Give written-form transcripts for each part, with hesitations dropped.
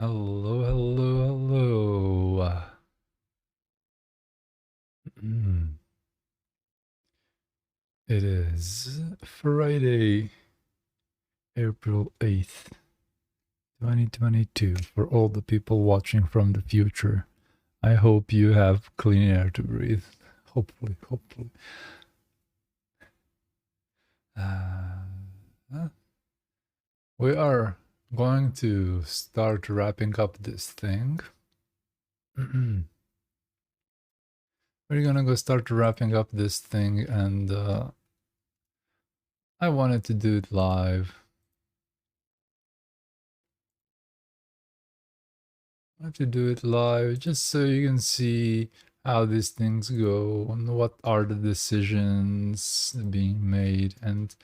Hello, hello, hello. It is Friday, April 8th, 2022. For all the people watching from the future, I hope you have clean air to breathe. Hopefully, hopefully. We are going to start wrapping up this thing. We're gonna go start wrapping up this thing, and I wanted to do it live. I have to do it live just so you can see how these things go and what are the decisions being made. And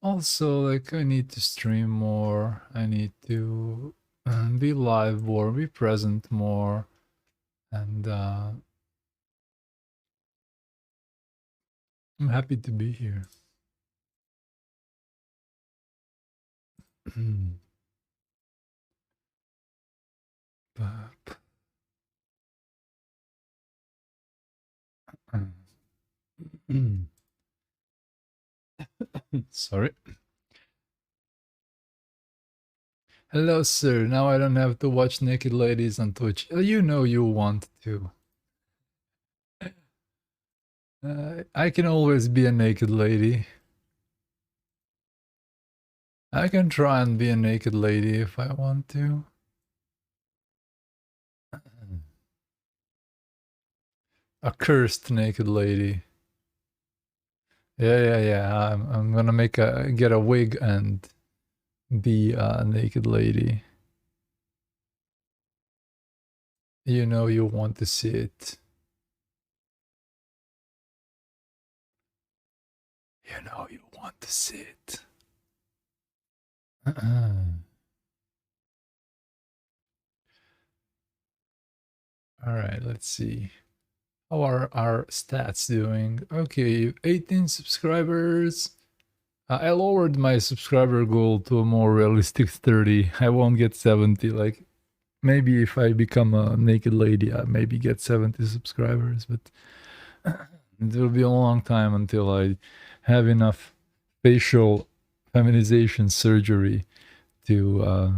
also, like, I need to stream more. I need to be live more, be present more. And I'm happy to be here. Sorry. Hello, sir. Now I don't have to watch naked ladies on Twitch. You know you want to. I can always be a naked lady. I can try and be a naked lady if I want to. A cursed naked lady. Yeah. I'm gonna get a wig and be a naked lady. You know you want to see it. You know you want to see it. Alright, let's see. How are our stats doing? Okay, 18 subscribers. I lowered my subscriber goal to a more realistic 30. I won't get 70. Like, maybe if I become a naked lady, I maybe get 70 subscribers, but it will be a long time until I have enough facial feminization surgery to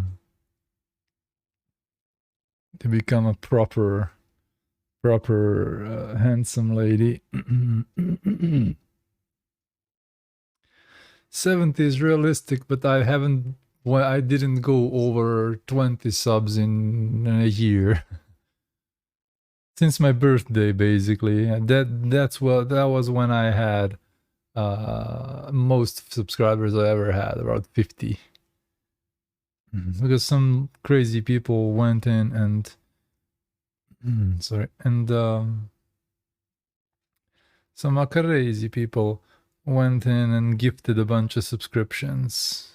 become a proper handsome lady. 70 is realistic, but I haven't. Well, I didn't go over 20 subs in a year since my birthday, basically. That was when I had most subscribers I ever had, about 50. Because some crazy people went in and some crazy people went in and gifted a bunch of subscriptions.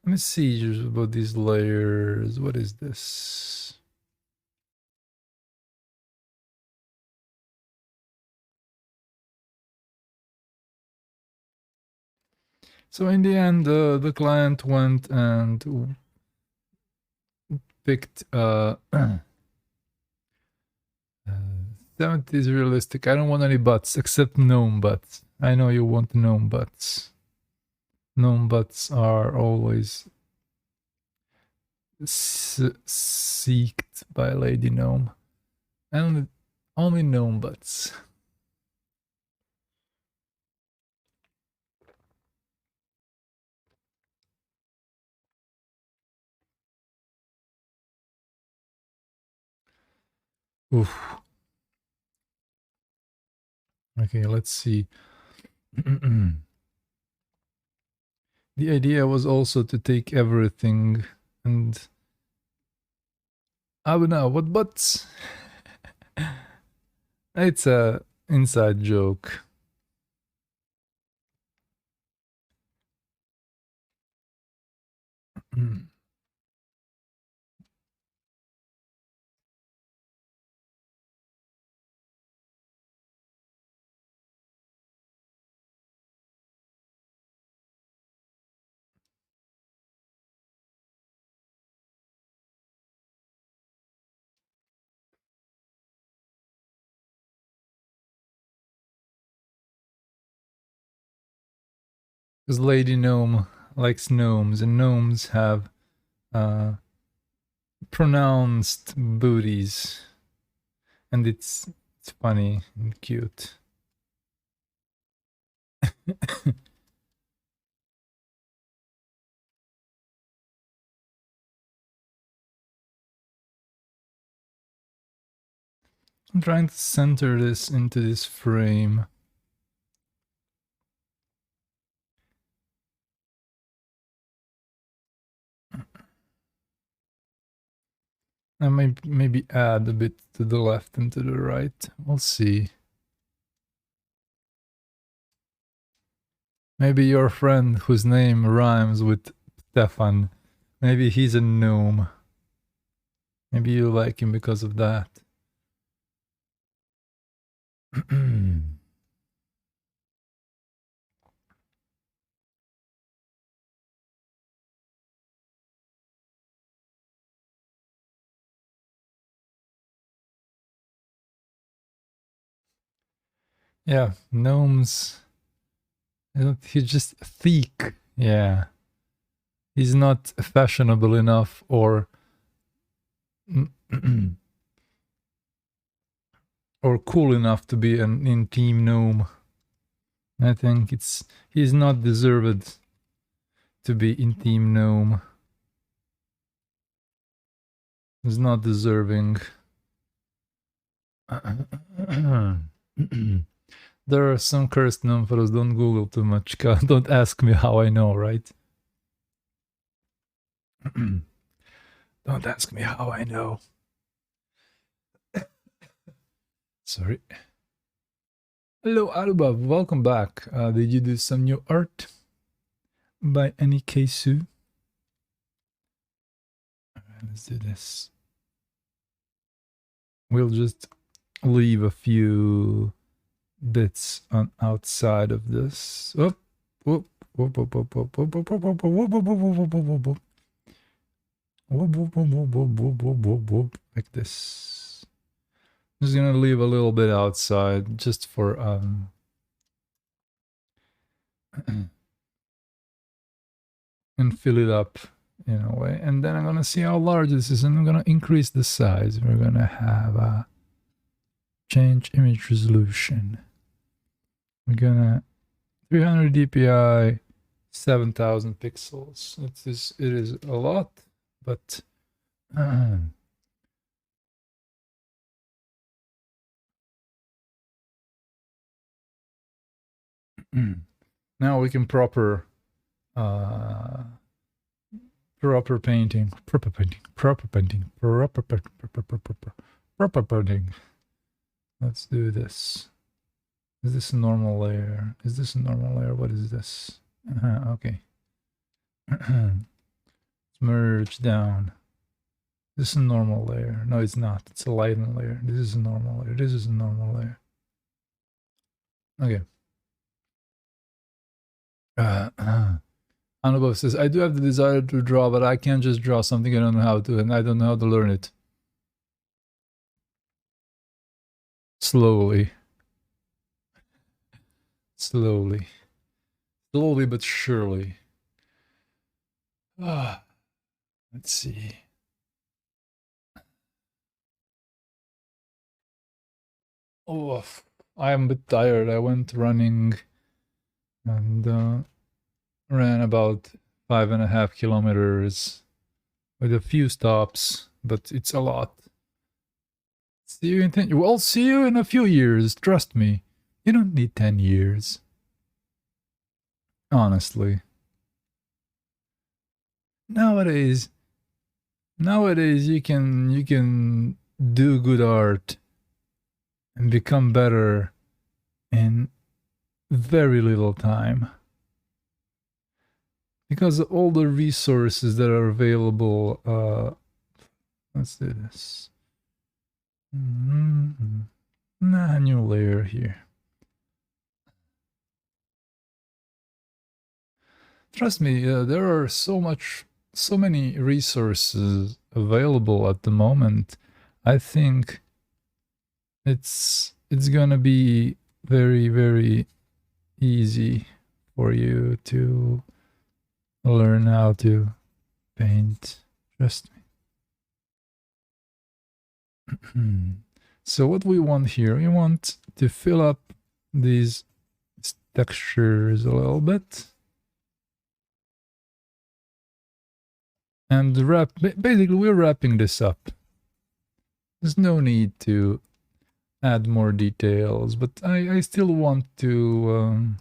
Let me see just about these layers. What is this? So in the end, the client went and picked 70 is realistic. I don't want any butts except gnome butts. I know you want gnome butts. Gnome butts are always seeked by Lady Gnome. And only gnome butts. Oof. Okay, let's see. The idea was also to take everything and I don't know what butts. It's a inside joke. Because Lady Gnome likes gnomes, and gnomes have pronounced booties, and it's funny and cute. I'm trying to center this into this frame. I might maybe add a bit to the left and to the right. We'll see. Maybe your friend whose name rhymes with Stefan, maybe he's a gnome. Maybe you like him because of that. Yeah, gnomes. He's just thick. Yeah. He's not fashionable enough or or cool enough to be an in-team gnome. I think he's not deserved to be in-team gnome. He's not deserving. There are some cursed gnome photos. Don't Google too much. Don't ask me how I know, right? Don't ask me how I know. Sorry. Hello, Alubab. Welcome back. Did you do some new art by any case? Alright, let's do this. We'll just leave a few bits on outside of this. Like this. I'm just gonna leave a little bit outside just for and fill it up in a way, and then I'm gonna see how large this is, and I'm gonna increase the size. We're gonna have a change image resolution. We're gonna 300 dpi, 7,000 pixels. It is a lot, but now we can proper painting. Let's do this. Is this a normal layer? Is this a normal layer? What is this? Okay. Merge down. This is a normal layer. No, it's not. It's a lighten layer. This is a normal layer. This is a normal layer. Okay. Anubhav says, I do have the desire to draw, but I can't just draw something I don't know how to, and I don't know how to learn it. Slowly. Slowly. Slowly but surely. Let's see. Oh, I am a bit tired. I went running and ran about 5.5 kilometers with a few stops, but it's a lot. See you in 10. Well, see you in a few years. Trust me. You don't need 10 years. Honestly. Nowadays you can do good art and become better in very little time. Because of all the resources that are available, let's do this. Nah, new layer here. Trust me, there are so many resources available at the moment. I think it's gonna be very, very easy for you to learn how to paint. Trust me. So what we want here, we want to fill up these textures a little bit. And basically we're wrapping this up. There's no need to add more details, but I still want to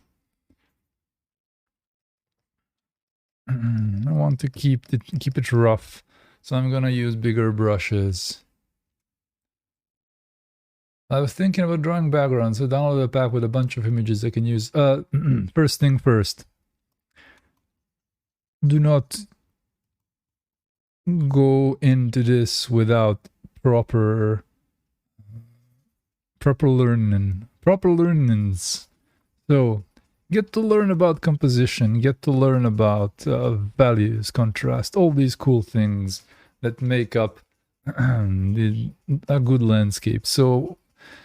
I want to keep it rough, so I'm gonna use bigger brushes. I was thinking about drawing backgrounds, so download a pack with a bunch of images I can use. First thing first, do not go into this without proper learnings. So get to learn about composition, get to learn about values, contrast, all these cool things that make up a good landscape. So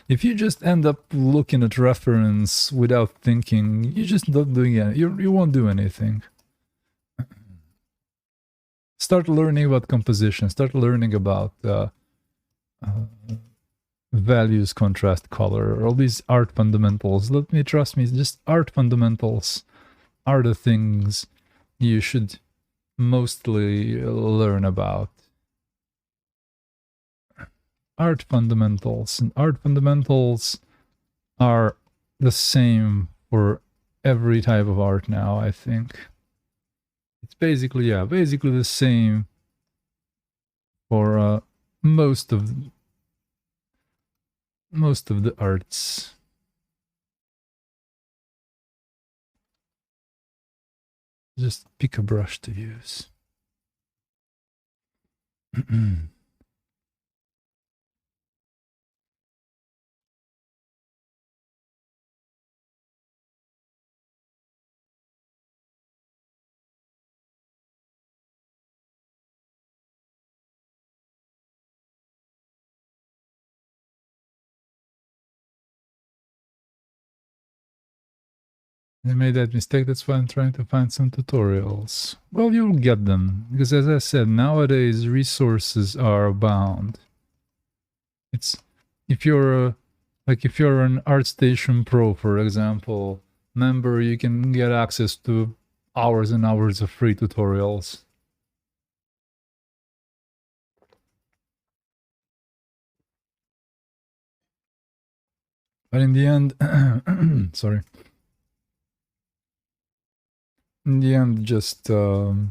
if you just end up looking at reference without thinking, you're just not doing it. You won't do anything. Start learning about composition. Start learning about values, contrast, color, all these art fundamentals. Trust me, just art fundamentals are the things you should mostly learn about. Art fundamentals. And art fundamentals are the same for every type of art now, I think. It's basically the same for most of the arts. Just pick a brush to use. I made that mistake, that's why I'm trying to find some tutorials. Well, you'll get them, because as I said, nowadays resources are abound. It's, if you're an ArtStation Pro, for example, member, you can get access to hours and hours of free tutorials. But in the end, sorry. In the end, just the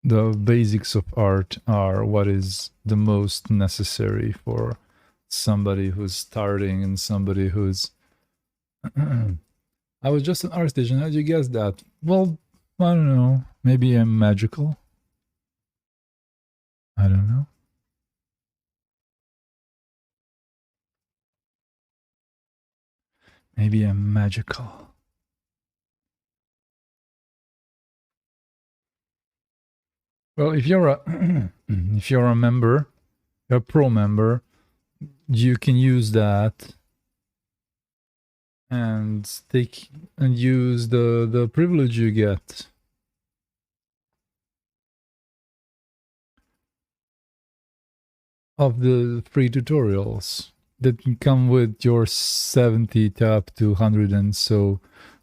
basics of art are what is the most necessary for somebody who's starting and somebody who's... I was just an ArtStation, how'd you guess that? Well, I don't know, maybe I'm magical? I don't know. Maybe I'm magical. Well, if you're a member, you're a pro member, you can use that and use the privilege you get. Of the free tutorials that come with your 70 to up to 100 and so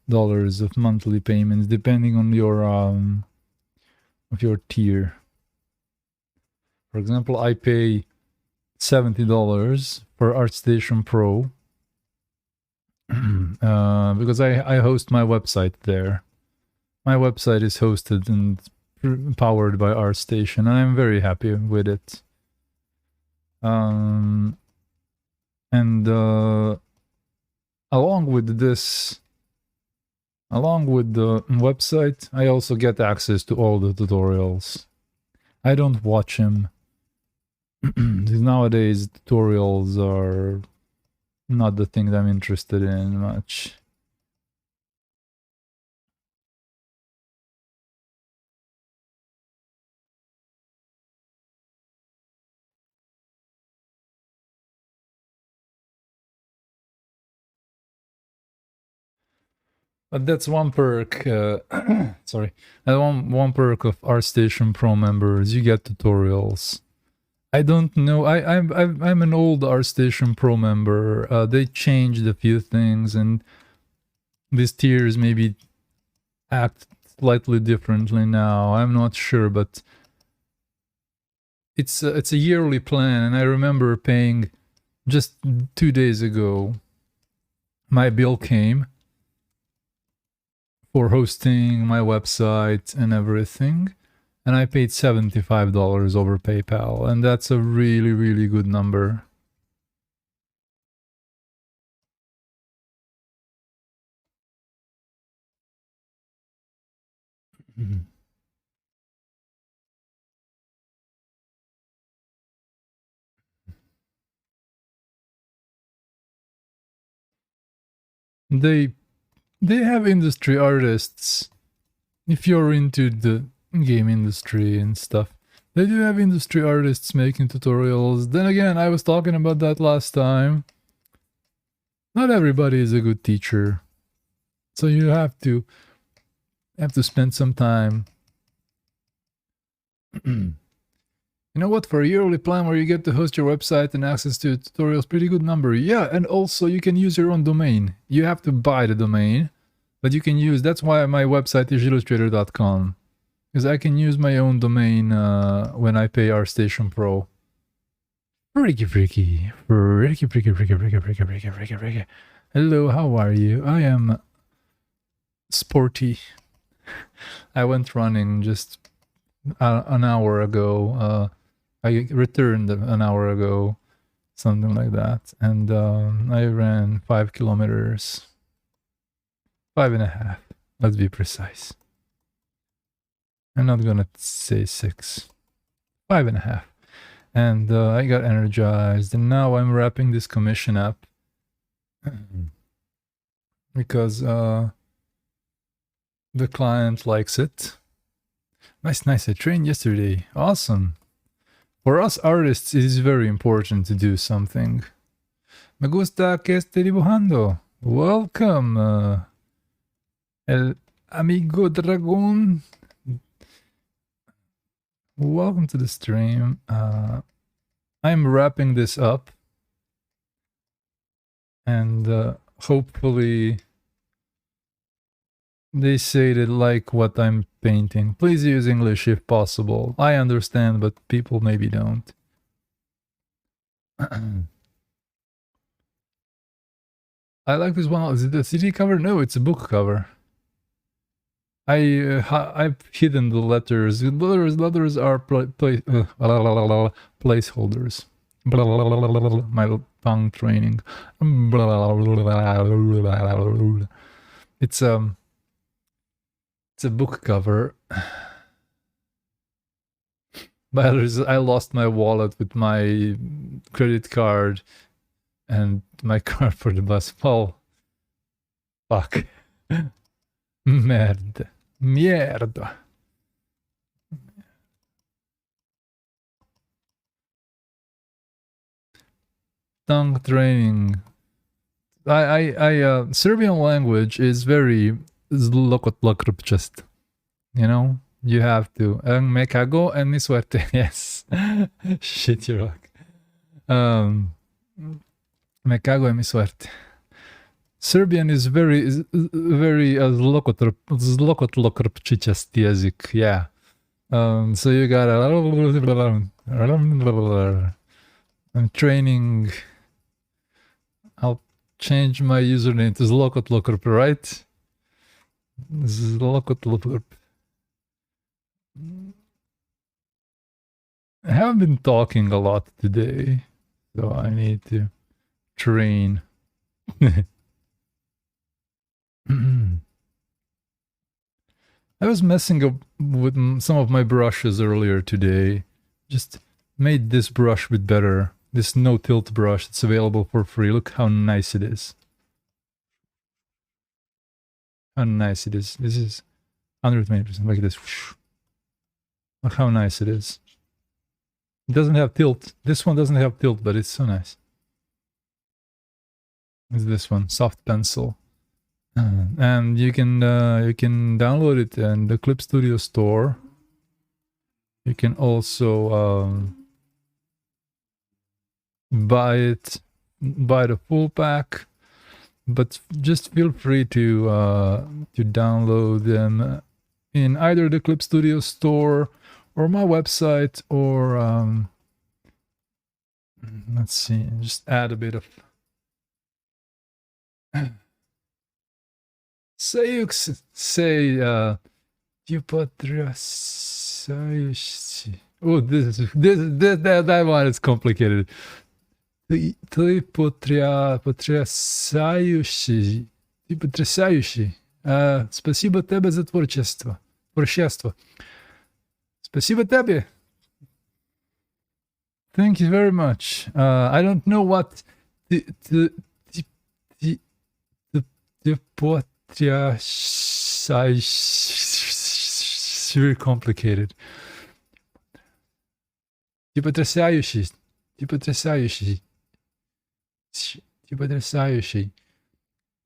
dollars of monthly payments, depending on your of your tier. For example, I pay $70 for ArtStation Pro because I host my website there. My website is hosted and powered by ArtStation, and I'm very happy with it. And along with this, along with the website, I also get access to all the tutorials. I don't watch them. Nowadays, tutorials are not the thing that I'm interested in much. But that's one perk. Sorry, one perk of ArtStation Pro members. You get tutorials. I don't know. I'm an old ArtStation Pro member. They changed a few things, and these tiers maybe act slightly differently now. I'm not sure, but it's a yearly plan, and I remember paying just 2 days ago. My bill came for hosting my website and everything, and I paid $75 over PayPal, and that's a really, really good number. They have industry artists. If you're into the game industry and stuff, they do have industry artists making tutorials. Then again, I was talking about that last time. Not everybody is a good teacher, so you have to spend some time. You know what? For a yearly plan where you get to host your website and access to tutorials, pretty good number. Yeah, and also you can use your own domain. You have to buy the domain, but you can use. That's why my website is Zhillustrator.com, because I can use my own domain when I pay ArtStation Pro. Freaky. Hello, how are you? I am sporty. I went running just an hour ago. I returned an hour ago, something like that, and I ran 5 kilometers, 5.5. Let's be precise. I'm not gonna say 6, 5.5. And I got energized, and now I'm wrapping this commission up because the client likes it. Nice. I trained yesterday. Awesome. For us artists, it is very important to do something. Me gusta que esté dibujando. Welcome, el amigo dragón. Welcome to the stream. I'm wrapping this up, and hopefully they say they like what I'm painting. Please use English if possible. I understand, but people maybe don't. I like this one. Is it a CD cover? No, it's a book cover. I've hidden the letters. Letters are placeholders. My tongue training. It's a book cover. But I lost my wallet with my credit card and my card for the bus. Oh, fuck. Mierda. Tongue training. Serbian language is very just, you know, you have to. Me cago en mi suerte. Yes. Shit, you rock. Me cago en mi suerte. Serbian is very zlokotlokropčičast jezik. Yeah. So you gotta. I'm training. I'll change my username to Zlokotlokrup, right? Zlokotlokrup. I haven't been talking a lot today, so I need to train. I was messing up with some of my brushes earlier today. Just made this brush a bit better. This no-tilt brush. It's available for free. Look how nice it is. How nice it is. This is 120%. Like this. Look how nice it is. It doesn't have tilt. This one doesn't have tilt, but it's so nice. It's this one. Soft pencil. And you can download it in the Clip Studio store. You can also buy the full pack, but just feel free to download them in either the Clip Studio store or my website, or let's see, just add a bit of say you потрясающий. Oh, that one is complicated. Ты потрясающий. Ты потрясающий. Спасибо тебе за творчество. Спасибо тебе. Thank you very much. I don't know what the very complicated. Ты потрясающий. Ты потрясающий. Ты потрясающий.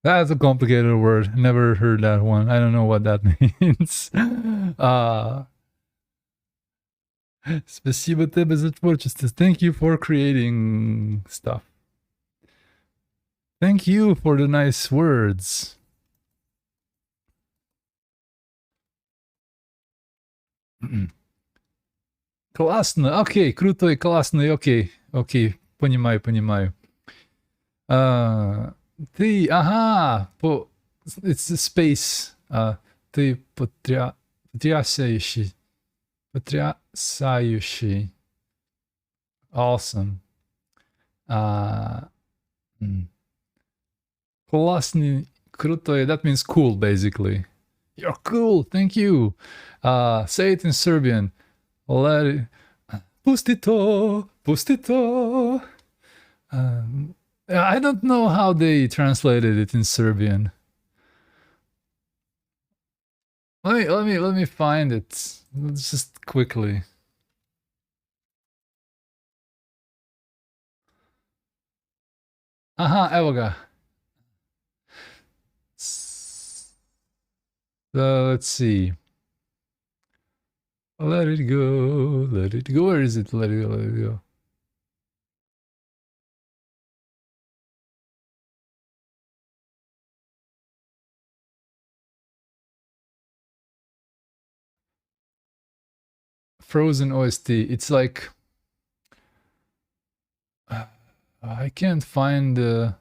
That's a complicated word. Never heard that one. I don't know what that means. Спасибо тебе за творчество. Thank you for creating stuff. Thank you for the nice words. Классно. Окей, крутой, классный. Окей, понимаю. Ты, ага, it's a space. Ты потрясающий. Потрясающий. Awesome. Классный, крутой. That means cool, basically. You're cool. Thank you. Say it in Serbian. Let it. Pustito. I don't know how they translated it in Serbian. Let me find it. Let's just quickly. Aha, evo ga. So let's see. Let it go. Where is it? Let it go. Frozen OST. It's like I can't find the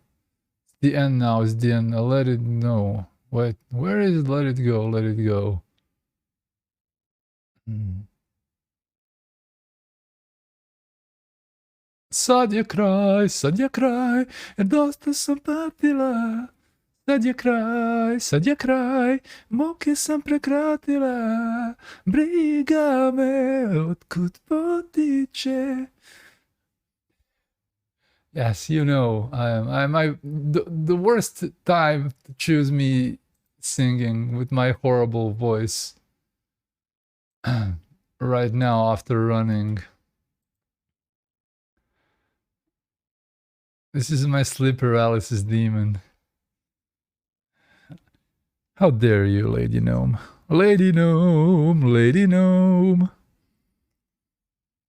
end now. It's the end. I'll let it know. Wait, where is it? Let it go. Sad je kraj, jer dosta sam patila. Sad je kraj, muke sam prekratila. Briga me, otkud potiče. Yes, you know, the worst time to choose me singing with my horrible voice right now after running. This is my sleep paralysis demon. How dare you, Lady Gnome. Lady Gnome.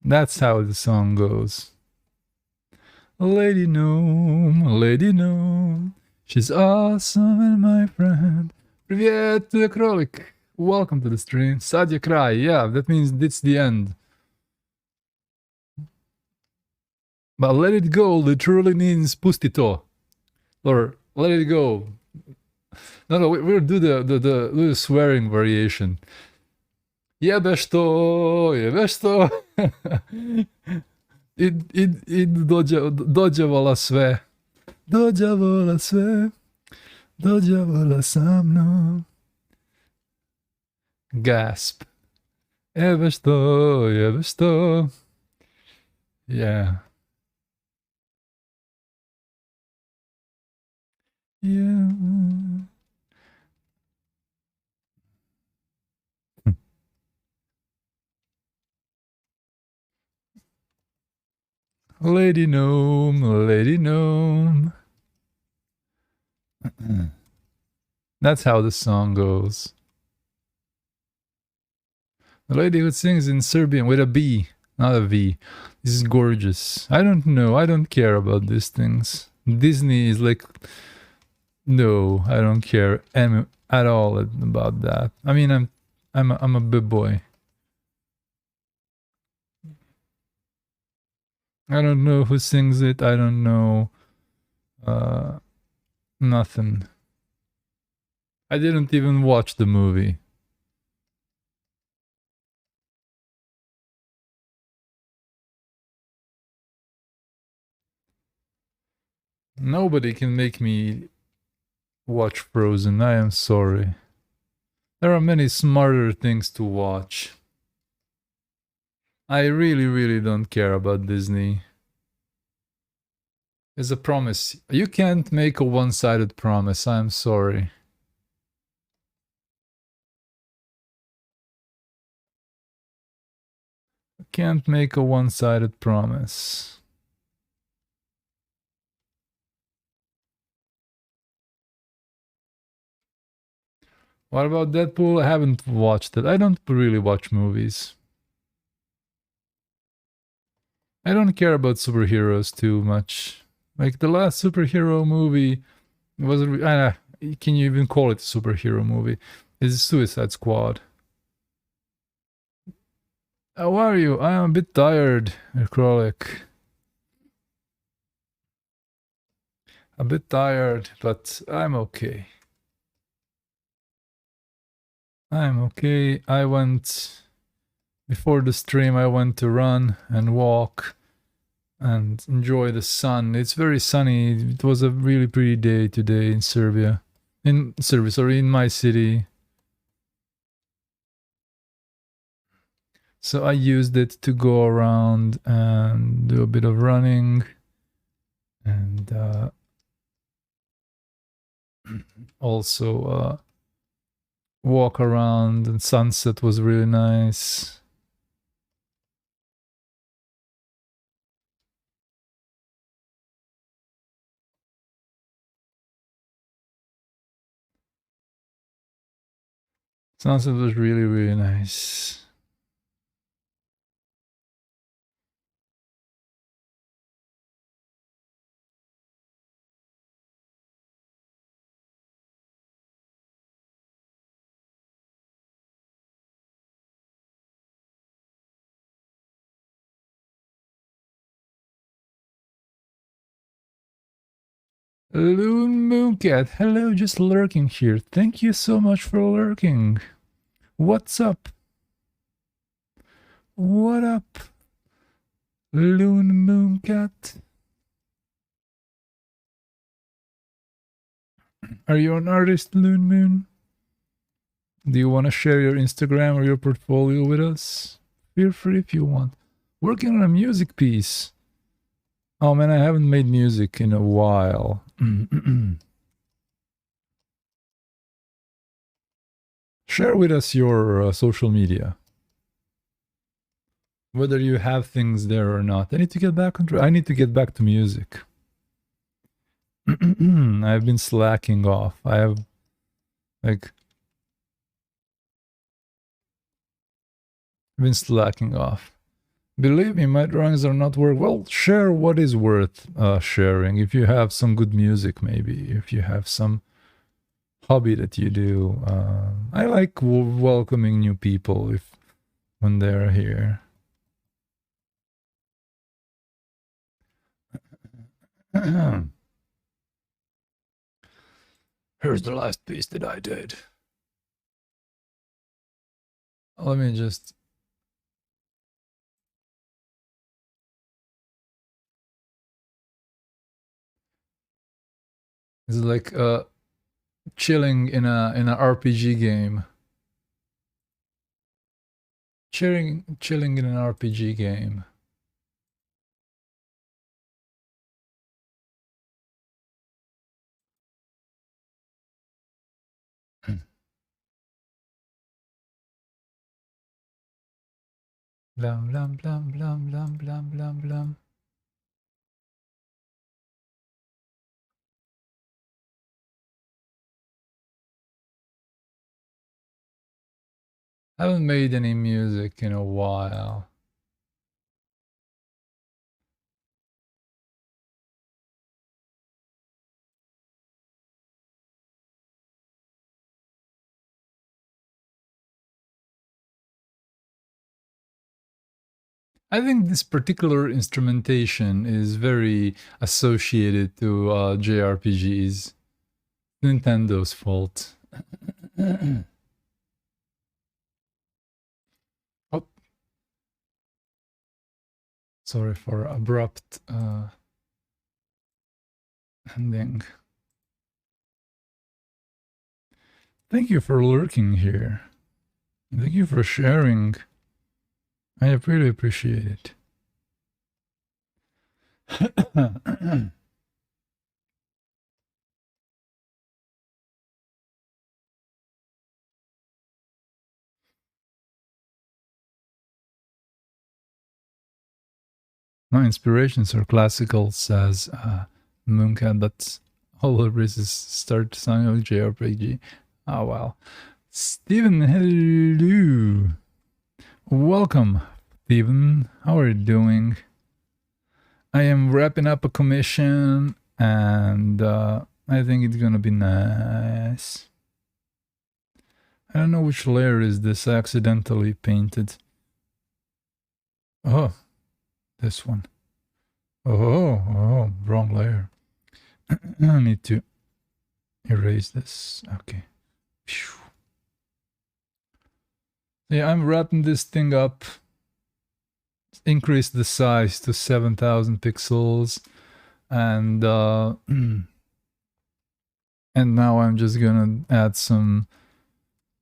That's how the song goes. Lady Gnome. She's awesome and my friend. Привет, кролик. Welcome to the stream. Sad je kraj. Yeah, that means it's the end. But let it go literally means pustito. Or let it go. No, we'll do the swearing variation. Jebeš to. I dođevala sve. Dođevala sa mnom. Gasp. Jebeš to. Yeah. Yeah. Lady Gnome. That's how the song goes. The lady who sings in Serbian with a B, not a V. This is gorgeous. I don't know. I don't care about these things. Disney is like, no, I don't care at all about that. I mean, I'm a big boy. I don't know who sings it. I don't know. Nothing. I didn't even watch the movie. Nobody can make me watch Frozen. I am sorry. There are many smarter things to watch. I really, really don't care about Disney. It's a promise. You can't make a one-sided promise. I'm sorry. You can't make a one-sided promise. What about Deadpool? I haven't watched it. I don't really watch movies. I don't care about superheroes too much. Like the last superhero movie was, can you even call it a superhero movie? It's Suicide Squad. How are you? I am a bit tired, Acrylic. A bit tired, but I'm okay. I'm okay. I went, before the stream, I went to run and walk and enjoy the sun. It's very sunny. It was a really pretty day today in Serbia. In Serbia, sorry, in my city. So I used it to go around and do a bit of running and also walk around, and sunset was really nice. Sunset was really, really nice. Loon Mooncat, hello, just lurking here. Thank you so much for lurking. What's up? What up? Loon Mooncat? Are you an artist, Loon Moon? Do you want to share your Instagram or your portfolio with us? Feel free if you want. Working on a music piece. Oh man, I haven't made music in a while. Share with us your social media. Whether you have things there or not. I need to get back to music. I've been slacking off. I have been slacking off. Believe me, my drawings are not worth. Well, share what is worth sharing. If you have some good music, maybe. If you have some hobby that you do. I like welcoming new people when they're here. Here's the last piece that I did. Let me just... It's like chilling in a RPG game. Chilling in an RPG game. Blam blam blam blam blam blam blam blam. I haven't made any music in a while. I think this particular instrumentation is very associated to JRPGs. Nintendo's fault. Oh, sorry for abrupt ending. Thank you for lurking here. Thank you for sharing. I really appreciate it. My inspirations are classical, says Mooncat, but all of this is start sounding like JRPG. Oh well. Steven, hello. Welcome, Steven. How are you doing? I am wrapping up a commission and I think it's gonna be nice. I don't know which layer is this. I accidentally painted. Oh, this one. Oh, wrong layer. I need to erase this. Okay. Yeah, I'm wrapping this thing up. Increase the size to 7,000 pixels. And and now I'm just gonna add some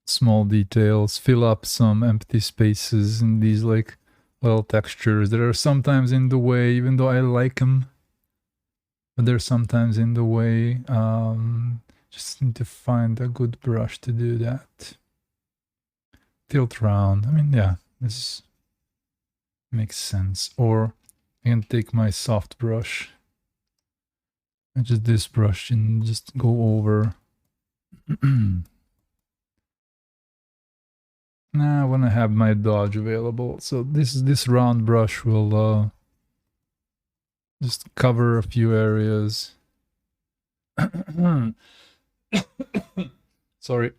small details, fill up some empty spaces in these like little textures that are sometimes in the way, even though I like them. But they're sometimes in the way. Just need to find a good brush to do that. Tilt round. I mean, yeah, this makes sense. Or I can take my soft brush and just this brush and just go over. Now I want to have my dodge available. So this round brush will just cover a few areas. Sorry.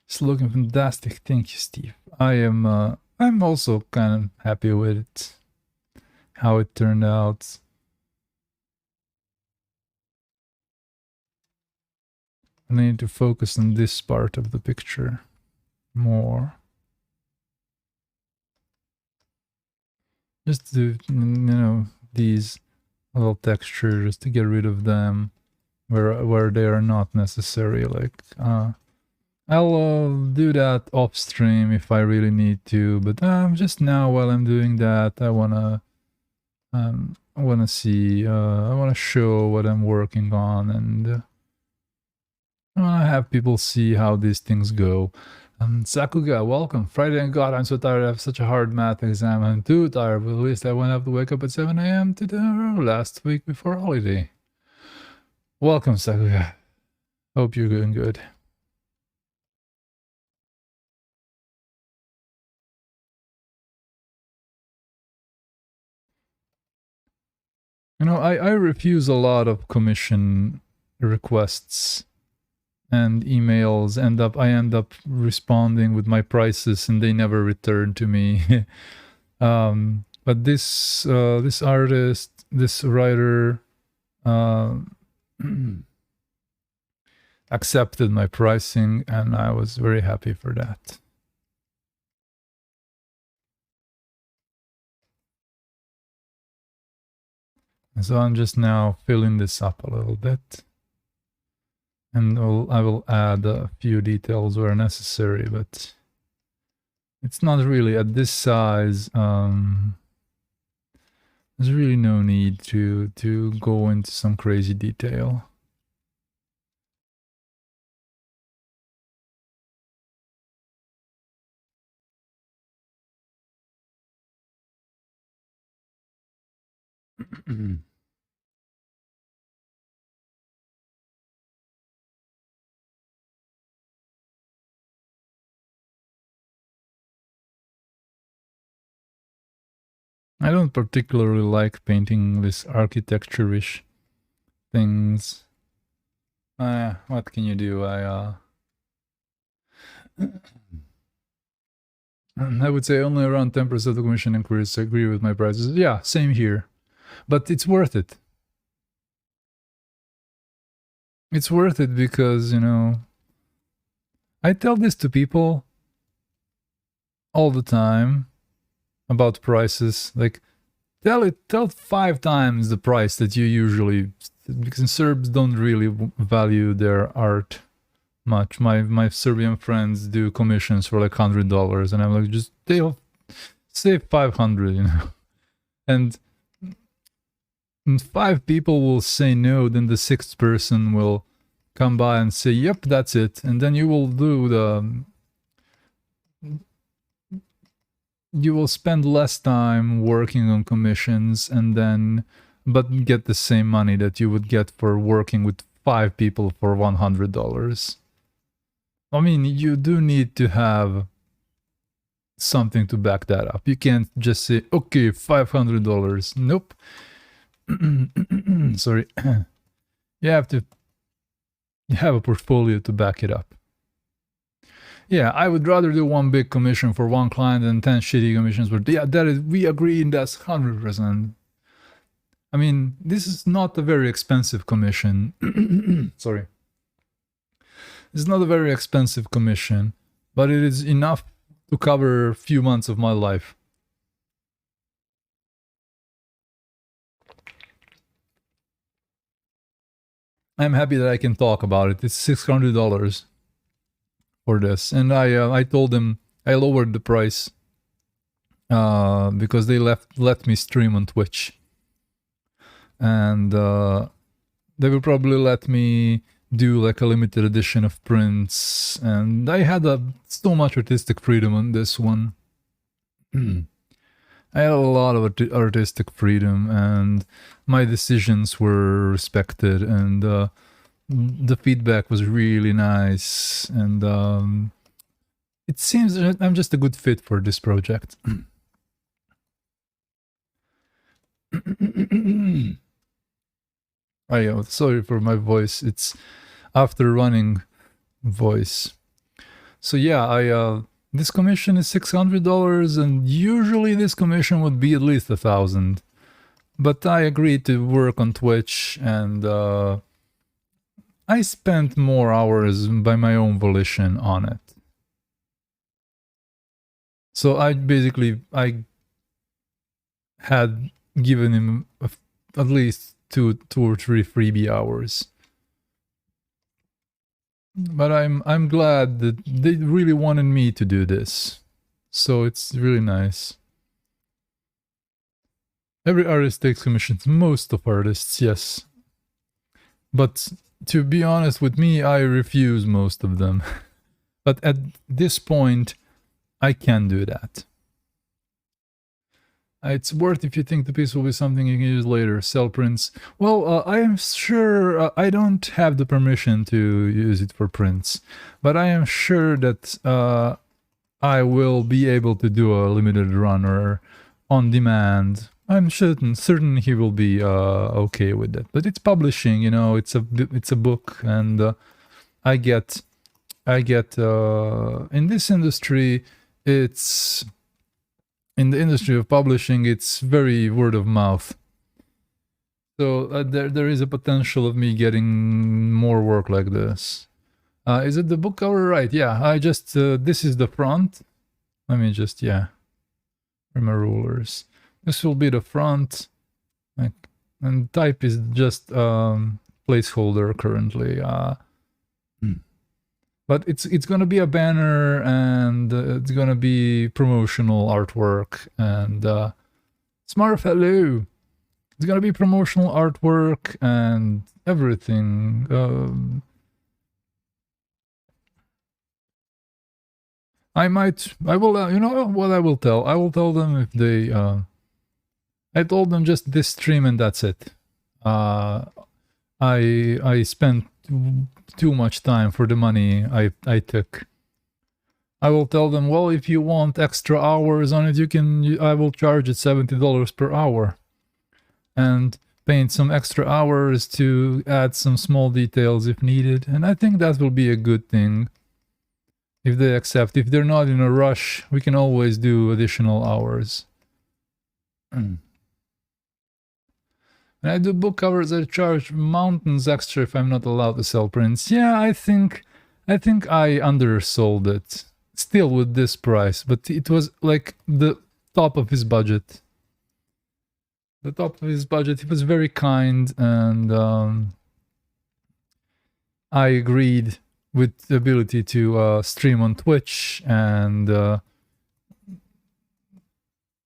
It's looking fantastic. Thank you, Steve. I'm also kind of happy with it. How it turned out. I need to focus on this part of the picture more. Just to, these little textures to get rid of them where they are not necessary. Like, I'll do that off stream if I really need to, but just now while I'm doing that, I wanna see, I wanna show what I'm working on, and I wanna have people see how these things go. Sakuga, welcome. Friday, and God, I'm so tired. I have such a hard math exam. I'm too tired, but at least I won't have to wake up at 7 a.m. tomorrow, last week before holiday. Welcome, Sakuga. Hope you're doing good. I refuse a lot of commission requests and emails. I end up responding with my prices and they never return to me. But this artist, this writer, accepted my pricing, and I was very happy for that. And so I'm just now filling this up a little bit. And I will add a few details where necessary, but it's not really at this size. There's really no need to go into some crazy detail. I don't particularly like painting this architecture-ish things. What can you do? I would say only around 10% of the commission inquiries agree with my prices. Yeah, same here. But it's worth it. It's worth it because, you know, I tell this to people all the time about prices. Like, tell 5 times the price that you usually, because Serbs don't really value their art much. My Serbian friends do commissions for like $100, and I'm like, just they'll say 500, you know. And 5 people will say no, then the 6th person will come by and say, yep, that's it. And then you will you will spend less time working on commissions but get the same money that you would get for working with 5 people for $100. I mean, you do need to have something to back that up. You can't just say, okay, $500. Nope. Sorry. You have to have a portfolio to back it up. Yeah, I would rather do one big commission for one client than 10 shitty commissions. But yeah, we agree, and that's 100%. I mean, this is not a very expensive commission. Sorry. It's not a very expensive commission, but it is enough to cover a few months of my life. I'm happy that I can talk about it. It's $600 for this, and I told them I lowered the price because they let me stream on Twitch, and they will probably let me do like a limited edition of prints, and I had so much artistic freedom on this one. I had a lot of artistic freedom, and my decisions were respected, and the feedback was really nice, and it seems that I'm just a good fit for this project. Sorry for my voice. It's after running voice. So yeah, this commission is $600, and usually this commission would be at least $1,000. But I agreed to work on Twitch, and I spent more hours by my own volition on it. So I had given him at least two or three freebie hours. But I'm glad that they really wanted me to do this. So it's really nice. Every artist takes commissions. Most of artists, yes. But to be honest with me, I refuse most of them. But at this point, I can do that. It's worth if you think the piece will be something you can use later. Sell prints. Well, I am sure I don't have the permission to use it for prints, but I am sure that I will be able to do a limited run or on demand. I'm certain he will be okay with that. But it's publishing, you know. It's a book, and I get in this industry, it's. In the industry of publishing, it's very word of mouth. So there is a potential of me getting more work like this. Is it the book cover? Right, yeah. I just, this is the front. Let me just, yeah. Where are my rulers? This will be the front. And type is just placeholder currently. But it's gonna be a banner, and it's gonna be promotional artwork, and smart hello. It's gonna be promotional artwork and everything. I will, you know what I will tell? I will tell them if they, I told them just this stream and that's it. I spent too much time for the money I took. I will tell them, well, if you want extra hours on it, I will charge it $70 per hour. And paint some extra hours to add some small details if needed. And I think that will be a good thing. If they accept. If they're not in a rush, we can always do additional hours. When I do book covers, I charge mountains extra if I'm not allowed to sell prints. Yeah, I think I undersold it. Still with this price, but it was like the top of his budget. The top of his budget. He was very kind, and I agreed with the ability to stream on Twitch, and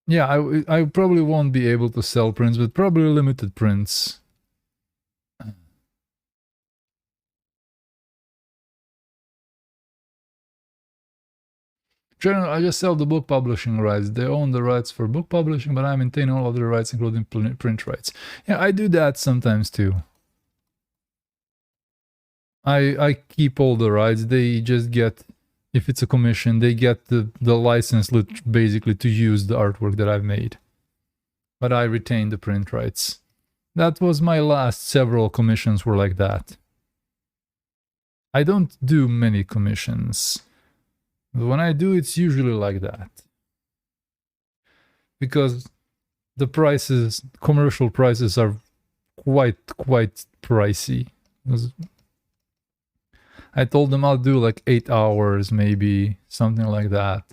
yeah, I probably won't be able to sell prints, but probably limited prints. Generally, I just sell the book publishing rights. They own the rights for book publishing, but I maintain all other rights, including print rights. Yeah, I do that sometimes too. I keep all the rights. They just get, if it's a commission, they get the license basically to use the artwork that I've made. But I retain the print rights. That was my last several commissions were like that. I don't do many commissions. But when I do, it's usually like that. Because the prices, commercial prices are quite pricey. I told them I'll do like 8 hours, maybe something like that.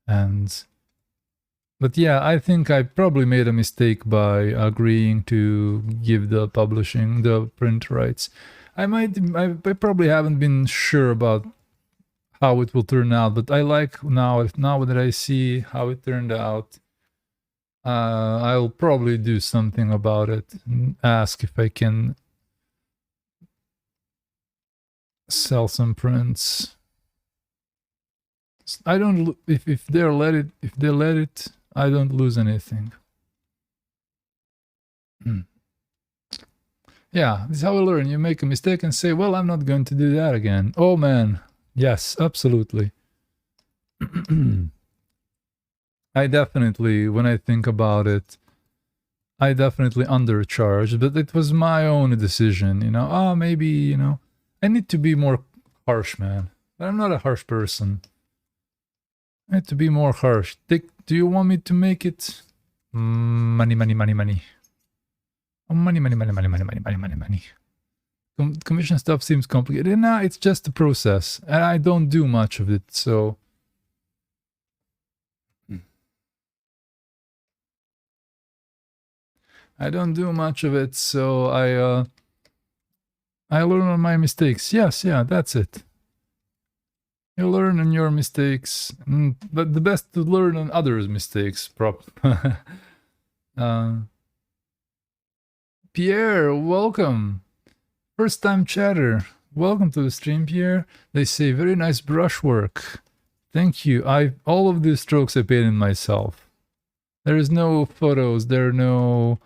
But yeah, I think I probably made a mistake by agreeing to give the publishing, the print rights. I probably haven't been sure about how it will turn out, but I like now that I see how it turned out, I'll probably do something about it and ask if I can sell some prints. I don't, if they let it, I don't lose anything. Yeah, this is how I learn. You make a mistake and say, well, I'm not going to do that again. Oh man, yes, absolutely. I definitely, when I think about it, I definitely undercharged, but it was my own decision, you know. Oh, maybe, you know, I need to be more harsh, man. But I'm not a harsh person. I need to be more harsh. Do you want me to make it? Money. Oh, money. Commission stuff seems complicated. Nah, it's just a process. And I don't do much of it, so... I don't do much of it, so I learn on my mistakes. Yes, yeah, that's it. You learn on your mistakes, but the best to learn on others' mistakes. Pierre, welcome. First time chatter. Welcome to the stream, Pierre. They say very nice brushwork. Thank you. All of these strokes I painted myself. There is no photos. There are no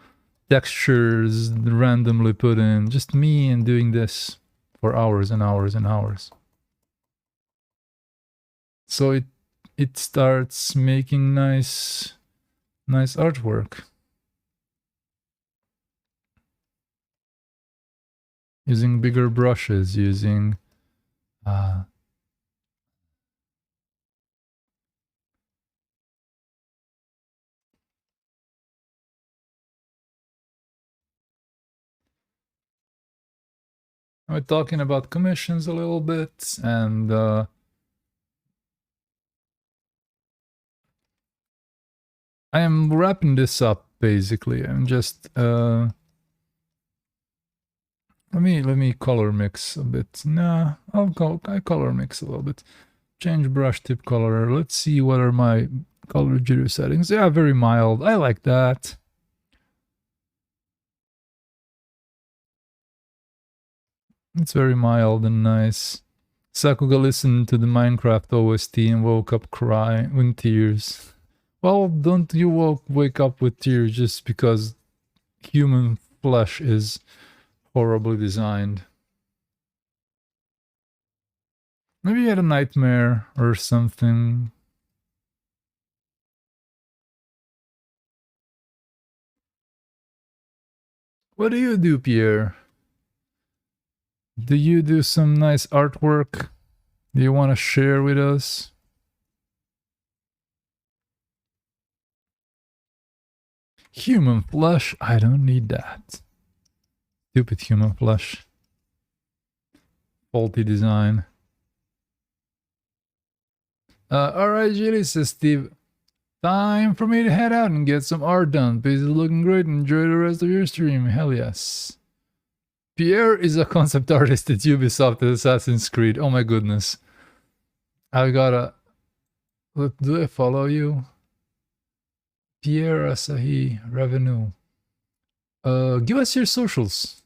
textures randomly put in. Just me and doing this for hours and hours and hours. So it starts making nice artwork. Using bigger brushes, using we're talking about commissions a little bit, and I am wrapping this up basically. I'm just let me color mix a bit. Nah, I color mix a little bit. Change brush tip color. Let's see what are my color jitter settings. Yeah, very mild. I like that. It's very mild and nice. Sakuga listened to the Minecraft OST and woke up crying in tears. Well, don't you wake up with tears just because human flesh is horribly designed. Maybe you had a nightmare or something. What do you do, Pierre? Do you do some nice artwork? Do you want to share with us? Human flesh? I don't need that. Stupid human flesh. Faulty design. Alright, Jilly, says Steve. Time for me to head out and get some art done. This is looking great. Enjoy the rest of your stream. Hell yes. Pierre is a concept artist at Ubisoft at Assassin's Creed. Oh my goodness. I gotta... Do I follow you? Pierre Asahi Revenue. Give us your socials.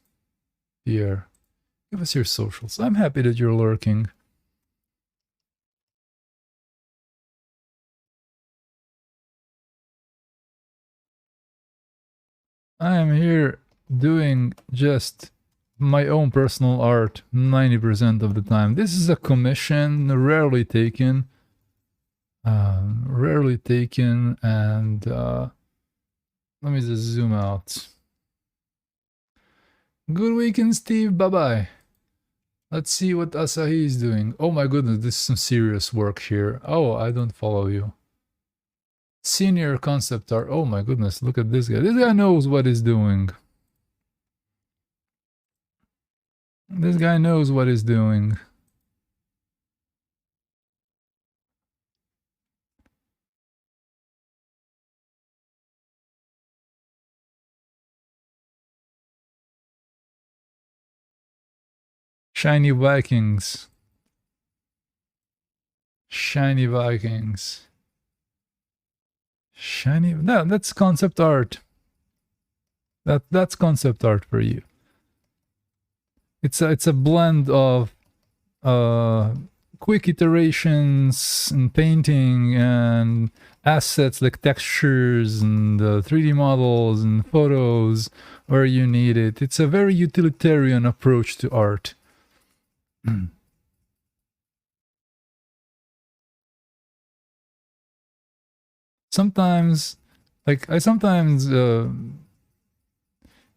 Pierre. Give us your socials. I'm happy that you're lurking. I am here doing just my own personal art 90% of the time. This is a commission, rarely taken. Rarely taken, and let me just zoom out. Good weekend, Steve. Bye-bye. Let's see what Asahi is doing. Oh my goodness, this is some serious work here. Oh, I don't follow you. Senior concept art. Oh my goodness, look at this guy. This guy knows what he's doing. This guy knows what he's doing. Shiny Vikings. Shiny Vikings. Shiny... No, that's concept art. That's concept art for you. It's a blend of quick iterations and painting and assets like textures and 3D models and photos where you need it. It's a very utilitarian approach to art. Sometimes, like, I sometimes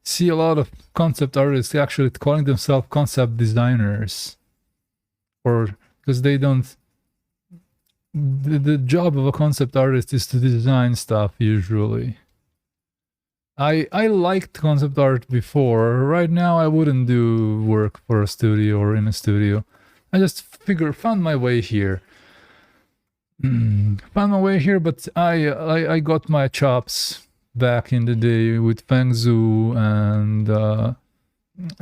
see a lot of concept artists actually calling themselves concept designers, or because they don't... The job of a concept artist is to design stuff usually. I liked concept art before. Right now I wouldn't do work for a studio or in a studio. I just found my way here. Found my way here, but I got my chops back in the day with Feng Zhu and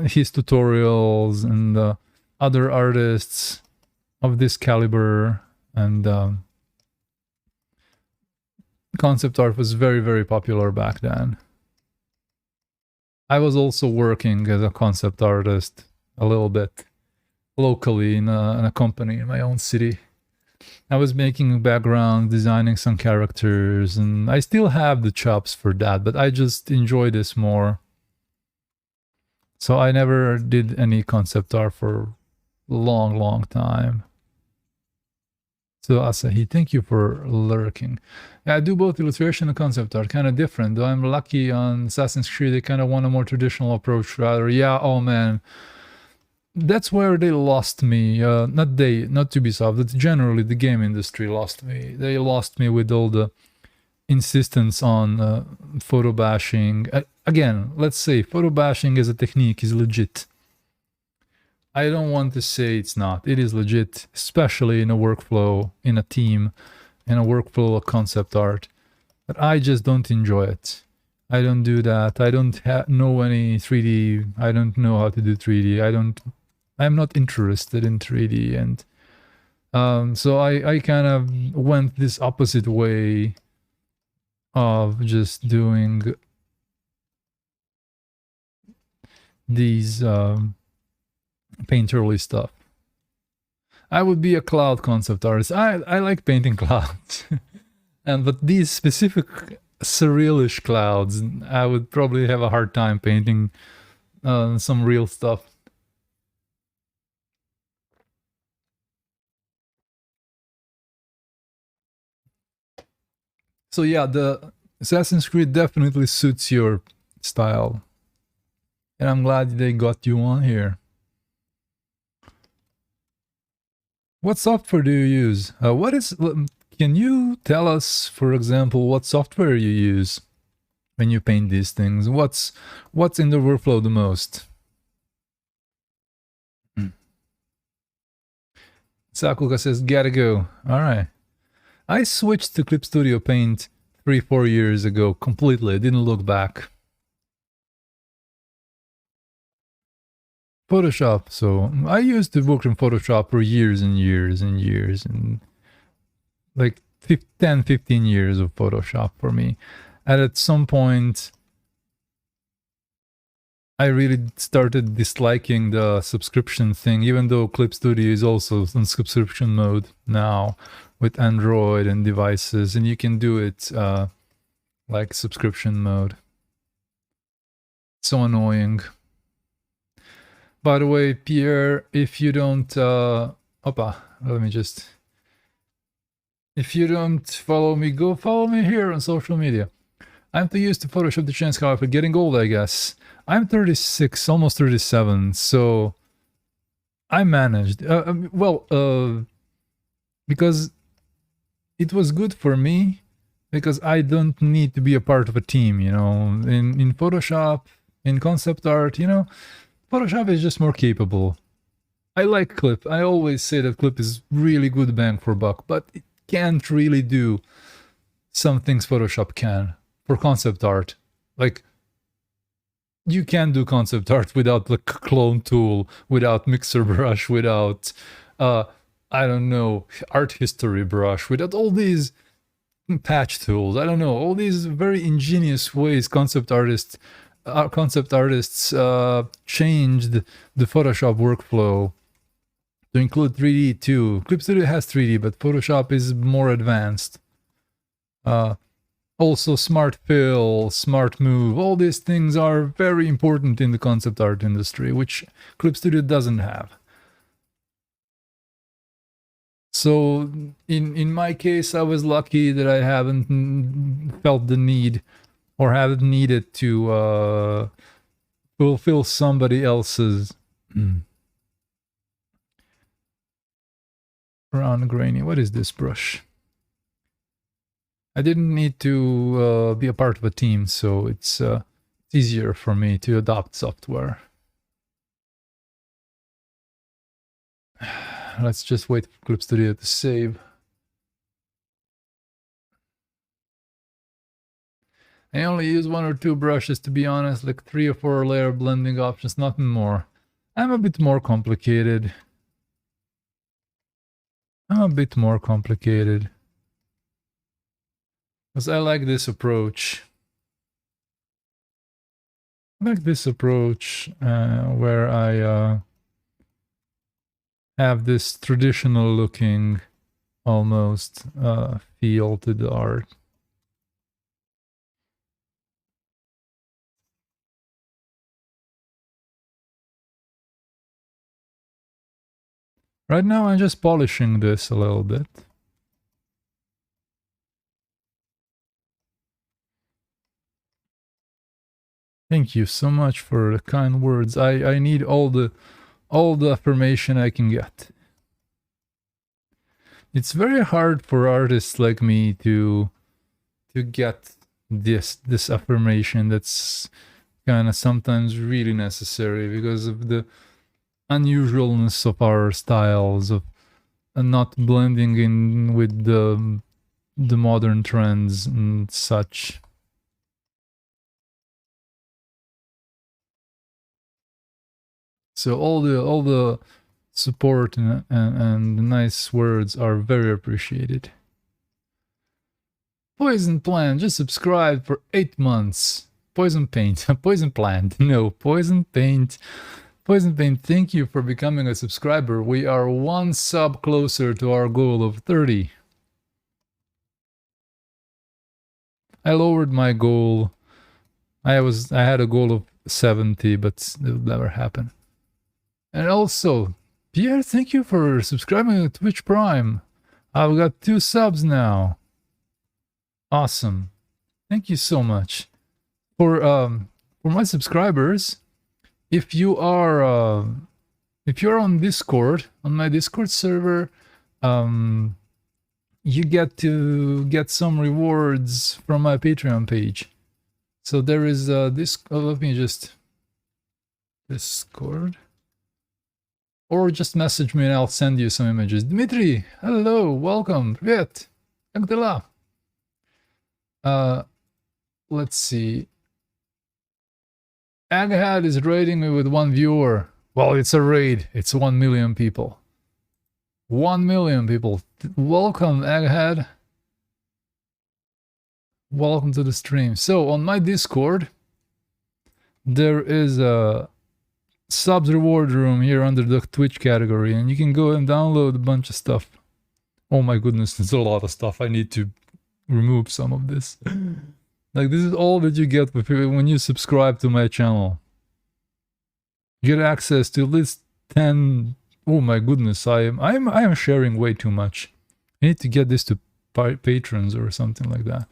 his tutorials and other artists of this caliber, and concept art was very, very popular back then. I was also working as a concept artist a little bit locally in a company in my own city. I was making background, designing some characters, and I still have the chops for that, but I just enjoy this more. So I never did any concept art for a long, long time. So Asahi, thank you for lurking. Yeah, I do both illustration and concept art, kind of different. Though I'm lucky on Assassin's Creed, they kind of want a more traditional approach rather. Yeah, oh man. That's where they lost me. Not Ubisoft, but generally the game industry lost me. They lost me with all the insistence on photo bashing. Again, let's say photo bashing as a technique is legit. I don't want to say it's not. It is legit, especially in a workflow, in a team, in a workflow of concept art. But I just don't enjoy it. I don't do that. I don't know any 3D. I don't know how to do 3D. I'm not interested in 3D. And so I kind of went this opposite way of just doing these painterly stuff. I would be a cloud concept artist. I like painting clouds. But these specific surrealish clouds, I would probably have a hard time painting some real stuff. So yeah, the Assassin's Creed definitely suits your style. And I'm glad they got you on here. What software do you use? Can you tell us, for example, what software you use when you paint these things? What's in the workflow the most? Sakuga says, gotta go. All right. I switched to Clip Studio Paint 3-4 years ago completely. I didn't look back. Photoshop. So I used to work in Photoshop for years and years and years, and like 10, 15 years of Photoshop for me. And at some point, I really started disliking the subscription thing, even though Clip Studio is also in subscription mode now with Android and devices, and you can do it like subscription mode. So annoying. By the way, Pierre, if you don't, if you don't follow me, go follow me here on social media. I'm too used to Photoshop the chance, however, getting old, I guess. I'm 36, almost 37, so I managed. Because it was good for me, because I don't need to be a part of a team, you know. In Photoshop, in concept art, you know, Photoshop is just more capable. I like Clip. I always say that Clip is really good bang for buck, but it can't really do some things Photoshop can for concept art. Like, you can do concept art without the clone tool, without mixer brush, without, I don't know, art history brush, without all these patch tools. I don't know, all these very ingenious ways concept artists changed the Photoshop workflow to include 3D too. Clip Studio has 3D, but Photoshop is more advanced. Also, Smart Fill, Smart Move, all these things are very important in the concept art industry, which Clip Studio doesn't have. So in my case, I was lucky that I haven't felt the need or haven't needed to fulfill somebody else's brown grainy. What is this brush? I didn't need to be a part of a team, so it's easier for me to adopt software. Let's just wait for Clip Studio to save. I only use 1 or 2 brushes, to be honest, like 3 or 4 layer blending options, nothing more. I'm a bit more complicated. Because I like this approach. Where I have this traditional looking, almost, feel to the art. Right now I'm just polishing this a little bit. Thank you so much for the kind words. I need all the affirmation I can get. It's very hard for artists like me to get this affirmation that's kind of sometimes really necessary because of the unusualness of our styles, of not blending in with the modern trends and such. So all the support and the nice words are very appreciated. Poison Plant just subscribed for 8 months. Poison Paint, Poison Plant, no, Poison Paint. Poison Paint, thank you for becoming a subscriber. We are 1 sub closer to our goal of 30. I lowered my goal. I had a goal of 70, but it'll never happen. And also, Pierre, thank you for subscribing to Twitch Prime. I've got 2 subs now. Awesome. Thank you so much. For my subscribers, if you're on Discord, on my Discord server, you get to get some rewards from my Patreon page. So there is this. Let me just Discord, or just message me and I'll send you some images. Dmitry, hello, welcome. Привет. Как дела? Let's see. Egghead is raiding me with 1 viewer. Well, it's a raid. It's 1 million people. 1 million people. Welcome, Egghead. Welcome to the stream. So, on my Discord, there is a subs reward room here under the Twitch category, and you can go and download a bunch of stuff. Oh my goodness, there's a lot of stuff. I need to remove some of this. Like, this is all that you get when you subscribe to my channel. You get access to at least 10. Oh my goodness, I am sharing way too much. I need to get this to patrons or something like that.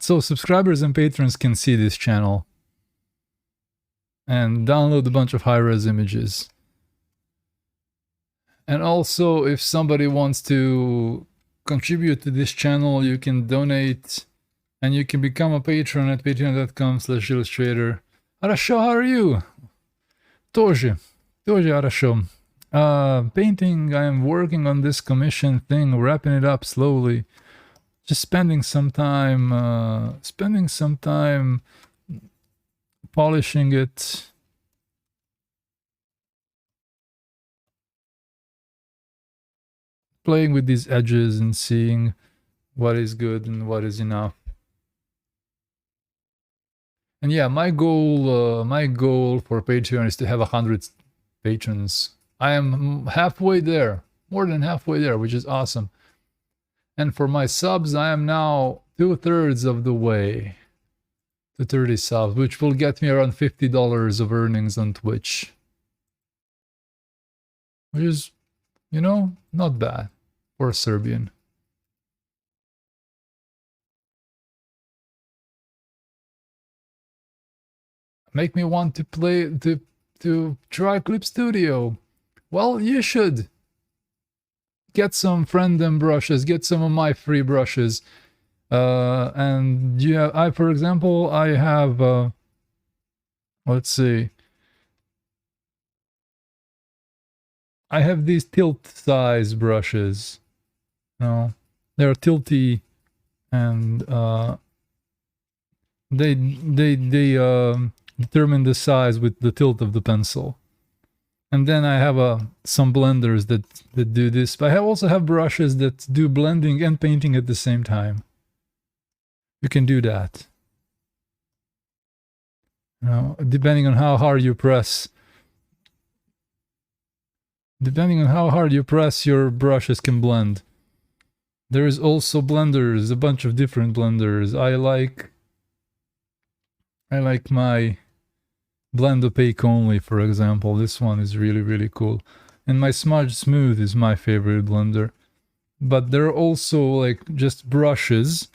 So subscribers and patrons can see this channel and download a bunch of high-res images. And also, if somebody wants to contribute to this channel, you can donate and you can become a patron at patreon.com/Zhillustrator. Хорошо, how are you? Тоже хорошо. Painting, I am working on this commission thing, wrapping it up slowly. Just spending some time polishing it. Playing with these edges and seeing what is good and what is enough. And yeah, my goal for Patreon is to have 100 patrons. I am halfway there, more than halfway there, which is awesome. And for my subs, I am now 2/3 of the way to 30 subs, which will get me around $50 of earnings on Twitch. Which is, you know, not bad for a Serbian. Make me want to play, to try Clip Studio. Well, you should. Get some Friendem brushes, get some of my free brushes. And yeah, for example, I have, let's see. I have these tilt size brushes. No, they're tilty, and they determine the size with the tilt of the pencil. And then I have some blenders that do this. But I also have brushes that do blending and painting at the same time. You can do that. You know, depending on how hard you press. Depending on how hard you press, your brushes can blend. There is also blenders, a bunch of different blenders. I like my blend opaque only, for example. This one is really, really cool. And my smudge smooth is my favorite blender. But there are also like just brushes.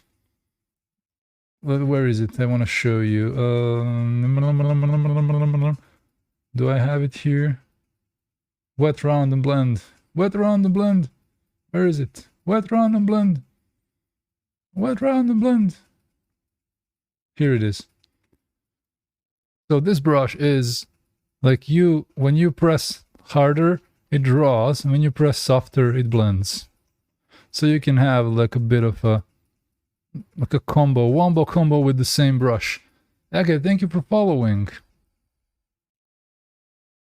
Where is it? I want to show you. Do I have it here? Wet, round, and blend. Wet, round, and blend. Where is it? Wet, round, and blend. Wet, round, and blend. Here it is. So this brush is like when you press harder, it draws, and when you press softer, it blends. So you can have like a bit of a wombo combo with the same brush. Okay, thank you for following.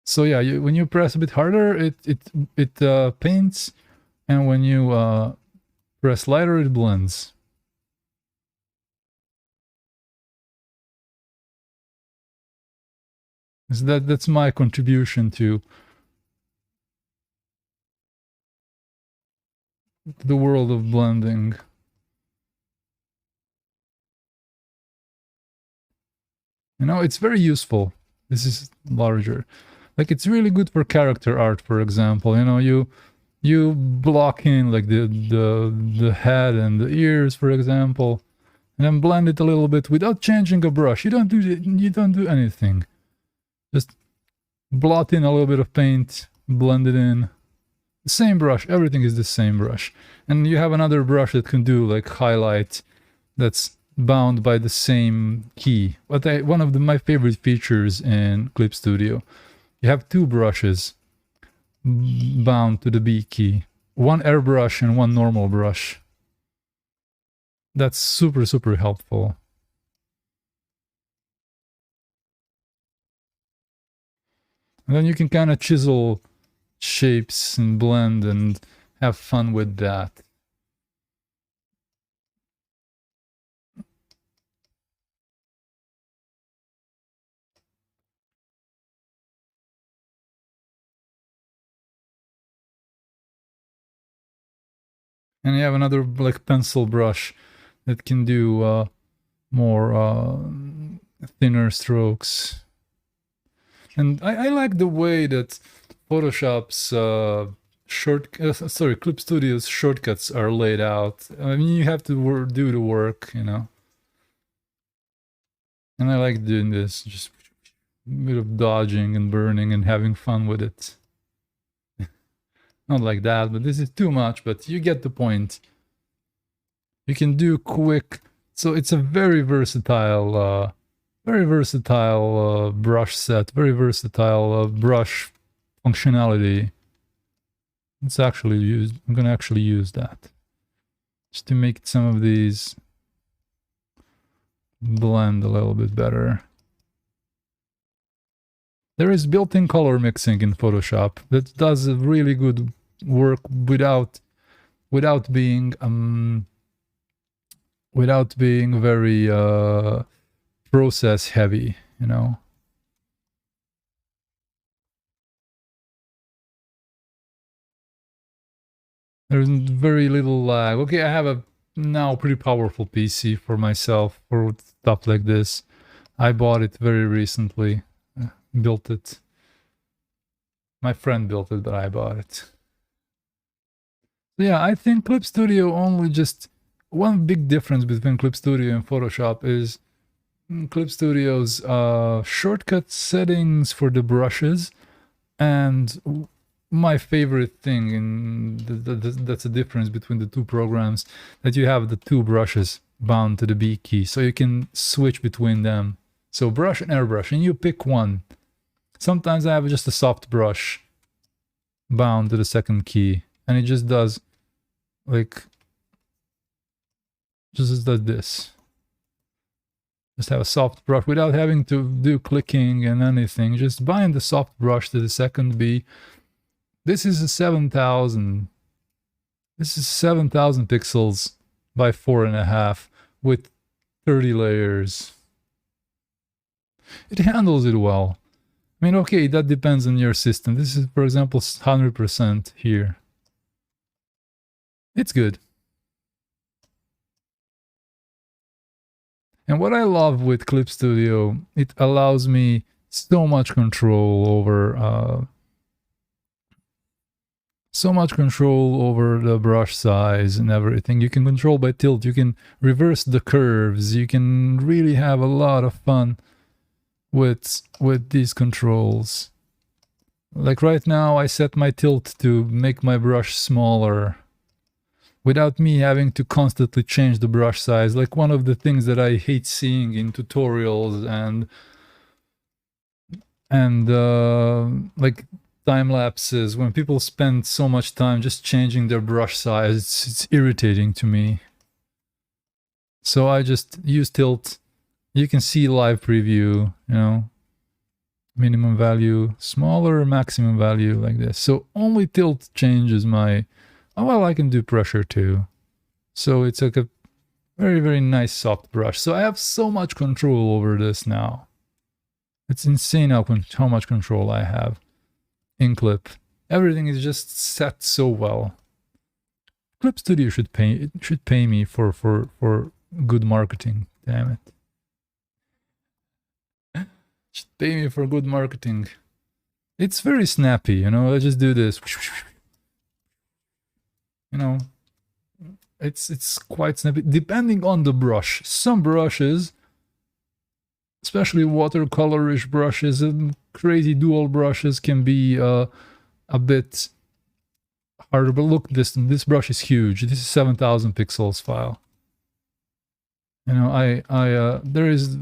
So yeah, when you press a bit harder, it paints, and when you press lighter, it blends. So that's my contribution to the world of blending. You know, it's very useful. This is larger. Like, it's really good for character art, for example. You know, You block in like the head and the ears, for example, and then blend it a little bit without changing a brush. You don't do anything. Just blot in a little bit of paint, blend it in. The same brush, everything is the same brush. And you have another brush that can do like highlight that's bound by the same key. But one of my favorite features in Clip Studio, you have two brushes bound to the B key. One airbrush and one normal brush. That's super, super helpful. And then you can kind of chisel shapes and blend and have fun with that. And you have another like pencil brush that can do more thinner strokes. And I like the way that Photoshop's Clip Studio's shortcuts are laid out. I mean, you have to do the work, you know. And I like doing this, just a bit of dodging and burning and having fun with it. Not like that, but this is too much, but you get the point. You can do quick, so it's a very versatile brush set, very versatile brush functionality. It's actually used, I'm gonna actually use that. Just to make some of these blend a little bit better. There is built-in color mixing in Photoshop that does a really good work without being very process heavy, you know. There's very little lag. Okay, I have a now pretty powerful PC for myself for stuff like this. I bought it very recently. Built it. My friend built it, but I bought it. So yeah, I think Clip Studio only just one big difference between Clip Studio and Photoshop is Clip Studio's shortcut settings for the brushes, and my favorite thing in that's the difference between the two programs, that you have the two brushes bound to the B key, so you can switch between them. So brush and airbrush, and you pick one. Sometimes I have just a soft brush bound to the second key, and it just does like just does this. Just have a soft brush without having to do clicking and anything. Just bind the soft brush to the second B. This is a 7,000. This is 7,000 pixels by 4.5 with 30 layers. It handles it well. I mean, okay, that depends on your system. This is, for example, 100% here. It's good. And what I love with Clip Studio, it allows me so much control over the brush size and everything. You can control by tilt, you can reverse the curves, you can really have a lot of fun with these controls. Like right now, I set my tilt to make my brush smaller without me having to constantly change the brush size. Like one of the things that I hate seeing in tutorials and like time lapses, when people spend so much time just changing their brush size, it's irritating to me. So I just use tilt. You can see live preview, you know, minimum value, smaller, maximum value, like this. So only tilt changes my, oh, well, I can do pressure too. So it's like a very, very nice soft brush. So I have so much control over this now. It's insane how much control I have in Clip. Everything is just set so well. Clip Studio should pay me for good marketing. Damn it. Should pay me for good marketing. It's very snappy, you know. I just do this. you know, it's quite snappy, depending on the brush. Some brushes, especially watercolorish brushes and crazy dual brushes, can be a bit harder. But look, this brush is huge. This is 7,000 pixels file. You know, there is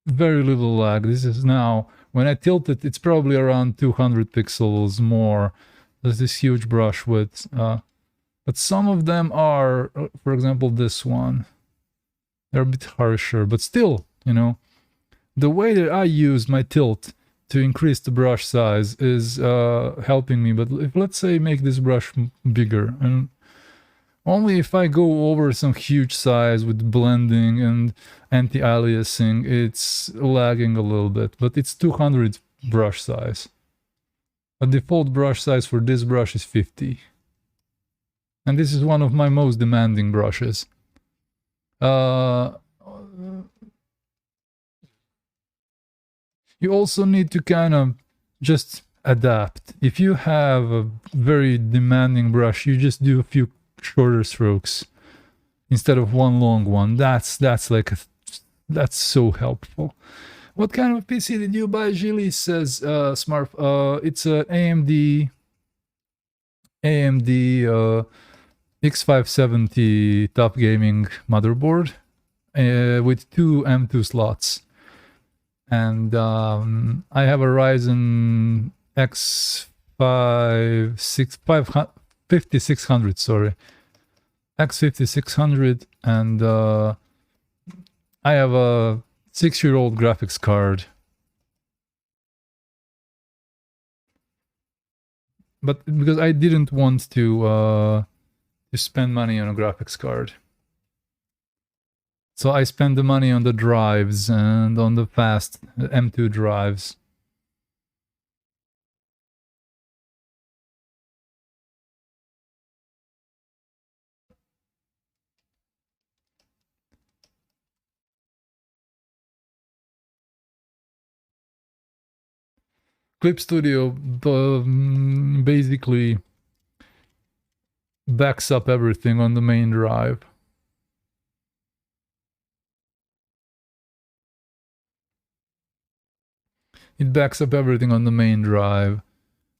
very little lag. This is now, when I tilt it, it's probably around 200 pixels more. There's this huge brush width. But some of them are, for example, this one, they're a bit harsher, but still, you know, the way that I use my tilt to increase the brush size is helping me. But if, let's say, make this brush bigger, and only if I go over some huge size with blending and anti-aliasing, it's lagging a little bit, but it's 200 brush size. A default brush size for this brush is 50. And this is one of my most demanding brushes. You also need to kind of just adapt. If you have a very demanding brush, you just do a few shorter strokes instead of one long one. That's so helpful. What kind of PC did you buy, Gilly? Says Smart. It's an AMD X570 top gaming motherboard with two M2 slots. And I have a Ryzen X5600, sorry. X5600, and I have a 6-year-old graphics card. But because I didn't want to spend money on a graphics card. So I spend the money on the drives and on the fast M2 drives. Clip Studio basically backs up everything on the main drive. It backs up everything on the main drive.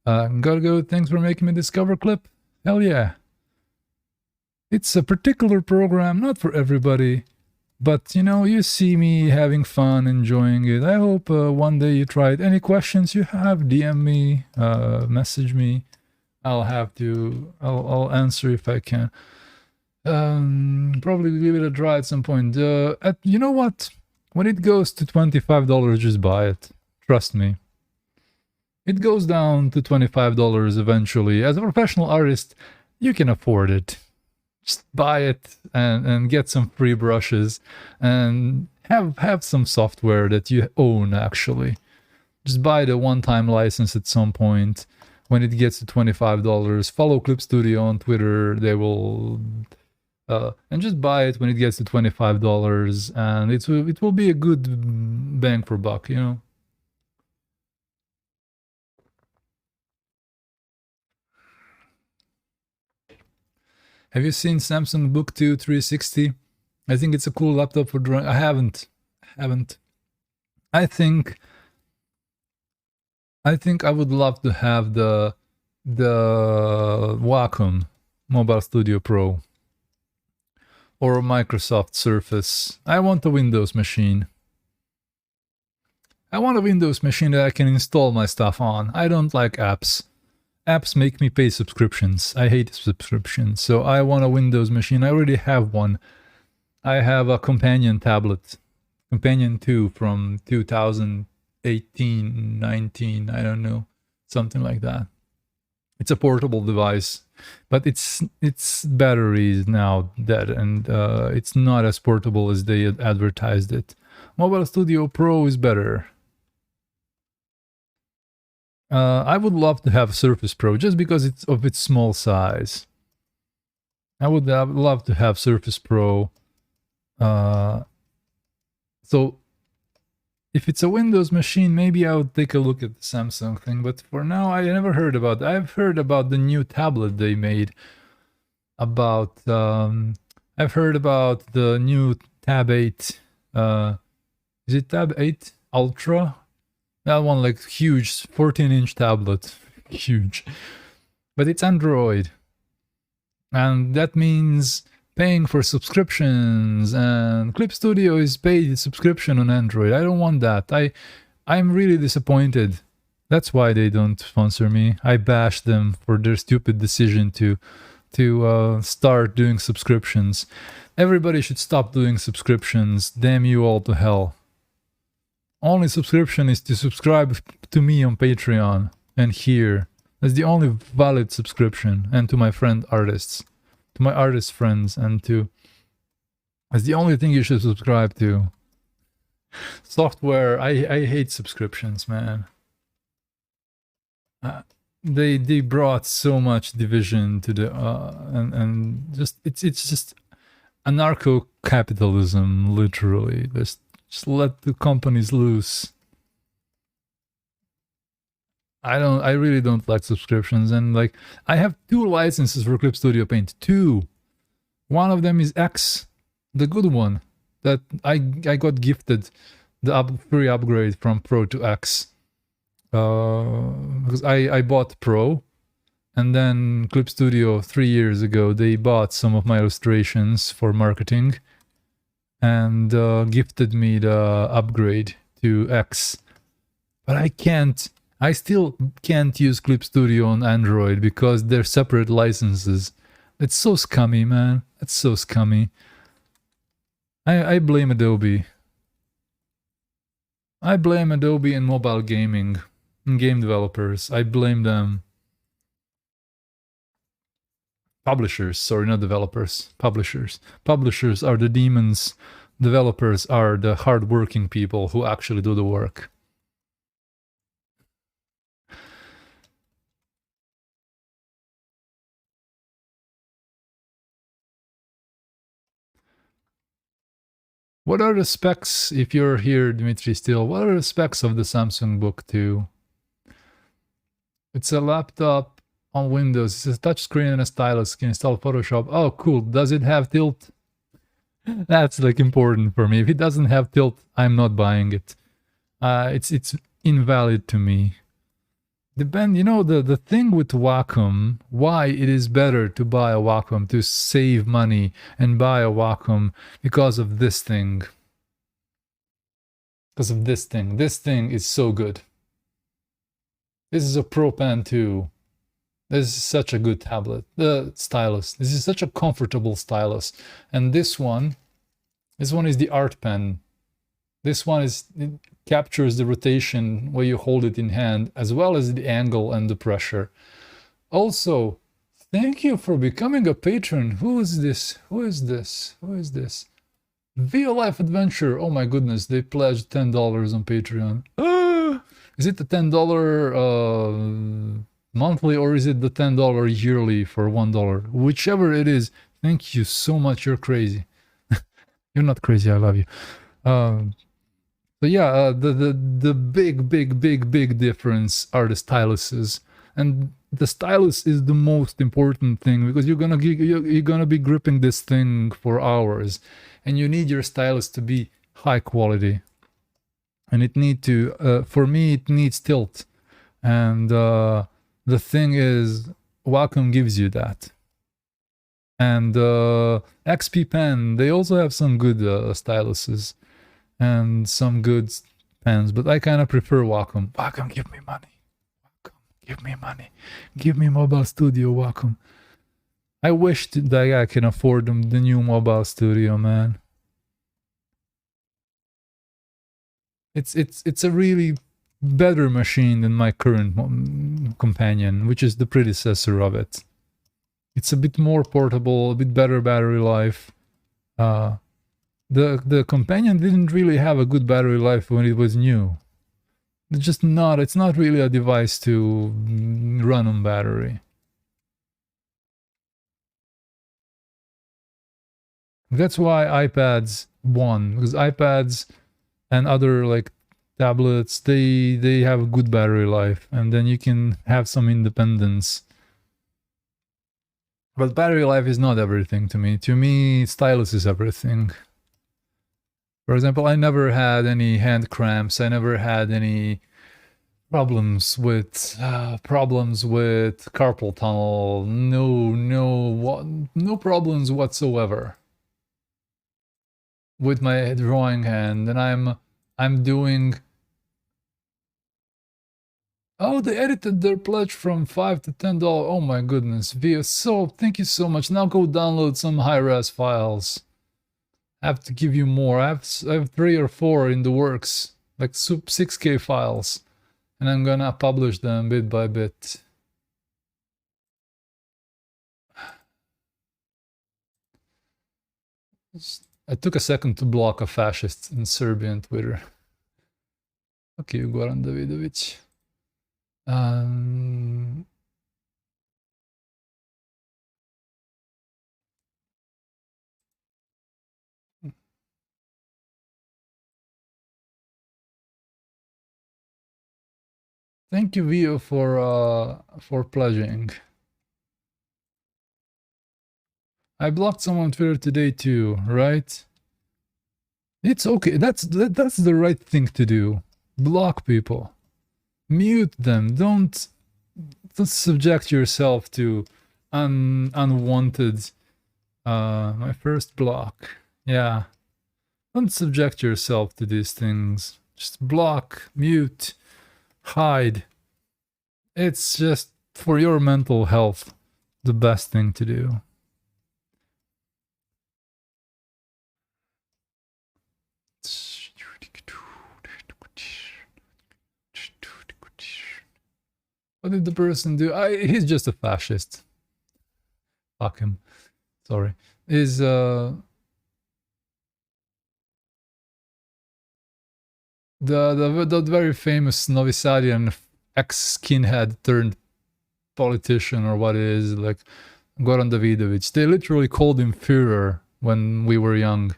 Gotta go, thanks for making me discover Clip. Hell yeah. It's a particular program, not for everybody. But, you know, you see me having fun, enjoying it. I hope one day you try it. Any questions you have, DM me, message me. I'll answer if I can. Probably give it a try at some point. You know what? When it goes to $25, just buy it. Trust me. It goes down to $25 eventually. As a professional artist, you can afford it. Just buy it and get some free brushes and have some software that you own, actually. Just buy the one-time license at some point when it gets to $25. Follow Clip Studio on Twitter. They will... and just buy it when it gets to $25, and it will be a good bang for buck, you know? Have you seen Samsung Book 2 360? I think it's a cool laptop for drawing. I haven't. I think I would love to have the Wacom Mobile Studio Pro or Microsoft Surface. I want a Windows machine. I want a Windows machine that I can install my stuff on. I don't like apps. Apps make me pay subscriptions. I hate subscriptions. So I want a Windows machine. I already have one. I have a companion tablet. Companion 2 from 2018, 19, I don't know. Something like that. It's a portable device. But its battery is now dead. And it's not as portable as they had advertised it. Mobile Studio Pro is better. I would love to have Surface Pro just because of its small size. I would love to have Surface Pro. So if it's a Windows machine, maybe I would take a look at the Samsung thing. But for now, I never heard about it. I've heard about the new tablet they made. I've heard about the new Tab 8. Is it Tab 8 Ultra? That one, like, huge 14-inch tablet. Huge. But it's Android. And that means paying for subscriptions, and Clip Studio is paid subscription on Android. I don't want that. I'm really disappointed. That's why they don't sponsor me. I bash them for their stupid decision to start doing subscriptions. Everybody should stop doing subscriptions. Damn you all to hell. Only subscription is to subscribe to me on Patreon and here. That's the only valid subscription, and to my friend artists. To my artist friends, and to... That's the only thing you should subscribe to. Software, I hate subscriptions, man. They brought so much division to the... and just... It's just anarcho-capitalism, literally. Just let the companies loose. I really don't like subscriptions, and like I have 2 licenses for Clip Studio Paint. 2. One of them is X, the good one that I got gifted the free upgrade from Pro to X. Because I bought Pro, and then Clip Studio 3 years ago they bought some of my illustrations for marketing and gifted me the upgrade to X. But I still can't use Clip Studio on Android because they're separate licenses. It's so scummy, man. It's so scummy. I blame Adobe. I blame Adobe and mobile gaming and game developers. I blame them. Publishers, sorry, not developers. Publishers. Publishers are the demons. Developers are the hard-working people who actually do the work. What are the specs, if you're here, Dmitry, still, what are the specs of the Samsung Book 2? It's a laptop on Windows. It's a touchscreen and a stylus. You can install Photoshop. Oh, cool. Does it have tilt? That's like important for me. If it doesn't have tilt, I'm not buying it. It's invalid to me. You know, the thing with Wacom, why it is better to buy a Wacom, to save money and buy a Wacom, because of this thing. Because of this thing. This thing is so good. This is a Pro Pen 2. This is such a good tablet. The stylus. This is such a comfortable stylus. And this one is the Art Pen. This one it captures the rotation where you hold it in hand, as well as the angle and the pressure. Also, thank you for becoming a patron. Who is this? Who is this? Who is this? Via Life Adventure. Oh my goodness, they pledged $10 on Patreon. Is it the $10 monthly, or is it the $10 yearly for $1? Whichever it is, thank you so much. You're crazy. You're not crazy. I love you. So yeah, the big difference are the styluses, and the stylus is the most important thing, because you're gonna be gripping this thing for hours, and you need your stylus to be high quality, and it need to for me it needs tilt, and the thing is Wacom gives you that. And XP Pen, they also have some good styluses and some good pens, but I kind of prefer Wacom. Wacom, give me money. Wacom, give me money. Give me Mobile Studio, Wacom. I wish that I can afford the new Mobile Studio, man. It's a really better machine than my current companion, which is the predecessor of it. It's a bit more portable, a bit better battery life. The companion didn't really have a good battery life when it was new. It's not really a device to run on battery. That's why iPads won, because iPads and other like tablets, they have a good battery life, and then you can have some independence. But battery life is not everything to me. To me, stylus is everything. For example, I never had any hand cramps. I never had any problems with carpal tunnel. No problems whatsoever with my drawing hand. And I'm doing. Oh, they edited their pledge from $5 to $10. Oh my goodness, Via. So thank you so much. Now go download some high-res files. I have to give you more. I have 3 or 4 in the works, like 6K files, and I'm gonna publish them bit by bit. I took a second to block a fascist in Serbian Twitter. Okay, Goran Davidovic. Thank you, Vio, for pledging. I blocked someone on Twitter today too, right? It's okay. That's the right thing to do. Block people. Mute them. Don't subject yourself to unwanted. My first block. Yeah. Don't subject yourself to these things. Just block, mute, hide. It's just for your mental health the best thing to do. What did the person do? He's just a fascist. Fuck him. Sorry. Is the very famous Novi Sadian ex-skinhead turned politician, or what it is, like Goran Davidovic. They literally called him Führer when we were young.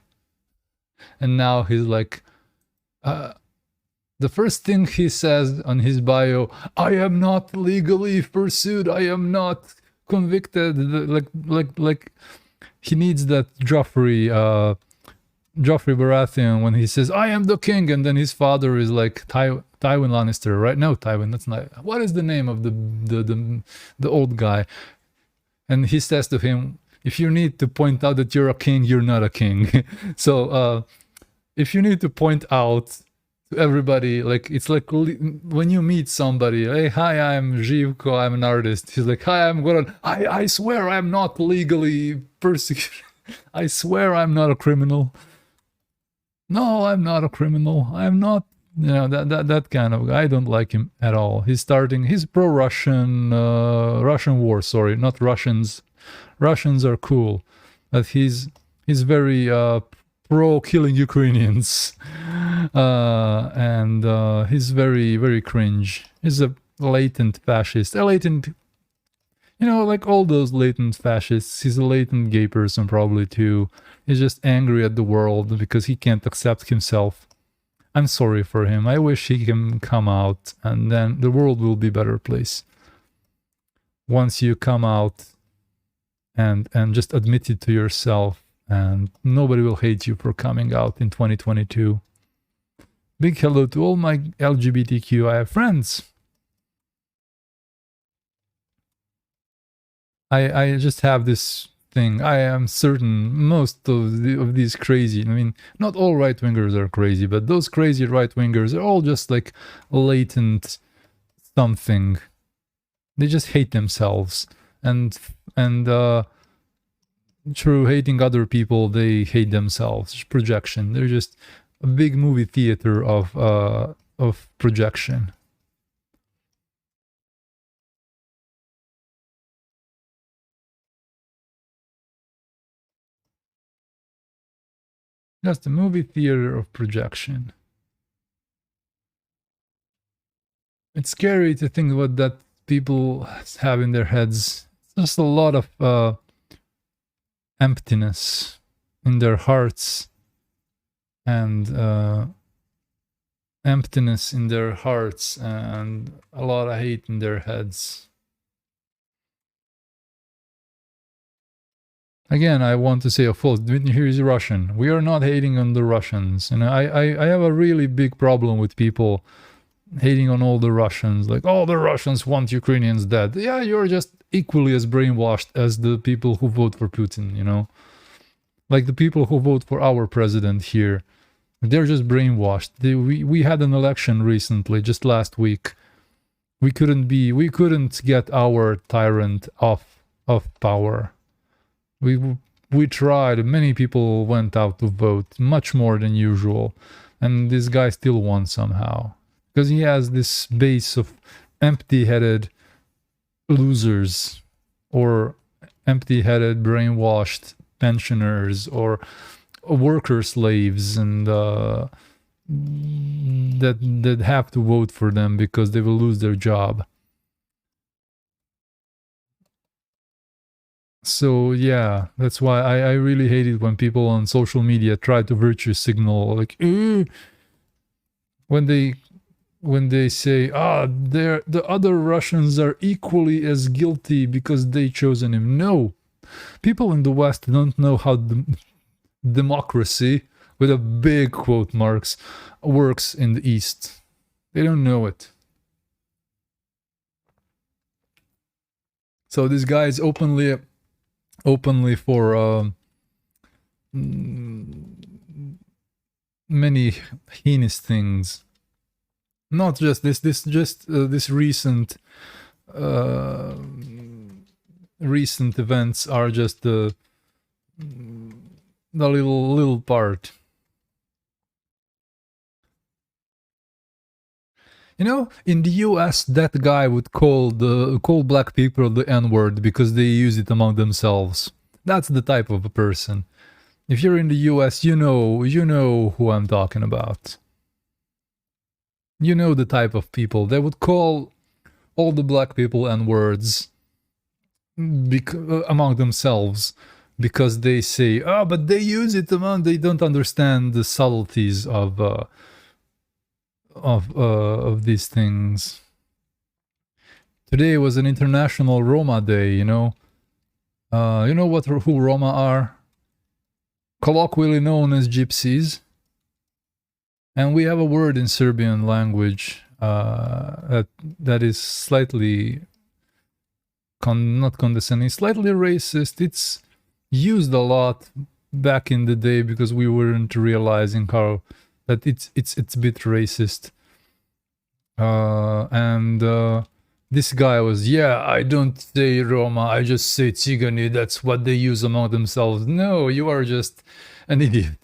And now he's like, the first thing he says on his bio, I am not legally pursued, I am not convicted. Like he needs that Joffrey Baratheon when he says, I am the king, and then his father is like Tywin Lannister, right? No, Tywin, that's not. What is the name of the old guy? And he says to him, if you need to point out that you're a king, you're not a king. So if you need to point out to everybody, like, it's like when you meet somebody, hey, hi, I'm Živko, I'm an artist. He's like, hi, I'm Goran. I swear I'm not legally persecuted. I swear I'm not a criminal. No, I'm not a criminal. I'm not, you know, that kind of guy. I don't like him at all. He's pro-Russian, Russian war, sorry, not Russians. Russians are cool, but he's very pro-killing Ukrainians. And he's very, very cringe. He's a latent fascist. A latent, you know, like all those latent fascists. He's a latent gay person probably too. He's just angry at the world because he can't accept himself. I'm sorry for him. I wish he can come out, and then the world will be a better place. Once you come out and just admit it to yourself, and nobody will hate you for coming out in 2022. Big hello to all my LGBTQI friends. I just have this thing. I am certain most of these crazy, I mean, not all right-wingers are crazy, but those crazy right-wingers are all just like latent something. They just hate themselves. And through hating other people, they hate themselves. It's projection. They're just a big movie theater of projection. Just a movie theater of projection. It's scary to think what that people have in their heads. It's just a lot of emptiness in their hearts, and emptiness in their hearts and a lot of hate in their heads. Again, I want to say a false. Here is Russian. We are not hating on the Russians, and I have a really big problem with people hating on all the Russians. Like, all the Russians want Ukrainians dead. Yeah, you're just equally as brainwashed as the people who vote for Putin. You know, like the people who vote for our president here. They're just brainwashed. We had an election recently, just last week. We couldn't get our tyrant off of power. We tried. Many people went out to vote, much more than usual, and this guy still won somehow because he has this base of empty-headed losers or empty-headed, brainwashed pensioners or worker slaves, and that have to vote for them because they will lose their job. So yeah, that's why I really hate it when people on social media try to virtue signal, like when they say, the other Russians are equally as guilty because they chosen him. No, people in the West don't know how democracy, with a big quote marks, works in the East. They don't know it. So this guy is openly for many heinous things. Not just this recent events are just the little part. You know, in the US, that guy would call black people the N-word because they use it among themselves. That's the type of a person. If you're in the US, you know who I'm talking about. You know the type of people. They would call all the black people N-words among themselves because they say, but they use it among, they don't understand the subtleties of these things. Today was an International Roma Day, you know. You know who Roma are? Colloquially known as gypsies. And we have a word in Serbian language that is slightly not condescending, slightly racist. It's used a lot back in the day because we weren't realizing how that it's a bit racist. This guy was, I don't say Roma, I just say Tsigani. That's what they use among themselves. No, you are just an idiot.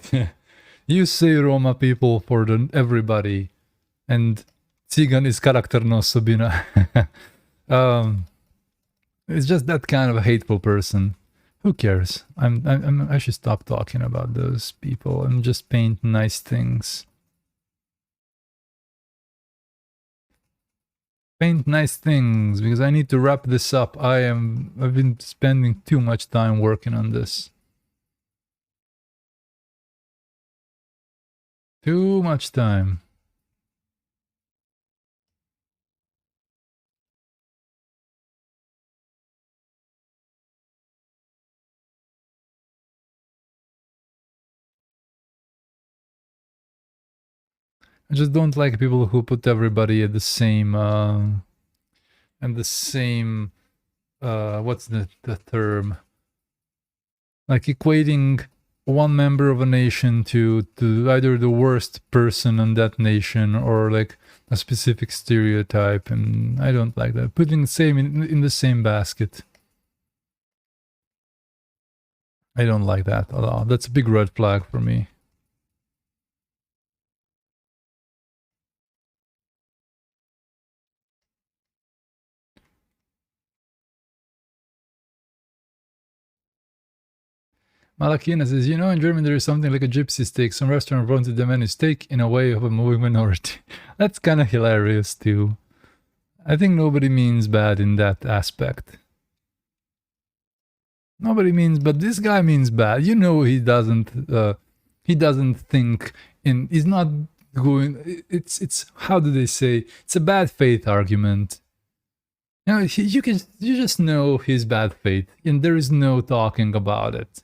You say Roma people for everybody, and Tsigan is karakterno osobina. It's just that kind of a hateful person. Who cares? I should stop talking about those people and just paint nice things. Paint nice things, because I need to wrap this up. I've been spending too much time working on this. Too much time. I just don't like people who put everybody at the same what's the term? Like equating one member of a nation to either the worst person in that nation or like a specific stereotype, and I don't like that. Putting the same in the same basket. I don't like that at all. That's a big red flag for me. Malakina says, in Germany there is something like a gypsy steak. Some restaurant wanted the menu steak in a way of a moving minority. That's kind of hilarious too. I think nobody means bad in that aspect. Nobody means, but this guy means bad. He doesn't think he's not going. It's how do they say? It's a bad faith argument. You know, you just know he's bad faith, and there is no talking about it.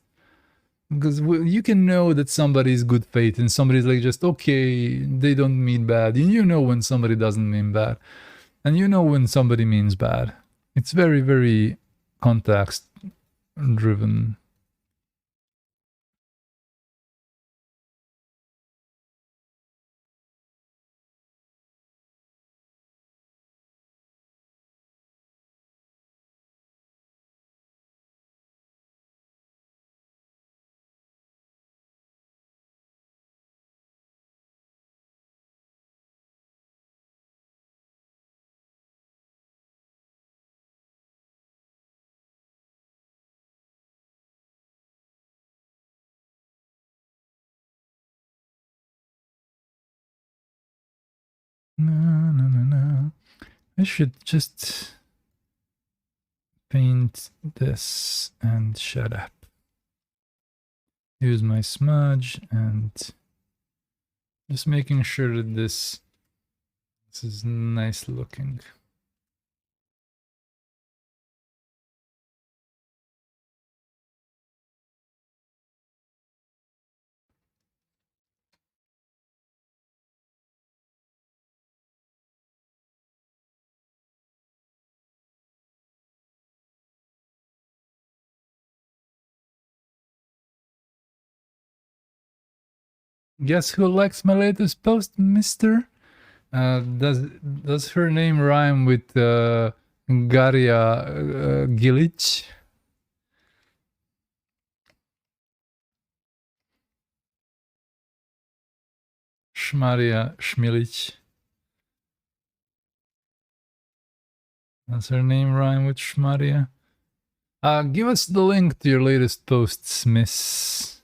Because you can know that somebody is good faith and somebody's like just okay, they don't mean bad. You know when somebody doesn't mean bad, and you know when somebody means bad. It's very, very context driven. No. I should just paint this and shut up. Use my smudge and just making sure that this is nice looking. Guess who likes my latest post, mister? Does her name rhyme with Garia Gilic? Shmaria Shmilic. Does her name rhyme with Shmaria? Give us the link to your latest posts, miss.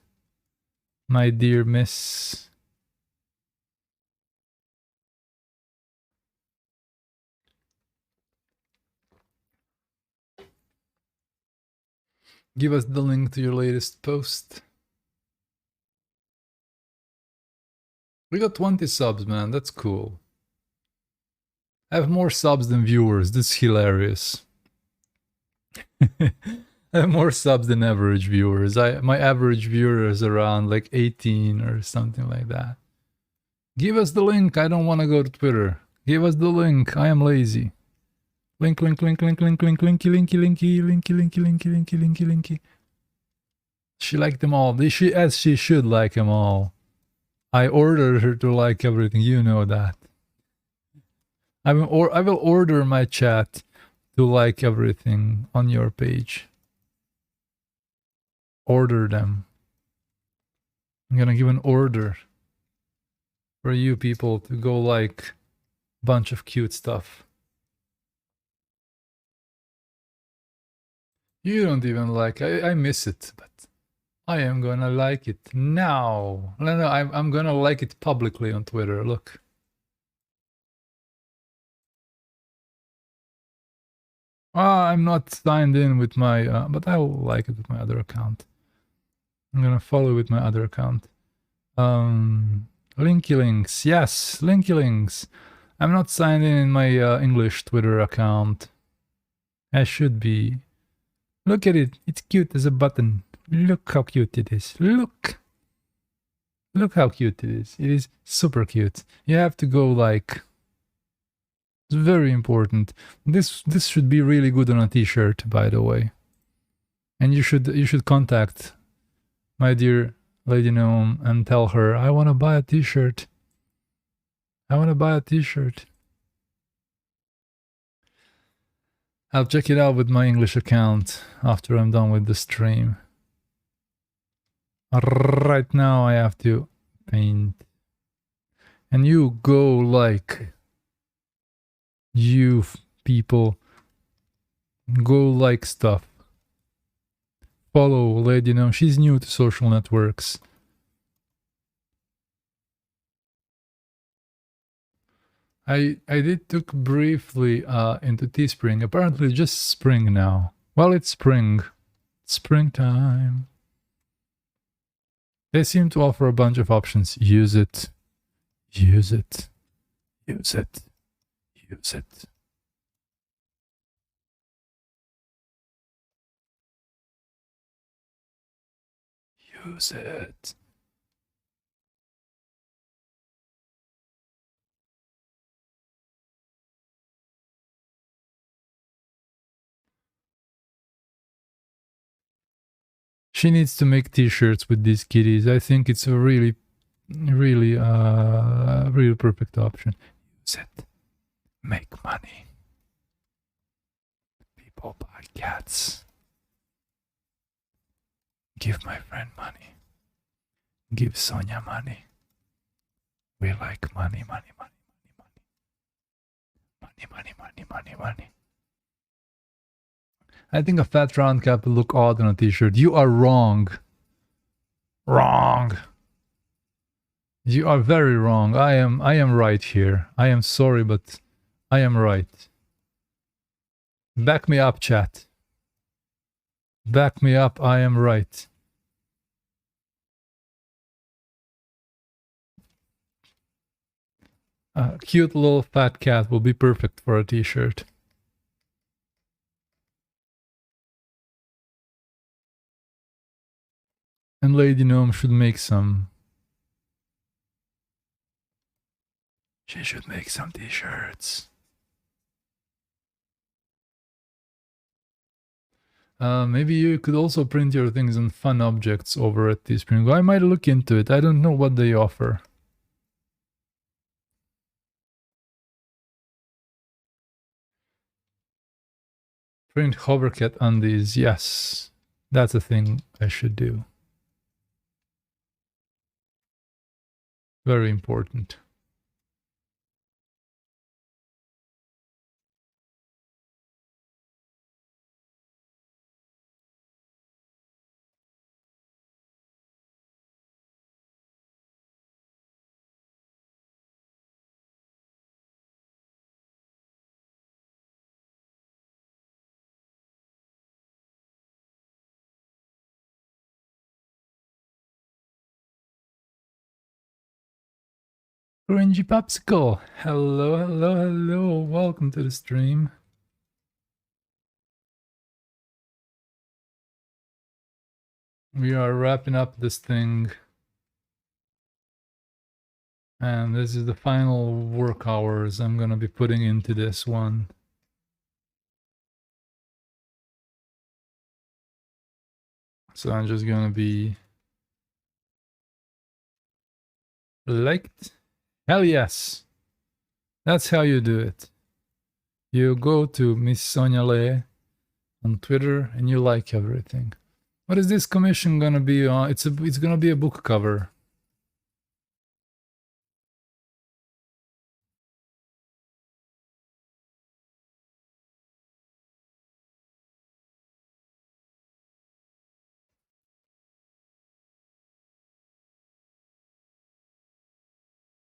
My dear miss. Give us the link to your latest post. We got 20 subs, man. That's cool. I have more subs than viewers. This is hilarious. I have more subs than average viewers. My average viewer is around like 18 or something like that. Give us the link. I don't want to go to Twitter. Give us the link. I am lazy. Link, linky, linky. She liked them all. As she should like them all. I ordered her to like everything. You know that. I will order my chat to like everything on your page. Order them. I'm gonna give an order for you people to go like a bunch of cute stuff. You don't even like. I miss it, but I am gonna like it now. No, I'm gonna like it publicly on Twitter. Look. I'm not signed in with my, but I'll like it with my other account. I'm gonna follow with my other account. Linky links, yes, linky links. I'm not signed in my English Twitter account. I should be. Look at it, it's cute as a button. Look how cute it is. Look how cute it is. It is super cute. You have to go like. It's very important. This should be really good on a t-shirt, by the way. And you should contact my dear Lady Gnome and tell her I want to buy a t-shirt. I want to buy a t-shirt. I'll check it out with my English account after I'm done with the stream. Right now I have to paint. And you go like. You people. Go like stuff. Follow Lady Gnome. She's new to social networks. I did took briefly into Teespring. Apparently just spring now. Well, it's spring. Springtime. They seem to offer a bunch of options. Use it. Use it. Use it. Use it. Use it. She needs to make t-shirts with these kitties. I think it's a really perfect option. Use it. Make money. People buy cats. Give my friend money. Give Sonia money. We like money, money, money, money, money. Money, money, money, money, money. I think a fat round cap will look odd on a t-shirt. You are wrong. Wrong. You are very wrong. I am right here. I am sorry, but I am right. Back me up, chat. Back me up, I am right. A cute little fat cat will be perfect for a t-shirt. And Lady Gnome should make some. She should make some t-shirts. Maybe you could also print your things on fun objects over at Teespring. I might look into it. I don't know what they offer. Print hovercat undies. Yes, that's a thing I should do. Very important. Cringy Popsicle. Hello, hello, hello. Welcome to the stream. We are wrapping up this thing. And this is the final work hours I'm gonna be putting into this one. So I'm just gonna be liked. Hell yes. That's how you do it. You go to Miss Sonia Le on Twitter and you like everything. What is this commission gonna be on? It's gonna be a book cover.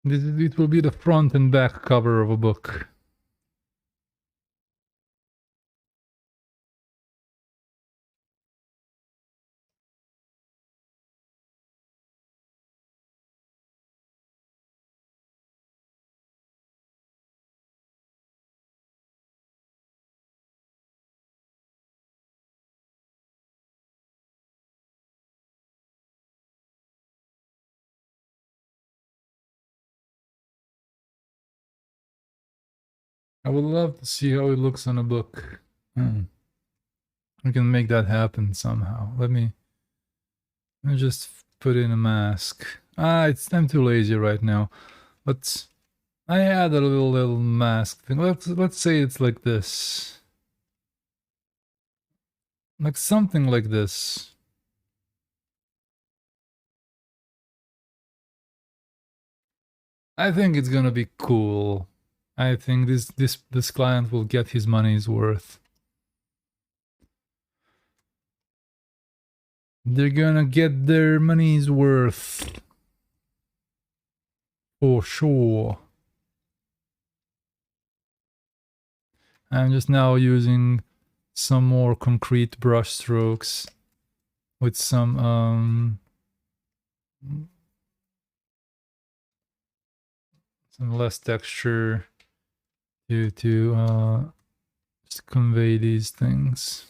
It will be the front and back cover of a book. I would love to see how it looks on a book. We can make that happen somehow. Let me just put in a mask. I'm too lazy right now. But I add a little mask thing. Let's say it's like this. Like something like this. I think it's gonna be cool. I think this client will get his money's worth. They're gonna get their money's worth. For sure. I'm just now using some more concrete brush strokes with some some less texture to just convey these things.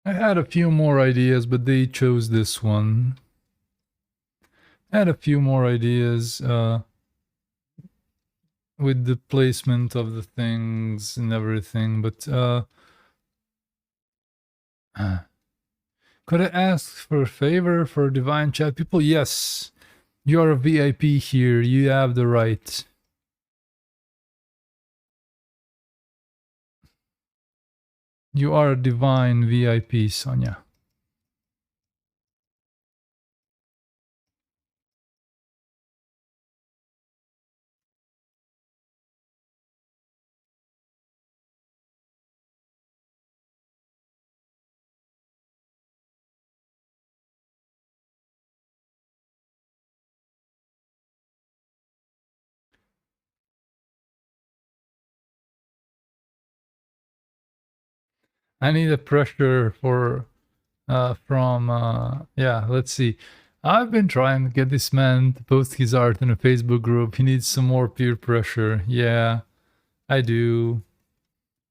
I had a few more ideas, but they chose this one. I had a few more ideas with the placement of the things and everything, but could I ask for a favor for Divine Chat people? Yes, you are a VIP here. You have the right. You are a divine VIP, Sonia. I need a pressure for from yeah, let's see. I've been trying to get this man to post his art in a Facebook group. He needs some more peer pressure. Yeah, I do.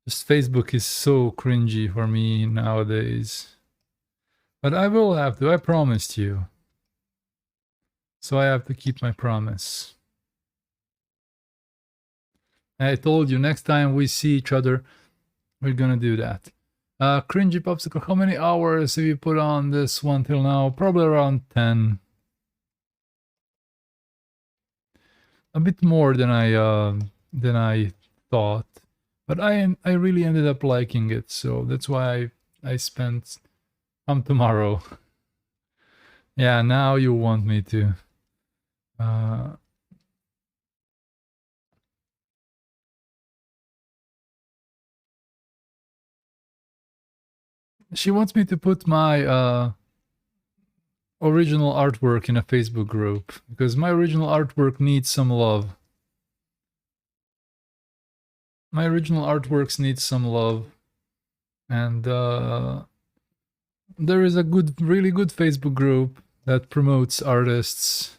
Just Facebook is so cringy for me nowadays. But I will have to, I promised you. So I have to keep my promise. I told you next time we see each other, we're gonna do that. Cringy Popsicle, how many hours have you put on this one till now? Probably around 10. A bit more than I thought. But I really ended up liking it, so that's why I spent tomorrow. Yeah, now you want me to. She wants me to put my original artwork in a Facebook group because my original artwork needs some love. My original artworks need some love, and there is a really good Facebook group that promotes artists.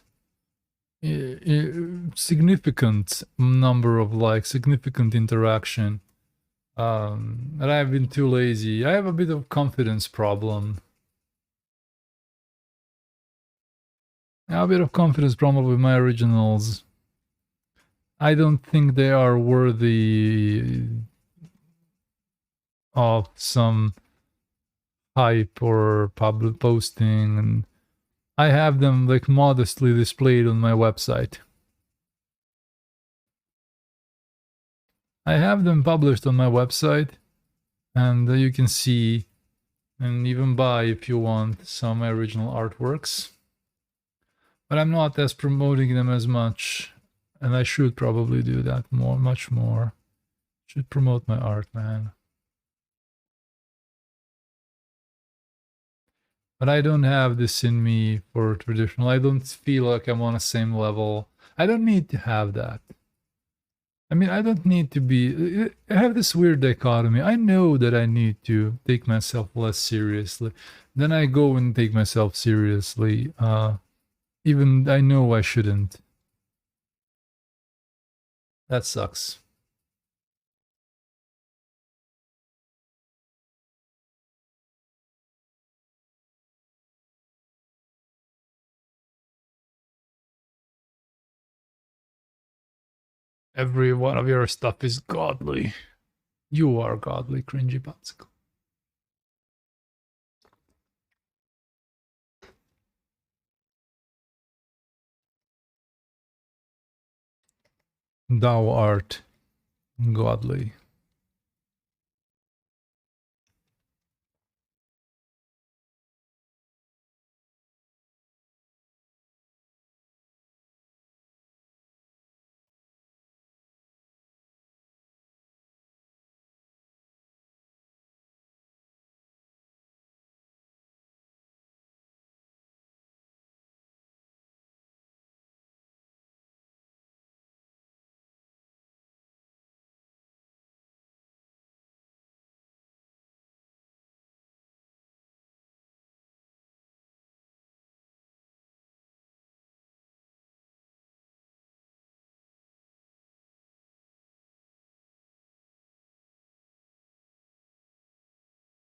Significant number of likes, significant interaction. And I've been too lazy. I have a bit of confidence problem. I have a bit of confidence problem with my originals. I don't think they are worthy of some hype or public posting, and I have them like modestly displayed on my website. I have them published on my website, and you can see and even buy if you want some of my original artworks. But I'm not as promoting them as much, and I should probably do that much more. Should promote my art, man. But I don't have this in me for traditional. I don't feel like I'm on the same level. I don't need to have that. I mean, I don't need to be. I have this weird dichotomy. I know that I need to take myself less seriously. Then I go and take myself seriously. Even I know I shouldn't. That sucks. Every one of your stuff is godly. You are godly, cringy popsicle. Thou art. godly.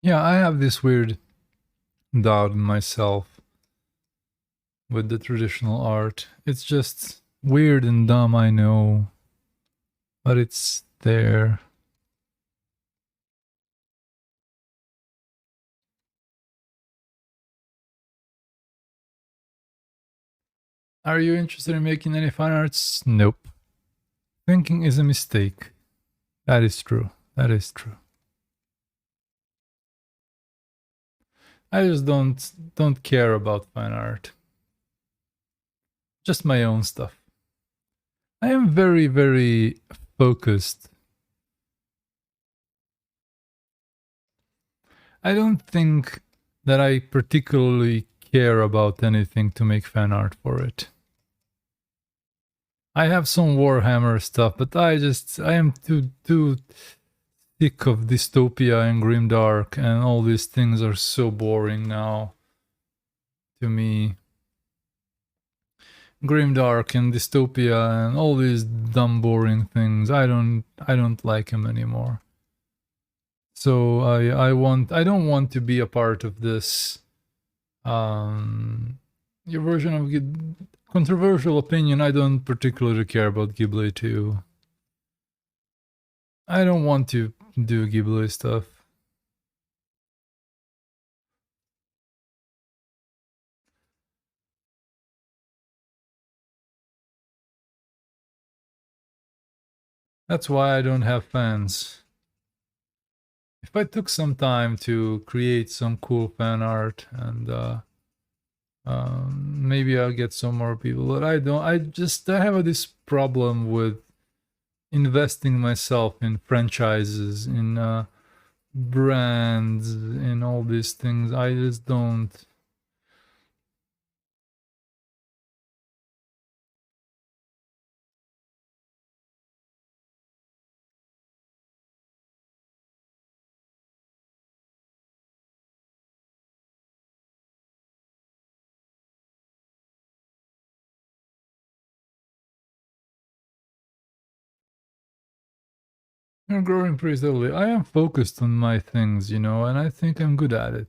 Yeah, I have this weird doubt in myself with the traditional art. It's just weird and dumb, I know, but it's there. Are you interested in making any fine arts? Nope. Thinking is a mistake. That is true. That is true. I just don't care about fine art. Just my own stuff. I am very, very focused. I don't think that I particularly care about anything to make fan art for it. I have some Warhammer stuff, but I am too sick of dystopia and grimdark, and all these things are so boring now to me. Grimdark and dystopia and all these dumb boring things. I don't like them anymore. So I don't want to be a part of this your version of controversial opinion. I don't particularly care about Ghibli too. I don't want to do Ghibli stuff. That's why I don't have fans. If I took some time to create some cool fan art and maybe I'll get some more people, but I don't. I have this problem with investing myself in franchises, in brands, in all these things. I just don't. You're growing pretty steadily. I am focused on my things, and I think I'm good at it.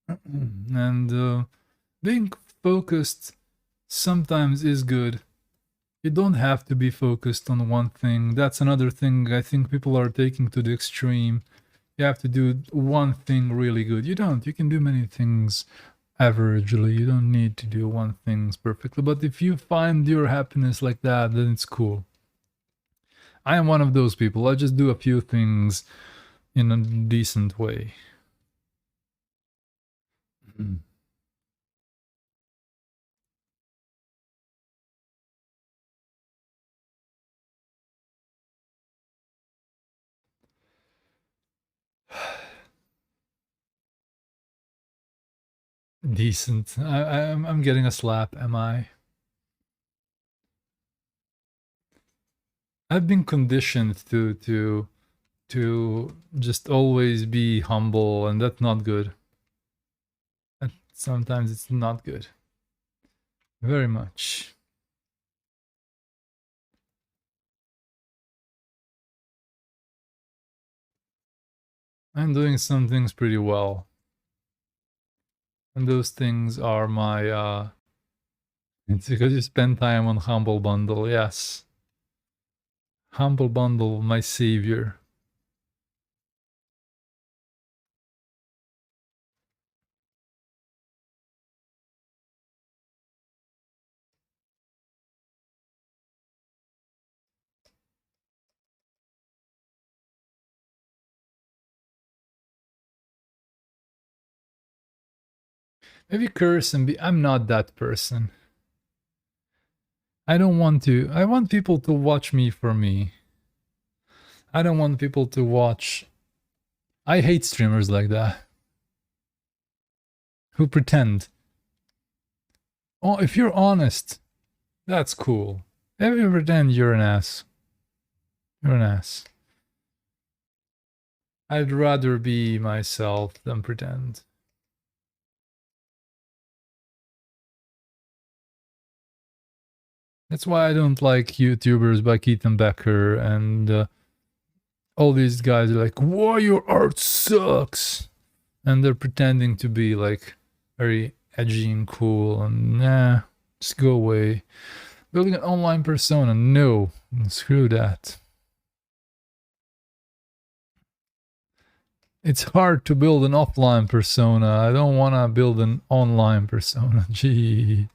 And being focused sometimes is good. You don't have to be focused on one thing. That's another thing I think people are taking to the extreme. You have to do one thing really good. You don't. You can do many things averagely. You don't need to do one thing perfectly. But if you find your happiness like that, then it's cool. I am one of those people. I just do a few things in a decent way. Decent. I'm getting a slap. Am I? I've been conditioned to just always be humble, and that's not good. And sometimes it's not good. Very much. I'm doing some things pretty well. And those things are my it's because you spend time on Humble Bundle, yes. Humble Bundle, my savior. Maybe curse and be. I'm not that person. I don't want to. I want people to watch me for me. I don't want people to watch. I hate streamers like that. Who pretend. Oh, if you're honest, that's cool. If you pretend, you're an ass. You're an ass. I'd rather be myself than pretend. That's why I don't like YouTubers by Keaton Becker and all these guys are like, whoa, your art sucks. And they're pretending to be like very edgy and cool and nah, just go away. Building an online persona, no, screw that. It's hard to build an offline persona. I don't want to build an online persona. Gee.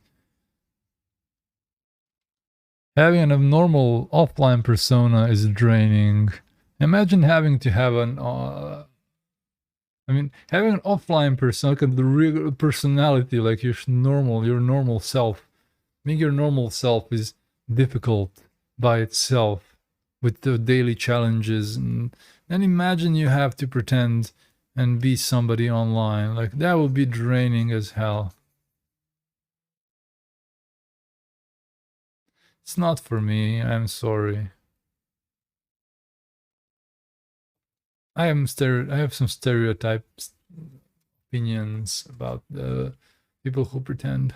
Having an abnormal offline persona is draining. Imagine having to have an having an offline persona, like the real personality, like your normal self. Being your normal self is difficult by itself with the daily challenges. And then imagine you have to pretend and be somebody online. Like, that would be draining as hell. It's not for me, I'm sorry. I have some stereotypes, opinions about the people who pretend.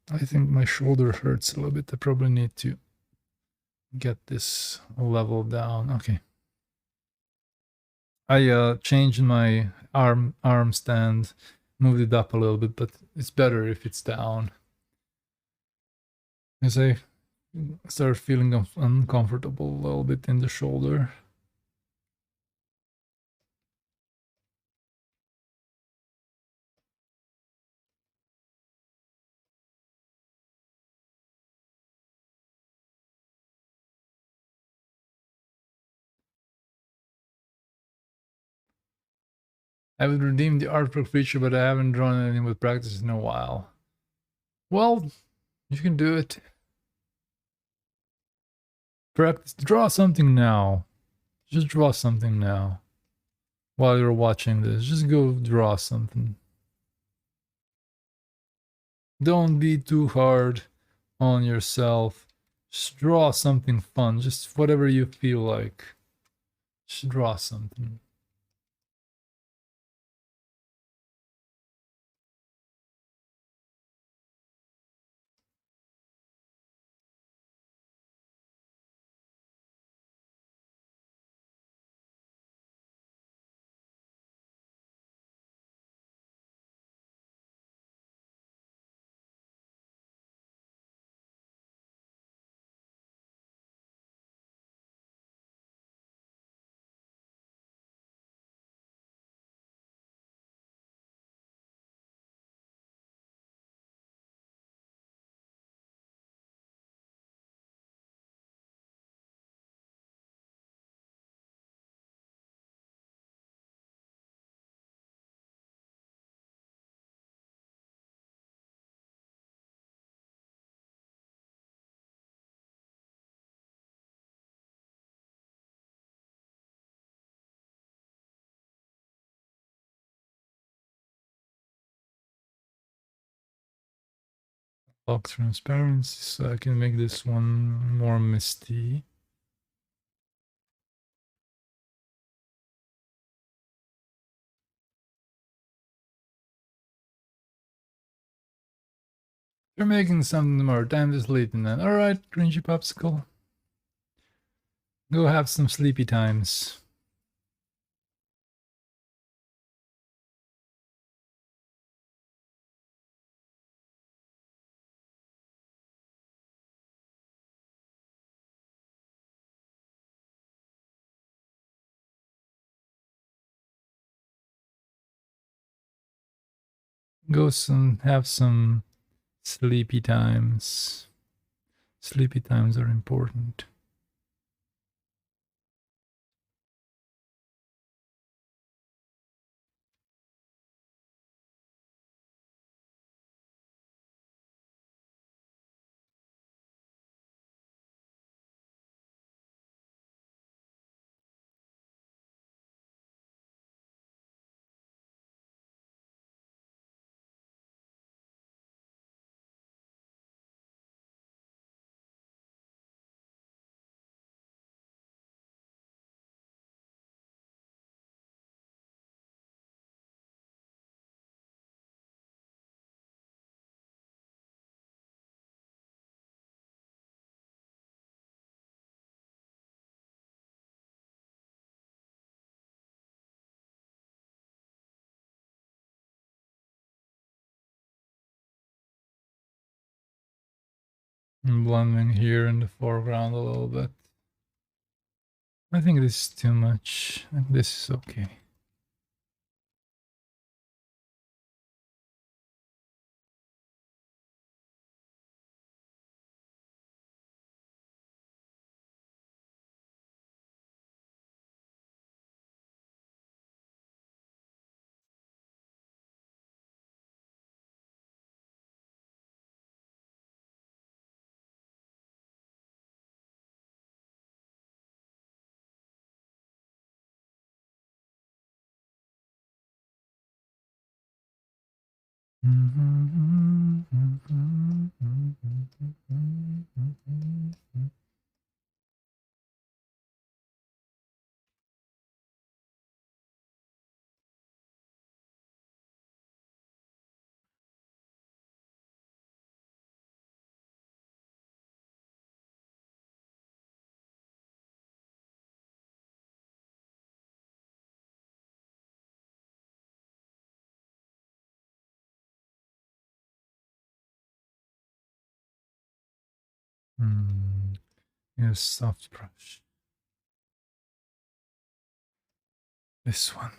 I think my shoulder hurts a little bit. I probably need to get this level down. Okay. I changed my arm stand, moved it up a little bit, but it's better if it's down. As I start feeling uncomfortable a little bit in the shoulder. I would redeem the artwork feature, but I haven't drawn anything with practice in a while. Well, you can do it. Practice. Draw something now. Just draw something now. While you're watching this, just go draw something. Don't be too hard on yourself. Just draw something fun. Just whatever you feel like. Just draw something. Lock transparency, so I can make this one more misty. You're making something more. Time to sleep, and then alright, cringy popsicle. Go have some sleepy times. Go have some sleepy times. Sleepy times are important. I'm blending here in the foreground a little bit. I think this is too much. I think this is okay. Yes, soft brush. This one.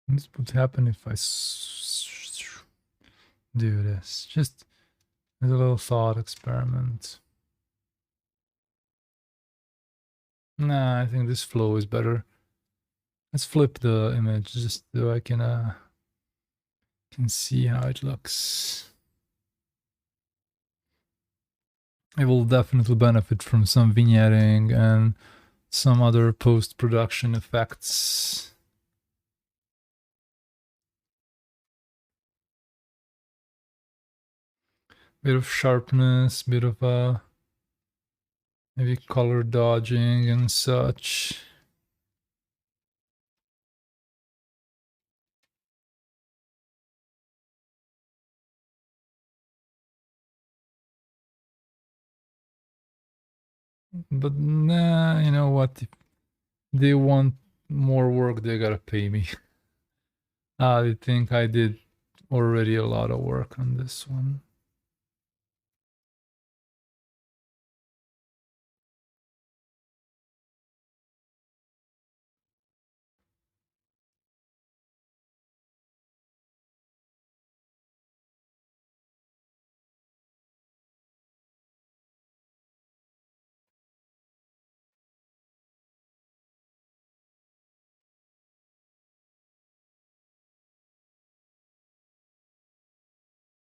This would happen if I do this. Just as a little thought experiment. Nah, I think this flow is better. Let's flip the image just so I can see how it looks. It will definitely benefit from some vignetting and some other post-production effects. Bit of sharpness, bit of maybe color dodging and such. But nah, you know what? If they want more work, they gotta pay me. I think I did already a lot of work on this one.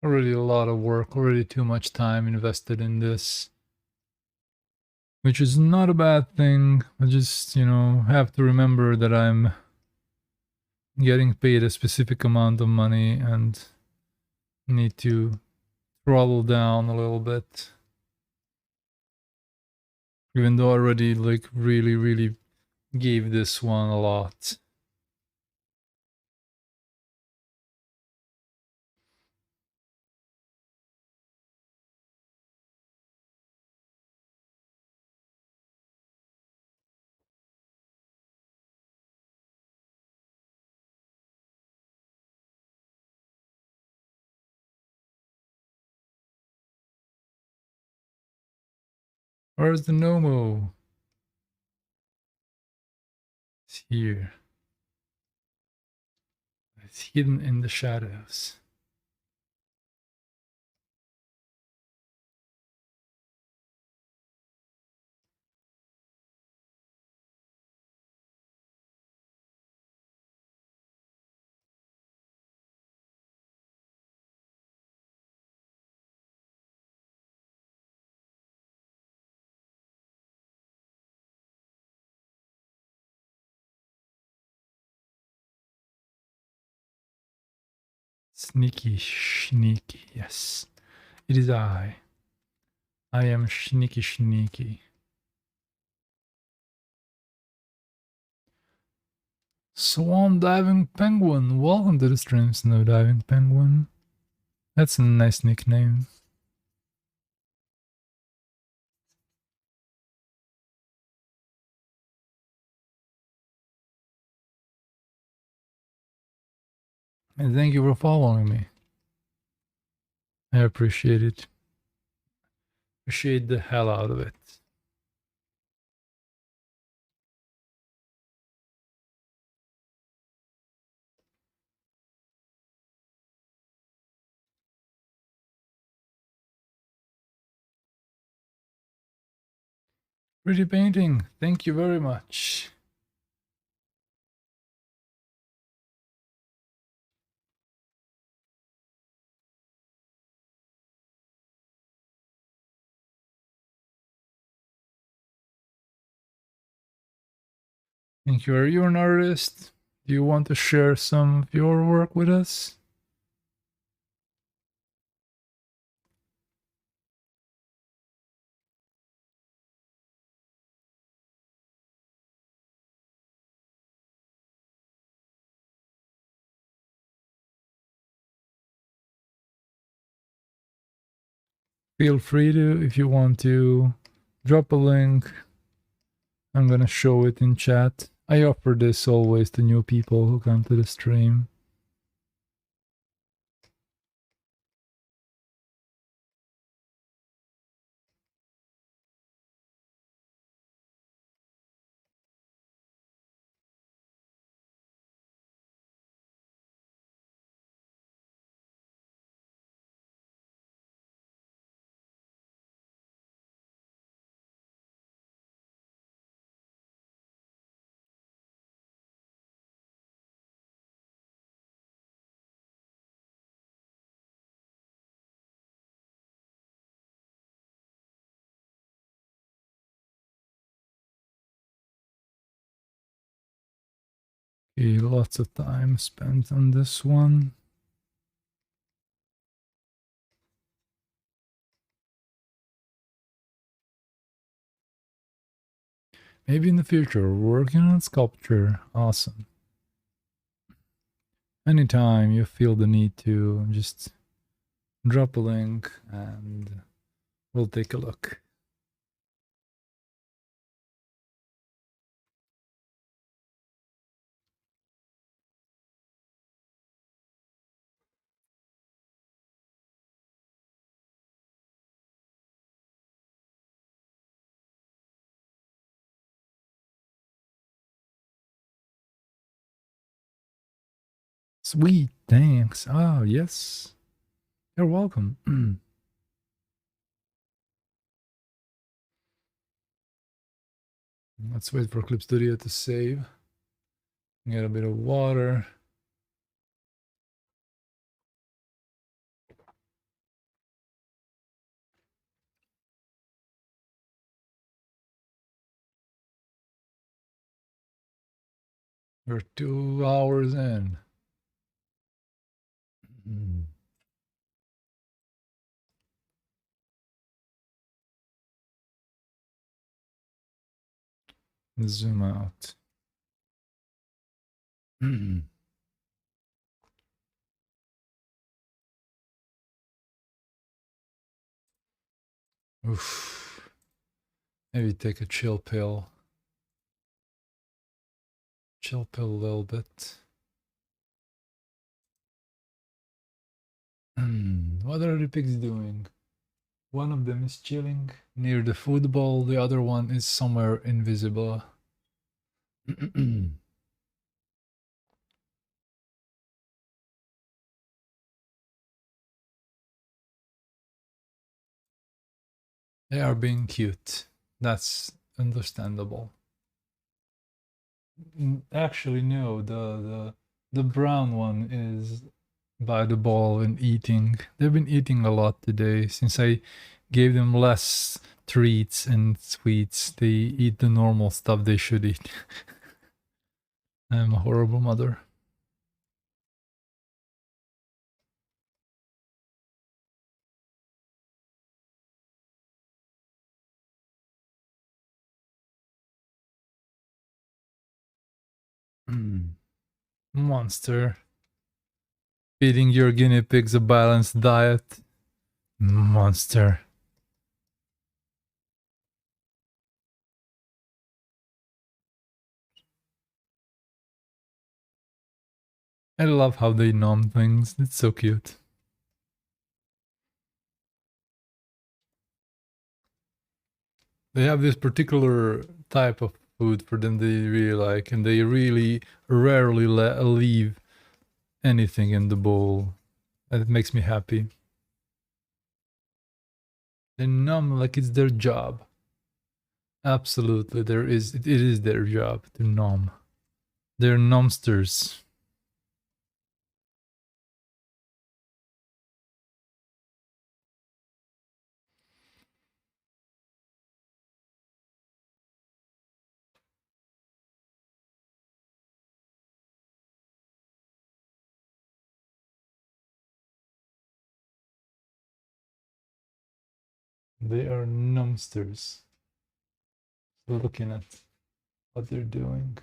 Already a lot of work, already too much time invested in this. Which is not a bad thing. I just, have to remember that I'm getting paid a specific amount of money and need to throttle down a little bit. Even though I already really gave this one a lot. Where's the Nomo? It's here. It's hidden in the shadows. Sneaky, sneaky. Yes, it is I. I am sneaky, sneaky. Swan Diving Penguin. Welcome to the stream, Snow Diving Penguin. That's a nice nickname. And thank you for following me. I appreciate it. Appreciate the hell out of it. Pretty painting. Thank you very much. Thank you. Are you an artist? Do you want to share some of your work with us? Feel free to, if you want to, drop a link. I'm gonna show it in chat. I offer this always to new people who come to the stream. Okay, lots of time spent on this one. Maybe in the future, we're working on sculpture. Awesome. Anytime you feel the need to, just drop a link and we'll take a look. Sweet, thanks. Oh, yes. You're welcome. Let's wait for Clip Studio to save. Get a bit of water. We're 2 hours in. Zoom out. Oof. Maybe take a chill pill. Chill pill a little bit. What are the pigs doing? One of them is chilling near the food bowl, the other one is somewhere invisible. They are being cute. That's understandable. Actually, no, the brown one is by the ball and eating. They've been eating a lot today since I gave them less treats and sweets. They eat the normal stuff they should eat. I'm a horrible mother. Monster. Feeding your guinea pigs a balanced diet. Monster. I love how they nom things. It's so cute. They have this particular type of food for them they really like, and they really rarely leave anything in the bowl. And it makes me happy. They nom like it's their job. Absolutely, it is their job to nom. They're nomsters. They are nomsters. Looking at what they're doing.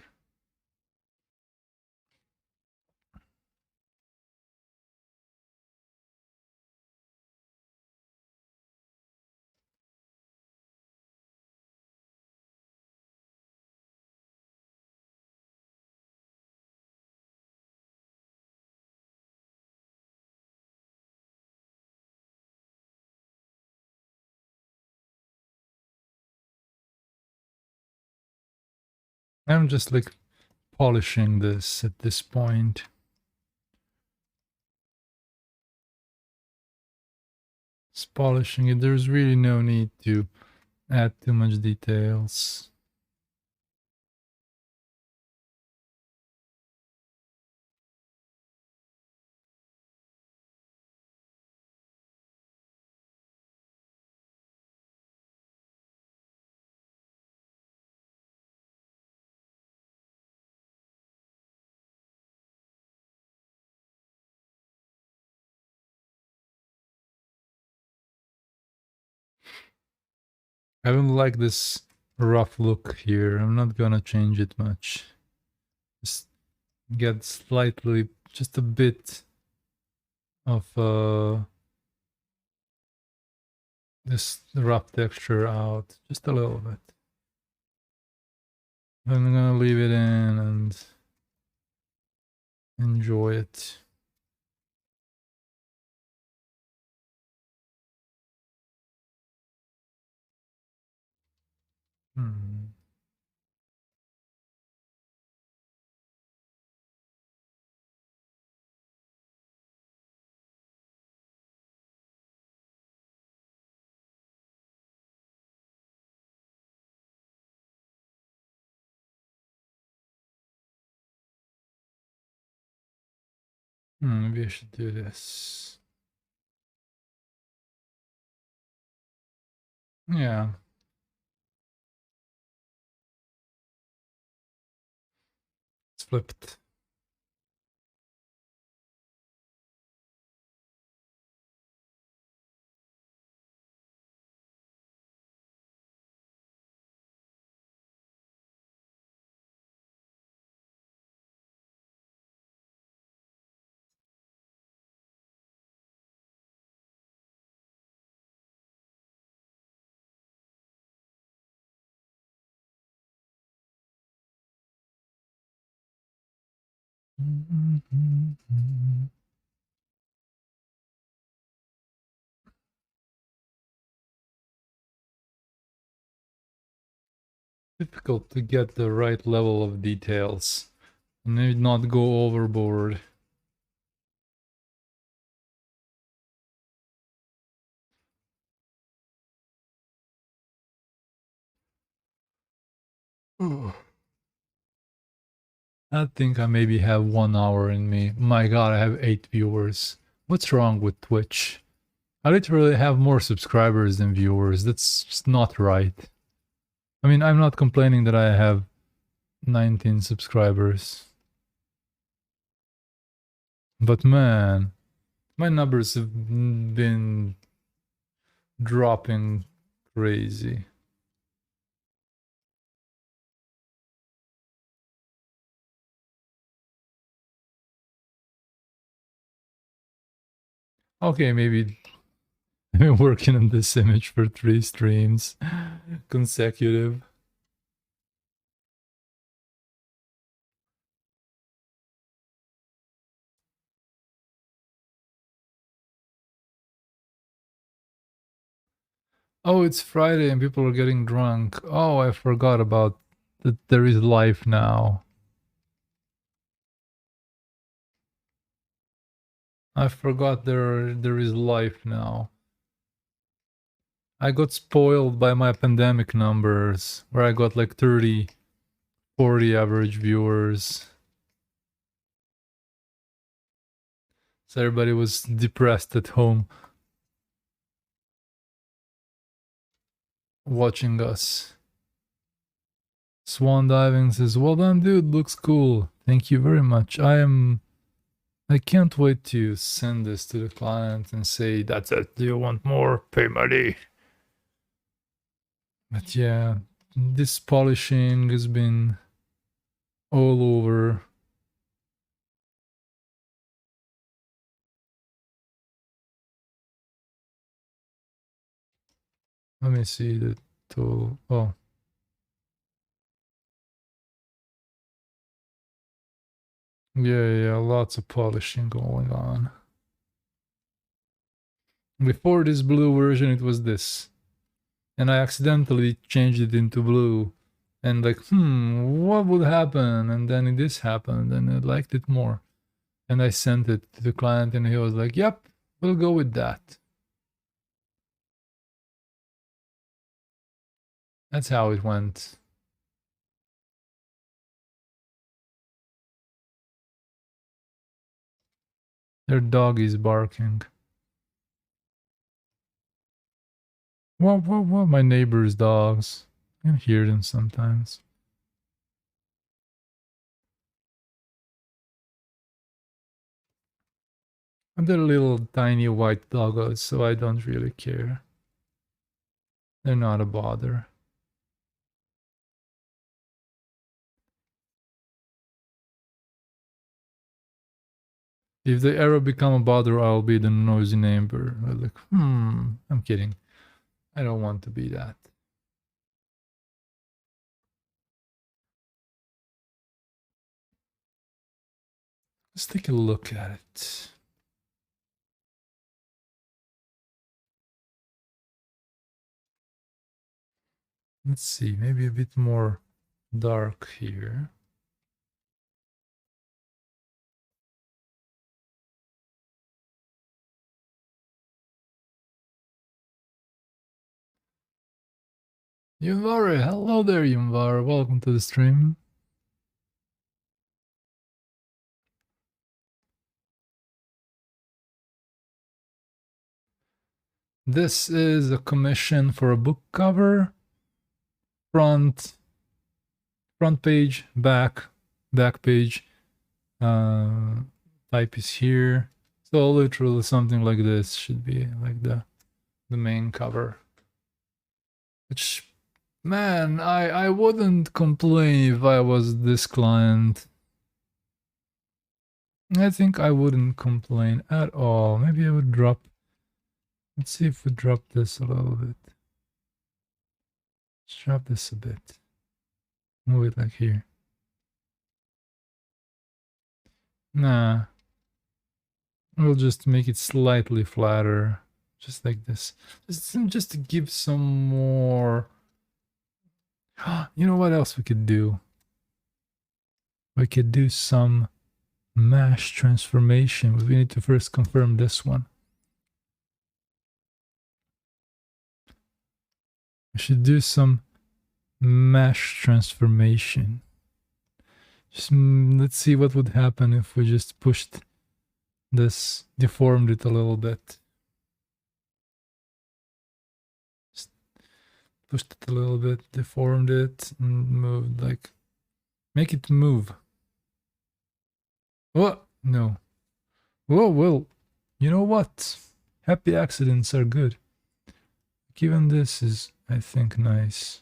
I'm just like polishing this at this point. Just polishing it. There's really no need to add too much details. I don't like this rough look here. I'm not gonna change it much. Just get slightly, just a bit of this rough texture out. Just a little bit. I'm gonna leave it in and enjoy it. Maybe I should do this. Yeah. It's flipped. Difficult to get the right level of details. Maybe not go overboard. I think I maybe have 1 hour in me. My god, I have 8 viewers. What's wrong with Twitch? I literally have more subscribers than viewers. That's just not right. I mean, I'm not complaining that I have 19 subscribers. But man, my numbers have been dropping crazy. Okay, maybe I've been working on this image for 3 streams consecutive. Oh, it's Friday and people are getting drunk. Oh, I forgot about that there is life now. I forgot there is life now. I got spoiled by my pandemic numbers, where I got like 30, 40 average viewers. So everybody was depressed at home watching us. Swan Diving says, well done, dude, looks cool. Thank you very much. I can't wait to send this to the client and say, that's it, do you want more? Pay money. But yeah, this polishing has been all over. Let me see the total. Oh. Yeah, lots of polishing going on. Before this blue version, it was this. And I accidentally changed it into blue. And like, what would happen? And then this happened, and I liked it more. And I sent it to the client, and he was like, yep, we'll go with that. That's how it went. Their dog is barking. What? My neighbor's dogs. I can hear them sometimes. And they're little tiny white doggos, so I don't really care. They're not a bother. If they ever become a bother, I'll be the noisy neighbor. Like, I'm kidding. I don't want to be that. Let's take a look at it. Let's see, maybe a bit more dark here. Yumvar, hello there, Yumvar. Welcome to the stream. This is a commission for a book cover. Front page, back page. Type is here. So literally something like this should be like the main cover. Which, man, I wouldn't complain if I was this client. I think I wouldn't complain at all. Maybe I would drop. Let's see if we drop this a little bit. Let's drop this a bit. Move it like here. Nah. We'll just make it slightly flatter. Just like this. Just to give some more. You know what else we could do? We could do some mesh transformation, but we need to first confirm this one. We should do some mesh transformation. Just let's see what would happen if we just pushed this, deformed it a little bit. Just pushed it a little bit, deformed it, and moved, like, make it move. What? No. Whoa, well, you know what? Happy accidents are good. Even this is, I think, nice.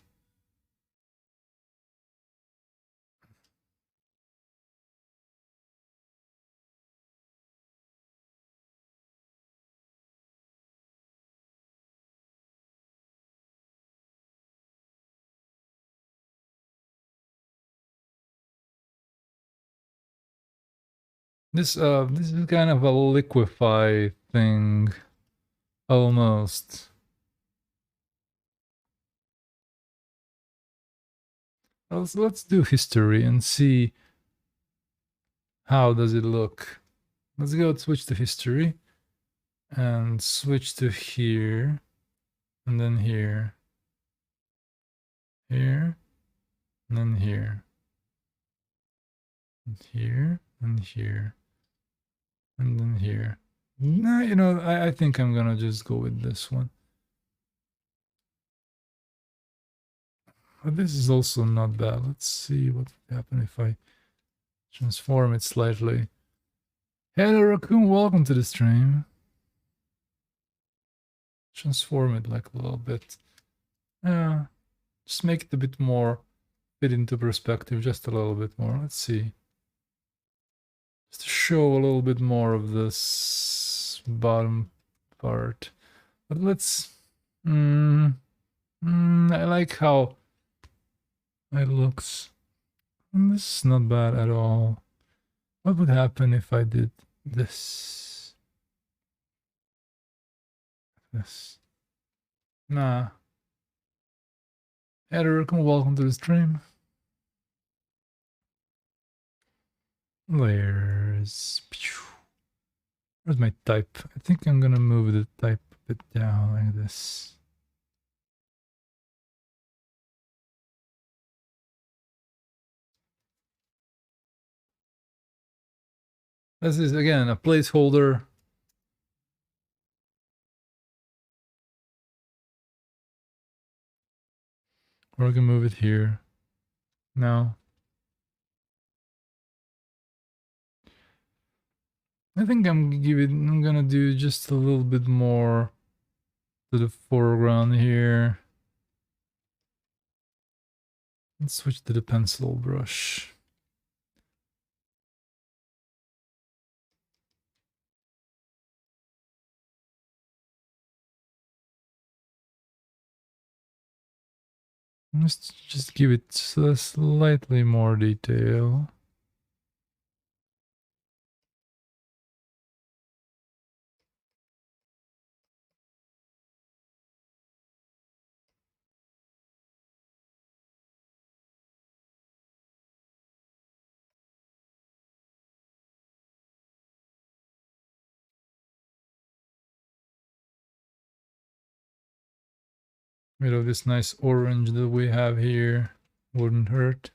This is kind of a liquefy thing, almost. Let's do history and see how does it look. Let's go switch to history and switch to here and then here, here, and then here, and here, and here, and then here. Nah, you know, I think I'm gonna just go with this one. But this is also not bad. Let's see what would happen if I transform it slightly. Hello Raccoon, welcome to the stream. Transform it like a little bit. Yeah, just make it a bit more fit into perspective, just a little bit more. Let's see. Just to show a little bit more of this bottom part. But let's... I like how it looks. This is not bad at all. What would happen if I did this? This. Nah. Eric, welcome to the stream. Layers. Where's my type? I think I'm gonna move the type a bit down like this. This is again a placeholder. We're gonna move it here. Now. I think I'm gonna do just a little bit more to the foreground here. Let's switch to the pencil brush. Let's just give it slightly more detail. Rid of this nice orange that we have here. Wouldn't hurt.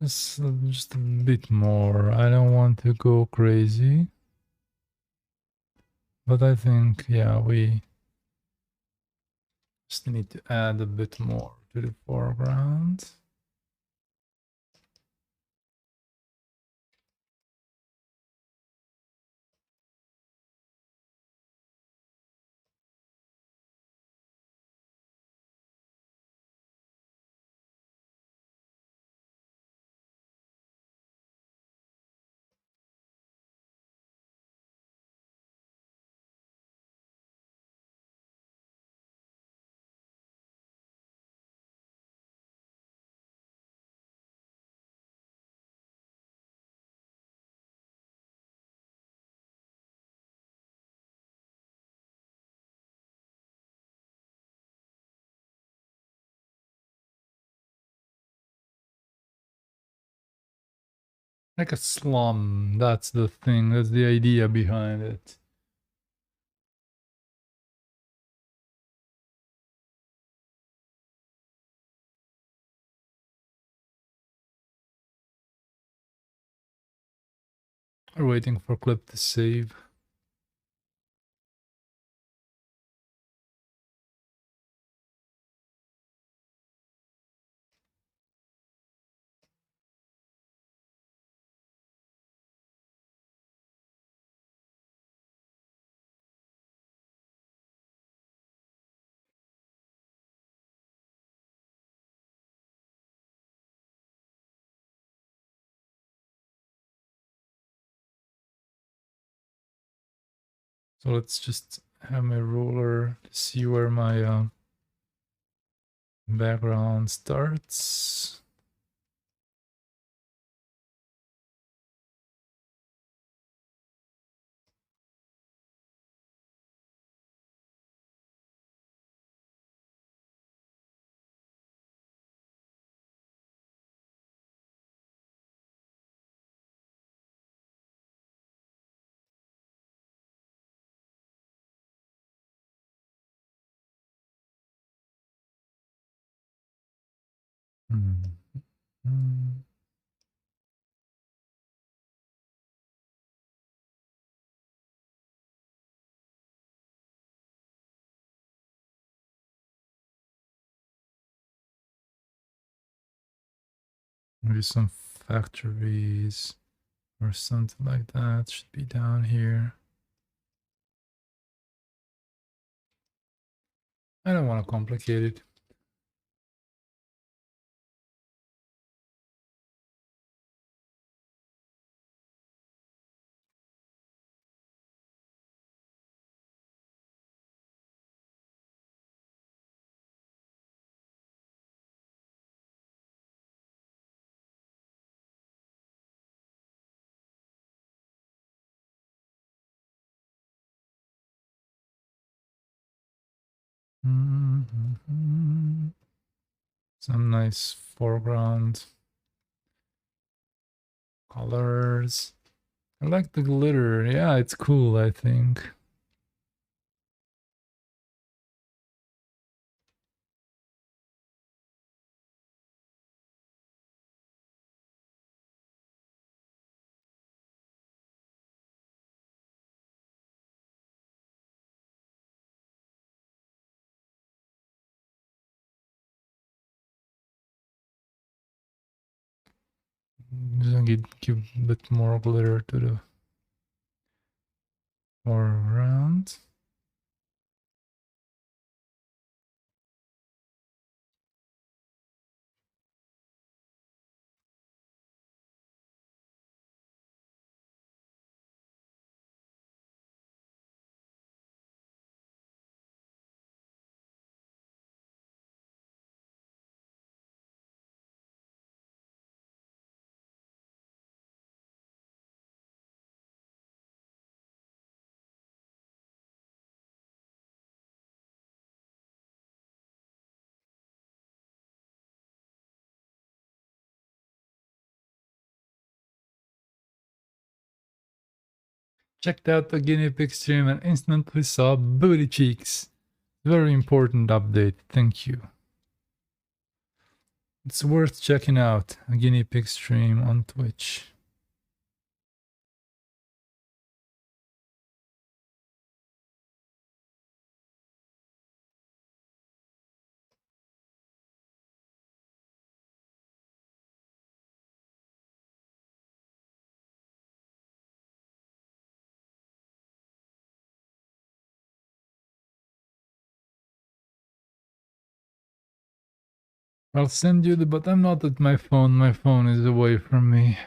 Just a bit more. I don't want to go crazy. But I think, yeah, we just need to add a bit more to the foreground. Like a slum, that's the thing, that's the idea behind it. We're waiting for clip to save. So let's just have my ruler to see where my background starts. Maybe some factories or something like that should be down here. I don't want to complicate it. Some nice foreground colors. I like the glitter. Yeah, it's cool, I think. Just give a bit more glitter to the foreground. Checked out the guinea pig stream and instantly saw booty cheeks. Very important update. Thank you. It's worth checking out a guinea pig stream on Twitch. I'll send you but I'm not at my phone. My phone is away from me.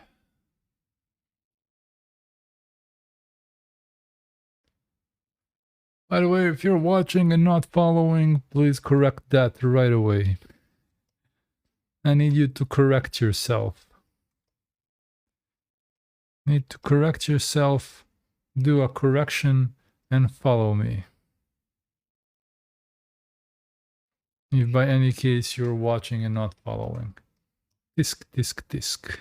By the way, if you're watching and not following, please correct that right away. I need you to correct yourself. Need to correct yourself, do a correction, and follow me. If by any case you're watching and not following. Disc, disc, disc.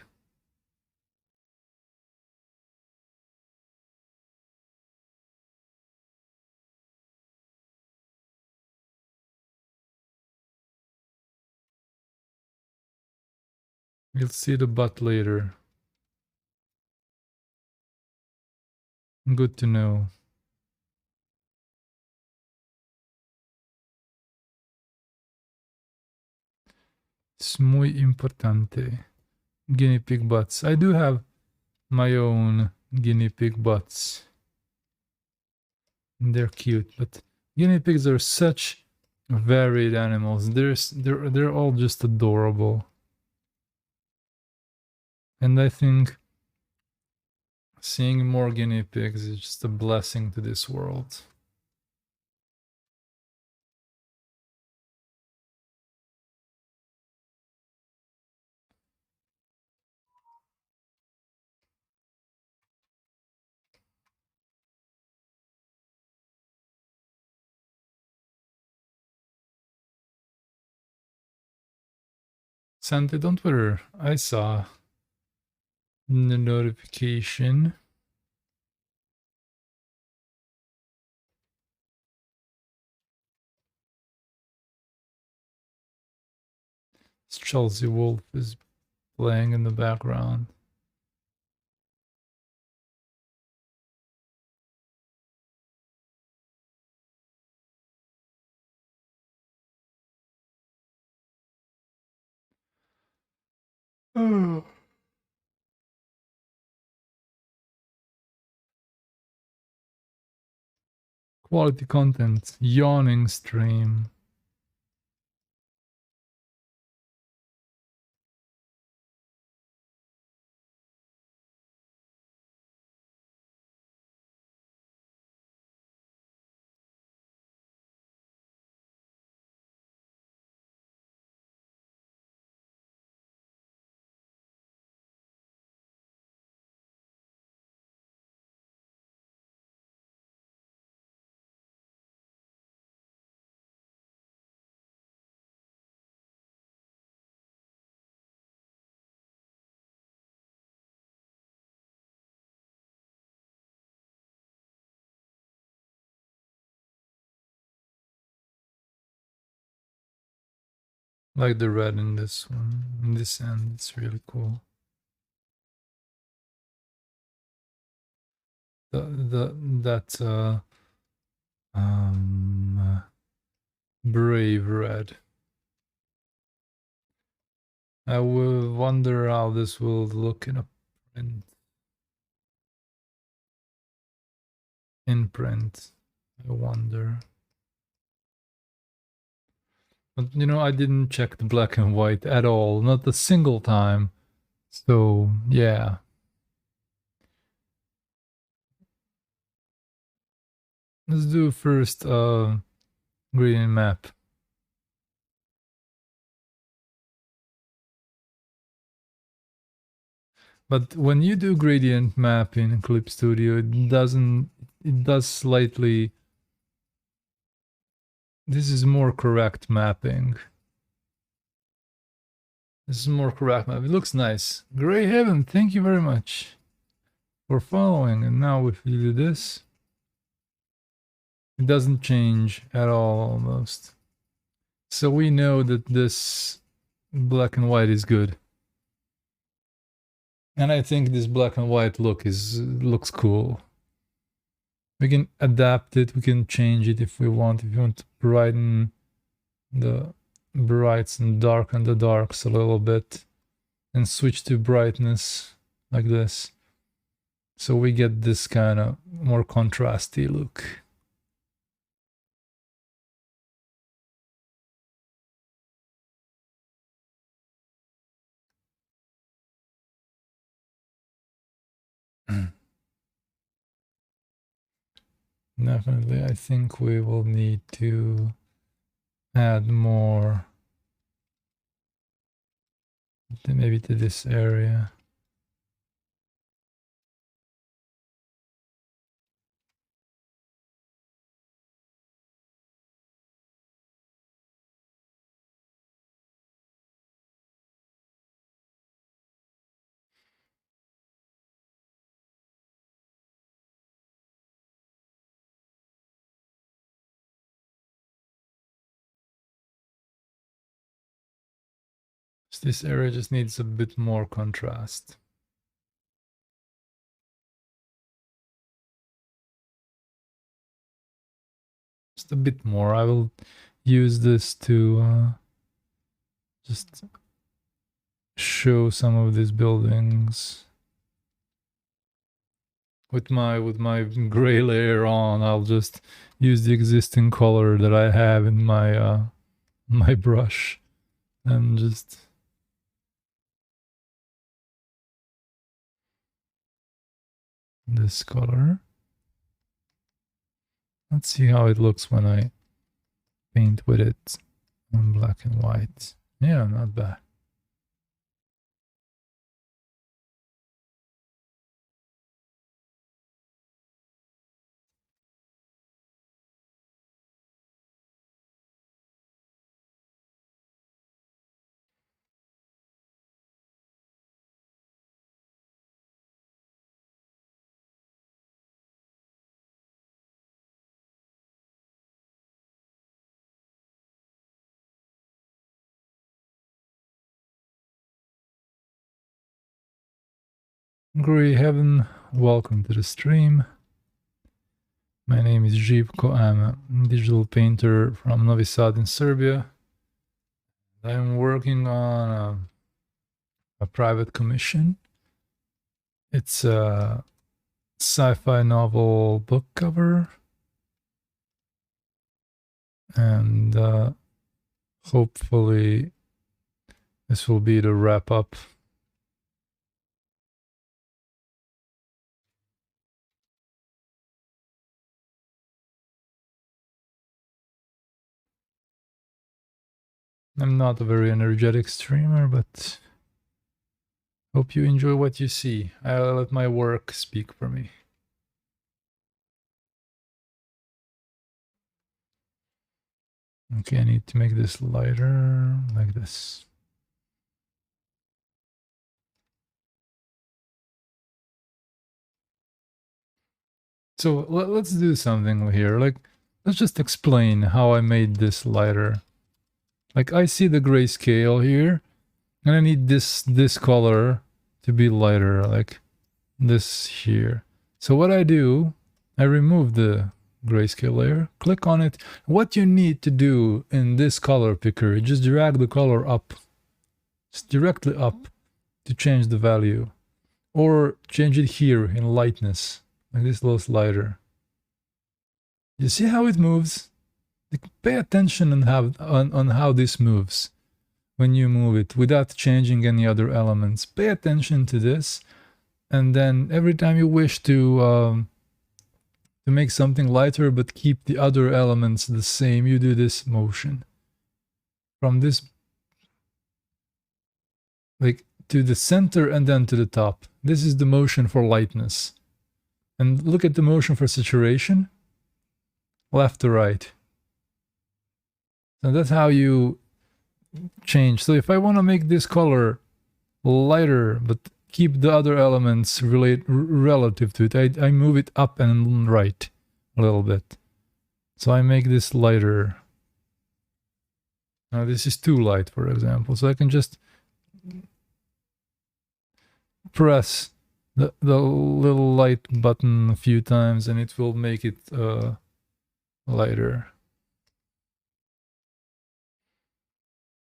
We'll see the butt later. Good to know. Es muy importante. Guinea pig butts. I do have my own guinea pig butts. They're cute, but guinea pigs are such varied animals. They're all just adorable. And I think Seeing more guinea pigs is just a blessing to this world. Santi, don't worry. I saw the notification. Chelsea Wolf is playing in the background. Oh. Quality content. Yawning stream. Like the red in this one. In this end, it's really cool. That brave red. I will wonder how this will look in a print. In print, I wonder. But you know, I didn't check the black and white at all, not a single time. So yeah. Let's do first gradient map. But when you do gradient map in Clip Studio, it does slightly, this is more correct mapping. This is more correct map. It looks nice. Grey Heaven, thank you very much for following. And now if you do this, it doesn't change at all almost. So we know that this black and white is good. And I think this black and white look looks cool. We can adapt it, we can change it if we want. If you want to brighten the brights and darken the darks a little bit and switch to brightness like this. So we get this kind of more contrasty look. Definitely, I think we will need to add more, maybe to this area. So this area just needs a bit more contrast. Just a bit more. I will use this to just show some of these buildings. With my gray layer on, I'll just use the existing color that I have in my my brush and just this color. Let's see how it looks when I paint with it on black and white. Yeah, not bad. Grey Heaven, welcome to the stream. My name is Živko. I'm a digital painter from Novi Sad in Serbia. I'm working on a private commission. It's a sci-fi novel book cover. And hopefully this will be the wrap up. I'm not a very energetic streamer, but hope you enjoy what you see. I'll let my work speak for me. Okay, I need to make this lighter, like this. So let's do something here. Like, let's just explain how I made this lighter. Like, I see the grayscale here, and I need this color to be lighter, like this here. So what I do, I remove the grayscale layer, click on it. What you need to do in this color picker, you just drag the color up, just directly up to change the value, or change it here in lightness, like this little slider. You see how it moves? Like, pay attention on how this moves when you move it without changing any other elements. Pay attention to this, and then every time you wish to make something lighter but keep the other elements the same, you do this motion. From this, like, to the center and then to the top. This is the motion for lightness. And look at the motion for saturation. Left to right. So that's how you change. So if I want to make this color lighter but keep the other elements relative to it, I move it up and right a little bit. So I make this lighter. Now this is too light, for example. So I can just press the little light button a few times and it will make it lighter.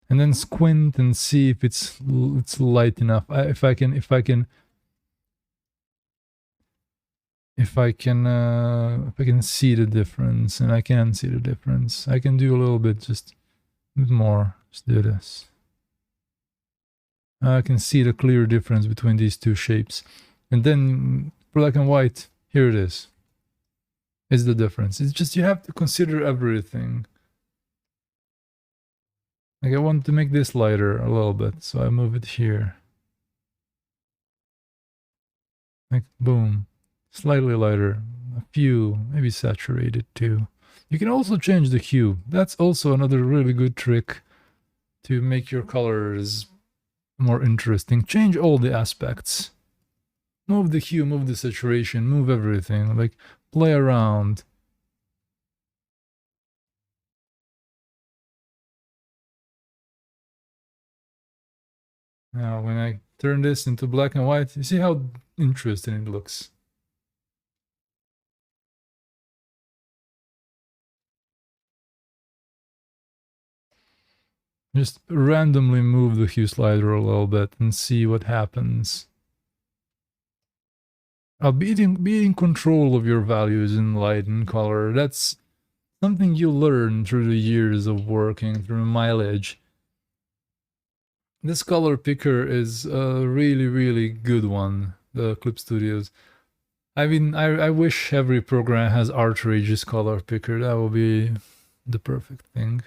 And then squint and see if it's light enough. If I can see the difference, and I can see the difference. I can do a little bit, just a bit more. Just do this. I can see the clear difference between these two shapes. And then black and white, here it is. Is the difference. It's just you have to consider everything. Like, I want to make this lighter a little bit, so I move it here. Like, boom. Slightly lighter. A few, maybe saturated too. You can also change the hue. That's also another really good trick to make your colors more interesting. Change all the aspects. Move the hue, move the saturation, move everything. Like, play around. Now, when I turn this into black and white, you see how interesting it looks. Just randomly move the hue slider a little bit and see what happens. Be in control of your values in light and color. That's something you learn through the years of working, through mileage. This color picker is a really, really good one, the Clip Studios. I mean, I wish every program has Outrageous color picker. That would be the perfect thing.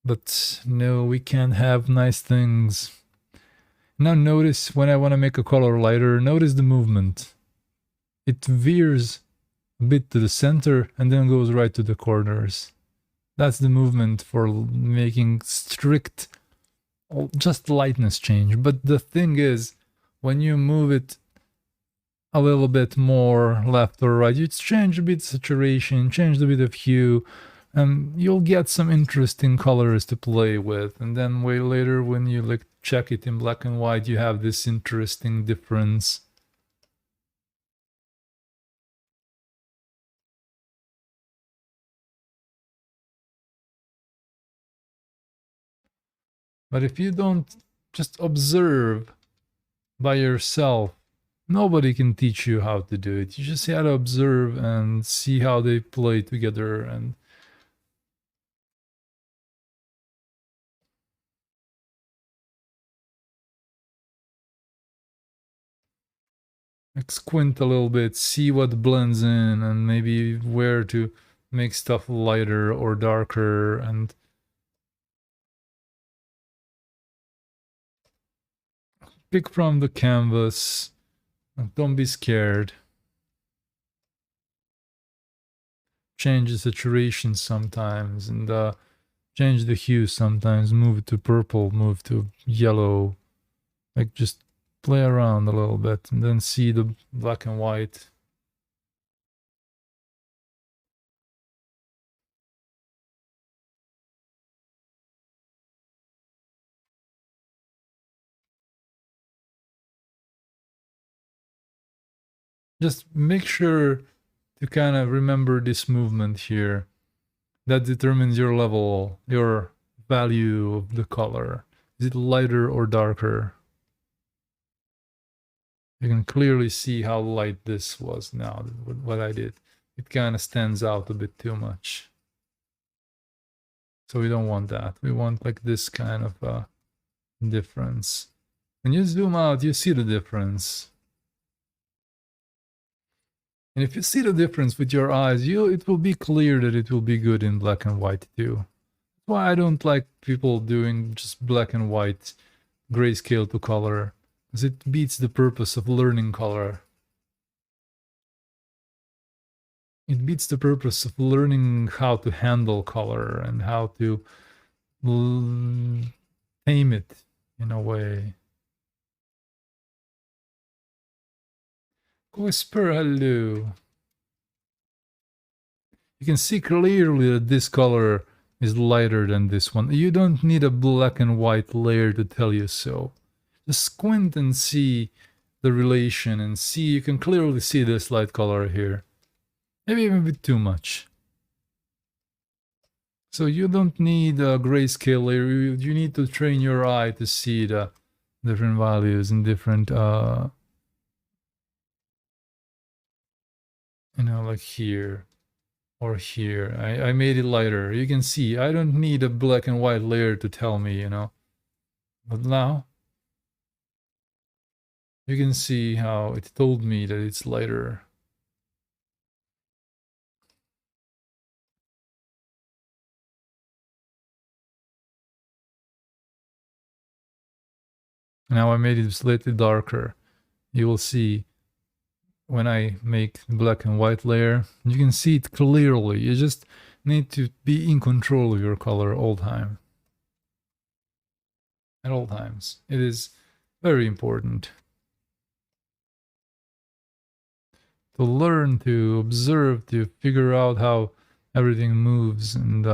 But no, we can't have nice things. Now notice when I want to make a color lighter, notice the movement. It veers a bit to the center and then goes right to the corners. That's the movement for making strict, just lightness change. But the thing is, when you move it a little bit more left or right, you change a bit saturation, change a bit of hue, and you'll get some interesting colors to play with. And then way later, when you like check it in black and white, you have this interesting difference. But if you don't just observe by yourself, nobody can teach you how to do it. You just have to observe and see how they play together. And like squint a little bit, see what blends in, and maybe where to make stuff lighter or darker. And pick from the canvas. Don't be scared. Change the saturation sometimes, and change the hue sometimes. Move it to purple, move to yellow. Like just play around a little bit and then see the black and white. Just make sure to kind of remember this movement here. That determines your level, your value of the color. Is it lighter or darker? You can clearly see how light this was now, what I did. It kind of stands out a bit too much. So we don't want that. We want like this kind of difference. When you zoom out, you see the difference. And if you see the difference with your eyes, it will be clear that it will be good in black and white too. That's why I don't like people doing just black and white grayscale to color, because it beats the purpose of learning color. It beats the purpose of learning how to handle color and how to tame it in a way. Whisper hello. You can see clearly that this color is lighter than this one. You don't need a black and white layer to tell you so. Just squint and see the relation and see, you can clearly see this light color here. Maybe even a bit too much. So you don't need a grayscale layer, you need to train your eye to see the different values and different, you know, like here. Or here, I made it lighter. You can see, I don't need a black and white layer to tell me, you know. But now, you can see how it told me that it's lighter. Now I made it slightly darker. You will see when I make the black and white layer, you can see it clearly. You just need to be in control of your color all time. At all times. It is very important to learn, to observe, to figure out how everything moves, and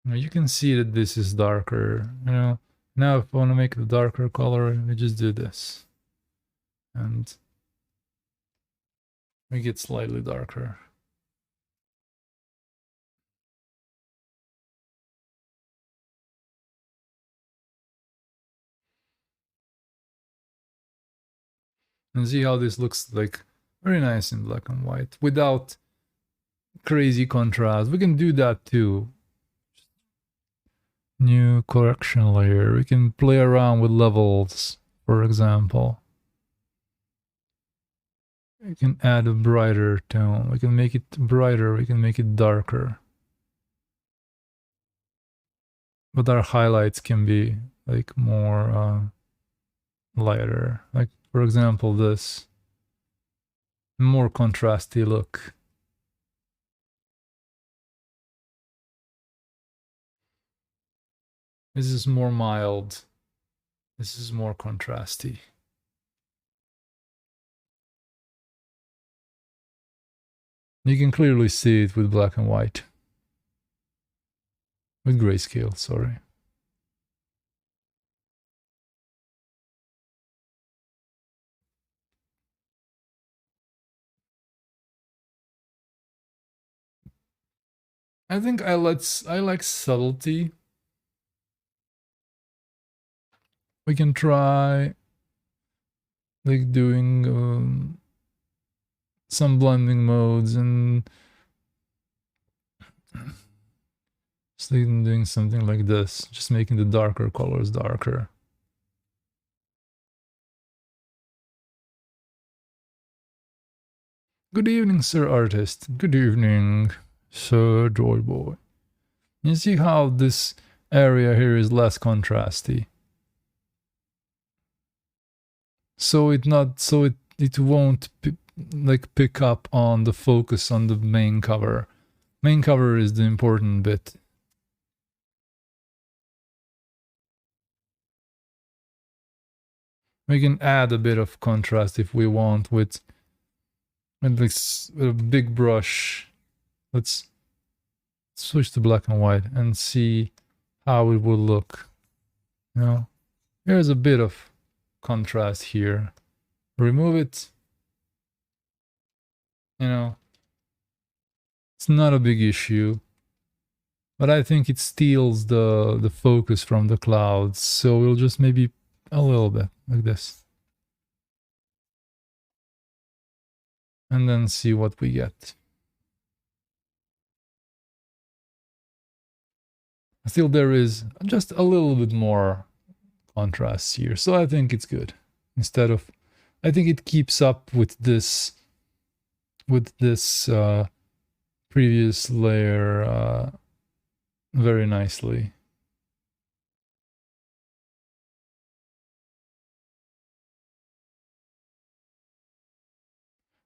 you can see that this is darker, you know. Now if I want to make a darker color, we just do this. And we get slightly darker. And see how this looks like Very nice in black and white without crazy contrast. We can do that too. New correction layer. We can play around with levels, for example. We can add a brighter tone. We can make it brighter. We can make it darker. But our highlights can be like more lighter. Like, for example, this more contrasty look. This is more mild. This is more contrasty. You can clearly see it with black and white. With grayscale, sorry. I think I like subtlety. We can try like doing some blending modes and just doing something like this, just making the darker colors darker. Good evening, Sir Artist. Good evening, Sir Joyboy. You see how this area here is less contrasty. So it won't like pick up on the focus on the main cover. Main cover is the important bit. We can add a bit of contrast if we want with this a big brush. Let's switch to black and white and see how it will look. You know, here's a bit of contrast here. Remove it. You know, it's not a big issue, but I think it steals the focus from the clouds. So we'll just maybe a little bit like this, and then see what we get. Still, there is just a little bit more contrast here, so I think it's good. Instead of, I think it keeps up with this previous layer very nicely.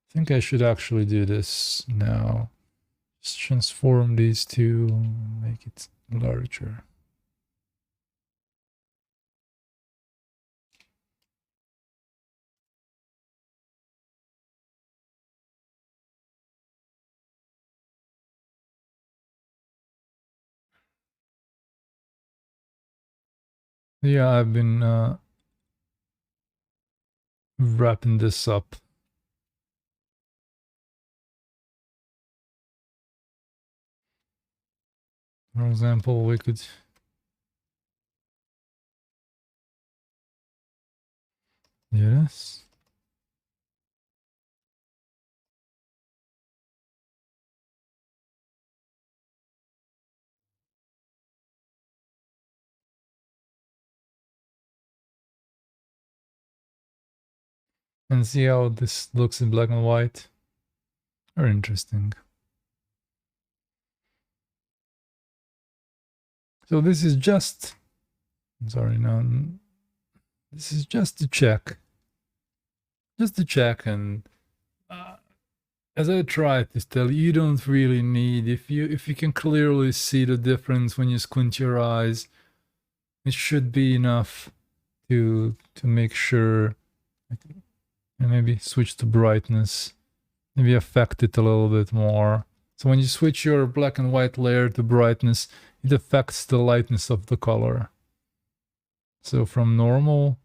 I think I should actually do this now. Just transform these two, make it larger. Yeah, I've been wrapping this up. For example, we could do this. And see how this looks in black and white. Very interesting. So this is just, sorry, no, this is just to check. Just to check, and as I tried to tell you, you don't really need, if you can clearly see the difference when you squint your eyes, it should be enough to make sure. And maybe switch to brightness, maybe affect it a little bit more. So when you switch your black and white layer to brightness, it affects the lightness of the color. So from normal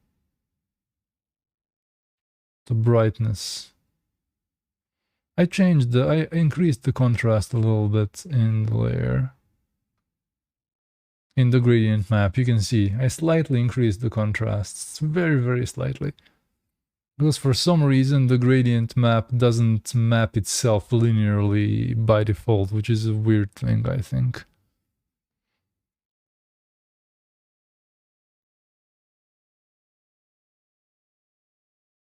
to brightness. I increased the contrast a little bit in the layer. In the gradient map, you can see I slightly increased the contrast. Very, very slightly. Because for some reason the gradient map doesn't map itself linearly by default, which is a weird thing, I think.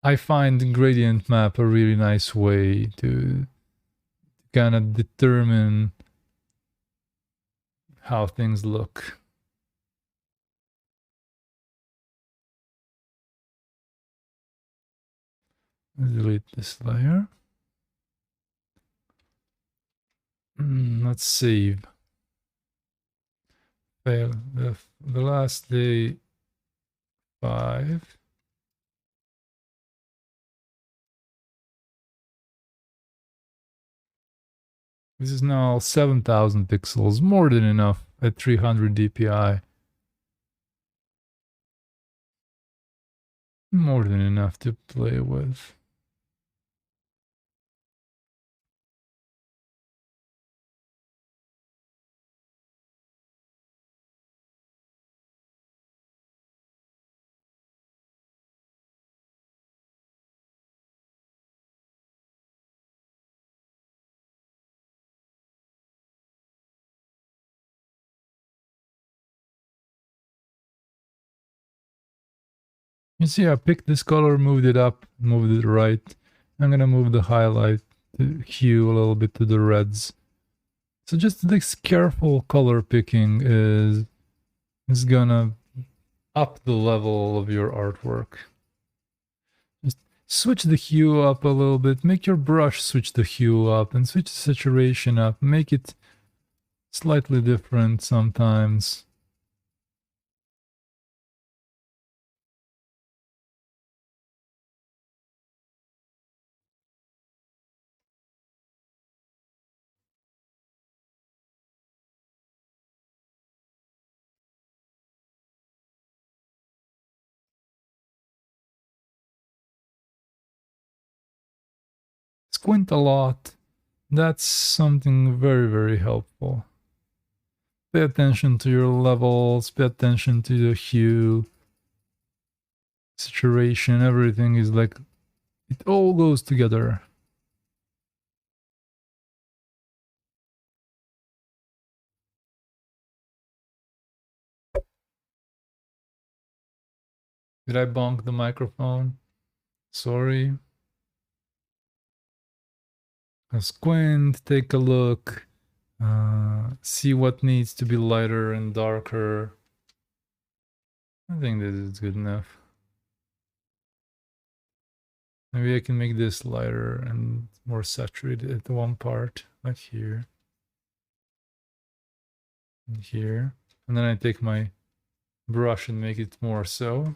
I find gradient map a really nice way to kind of determine how things look. Delete this layer. Let's save. Fail. The last day 5. This is now 7,000 pixels, more than enough at 300 dpi. More than enough to play with. You see, I picked this color, moved it up, moved it right. I'm gonna move the highlight hue a little bit to the reds. So just this careful color picking is gonna up the level of your artwork. Just switch the hue up a little bit, make your brush switch the hue up, and switch the saturation up, make it slightly different sometimes. Squint a lot. That's something very, very helpful. Pay attention to your levels, pay attention to the hue, saturation, everything is like, it all goes together. Did I bonk the microphone? Sorry. Squint, take a look, see what needs to be lighter and darker. I think this is good enough. Maybe I can make this lighter and more saturated at one part, like here. And here. And then I take my brush and make it more so.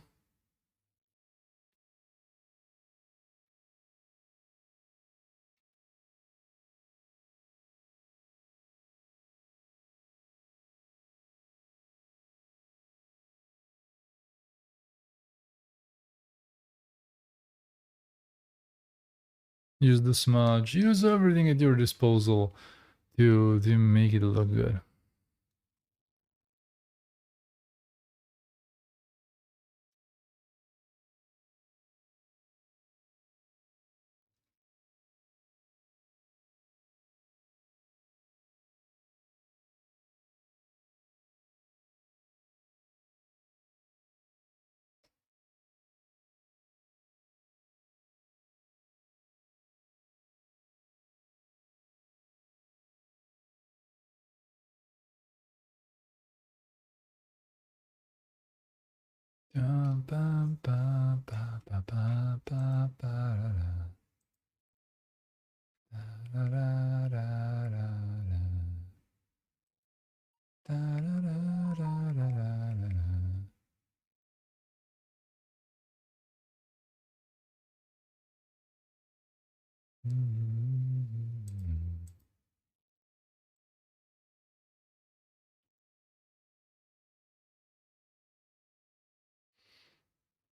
Use the smudge, use everything at your disposal to make it look good.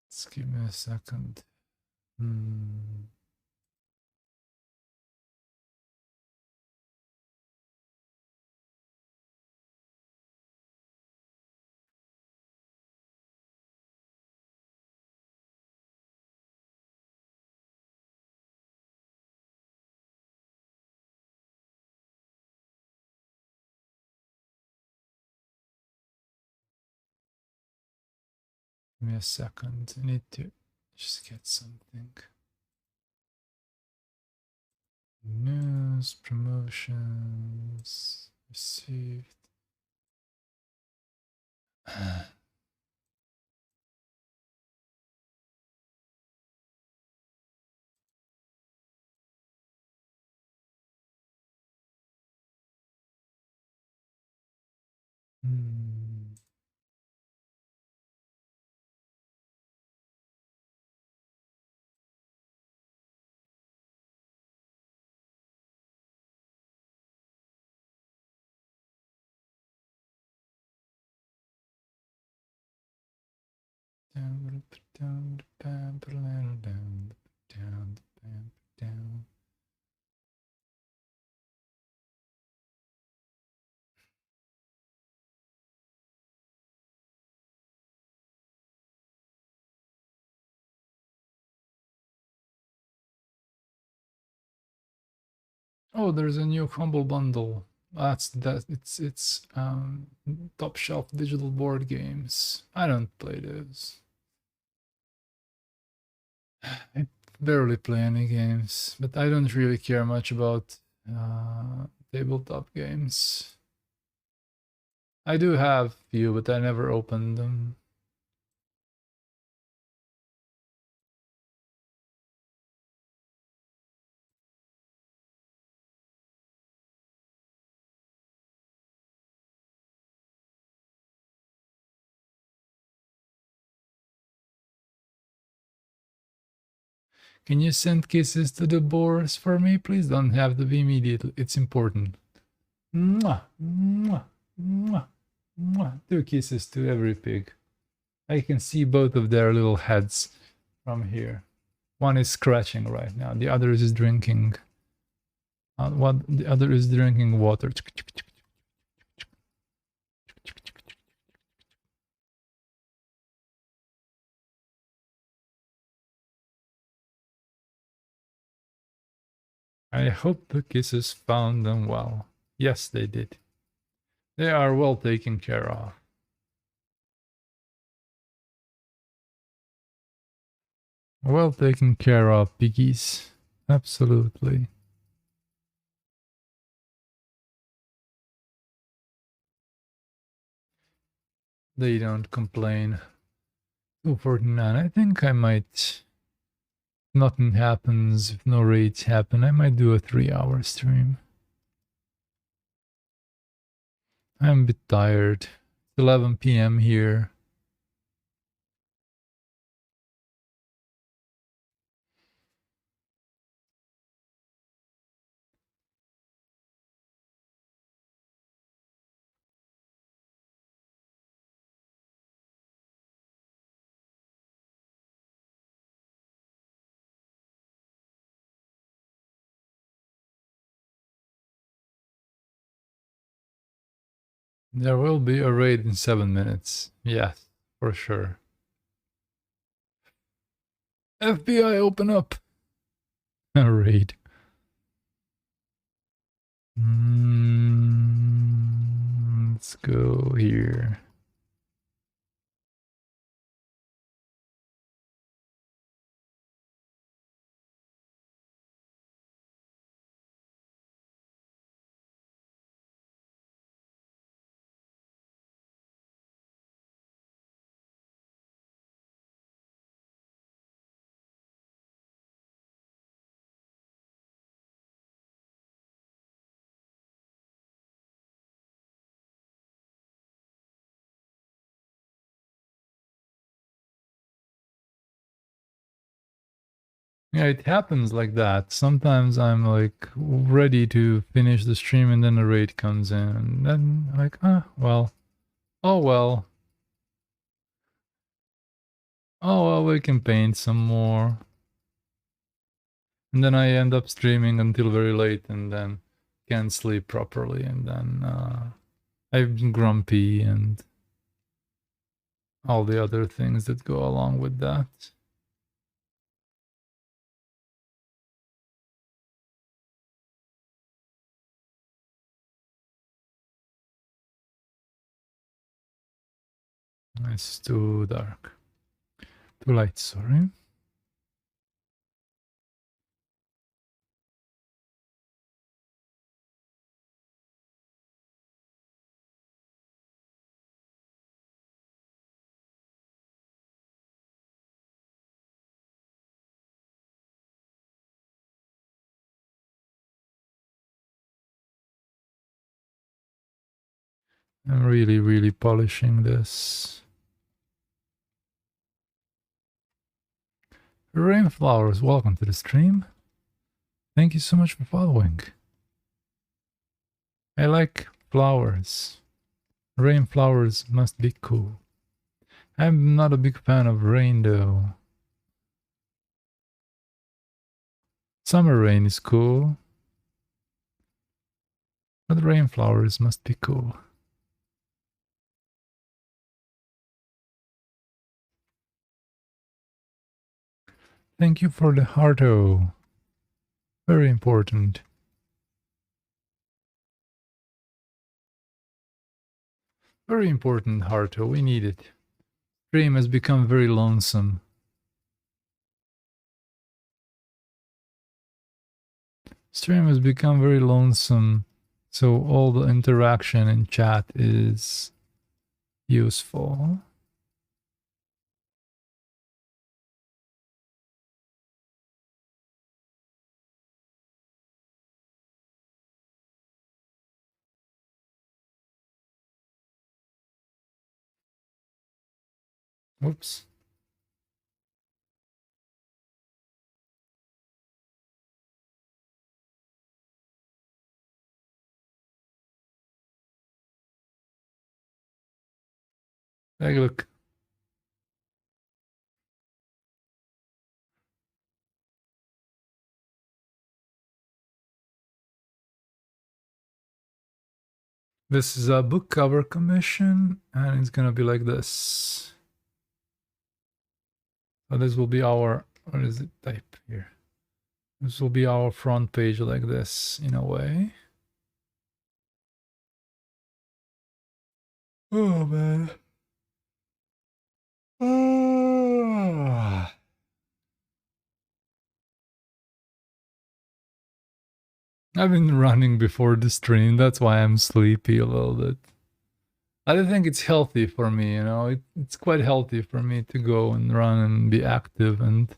Just give me a second. Give me a second. I need to just get something. News, promotions, received. Hmm. Down, down, down, down, down, down, down. Oh, there's a new humble bundle. It's top shelf digital board games. I don't play those. I barely play any games, but I don't really care much about tabletop games. I do have a few, but I never opened them. Can you send kisses to the boars for me? Please don't have to be immediately. It's important. Mwah, mwah, mwah, mwah. 2 kisses to every pig. I can see both of their little heads from here. One is scratching right now. The other is drinking. The other is drinking water. I hope the kisses found them well. Yes, they did. They are well taken care of. Well taken care of, piggies. Absolutely. They don't complain. 249. I think I might. Nothing happens if no raids happen. I might do a 3-hour stream. I'm a bit tired. It's 11 p.m. here. There will be a raid in 7 minutes. Yes, for sure. FBI, open up! A raid. Let's go here. Yeah, it happens like that. Sometimes I'm like ready to finish the stream and then a raid comes in. And then like, well. Oh well. Oh well, we can paint some more. And then I end up streaming until very late and then can't sleep properly. And then I'm grumpy and all the other things that go along with that. It's too dark. Too light, sorry. I'm really polishing this. Rainflowers, welcome to the stream. Thank you so much for following. I like flowers. Rainflowers must be cool. I'm not a big fan of rain though. Summer rain is cool, but rainflowers must be cool. Thank you for the hearto. Very important. Very important, hearto. We need it. Stream has become very lonesome. Stream has become very lonesome, so all the interaction in chat is useful. Whoops. Take a look. This is a book cover commission, and it's gonna be like this. So this will be our, what is it, type here? This will be our front page like this, in a way. Oh, man. I've been running before the stream, that's why I'm sleepy a little bit. I think it's healthy for me, you know, it's quite healthy for me to go and run and be active, and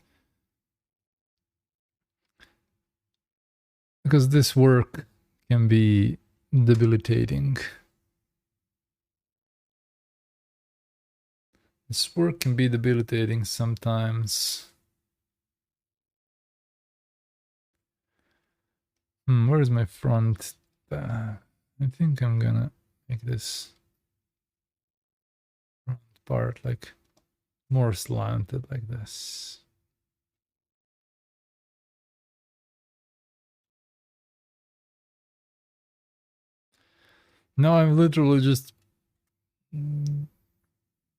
because this work can be debilitating. This work can be debilitating sometimes. Where is my front? I think I'm gonna make this front part like more slanted like this. Now I'm literally just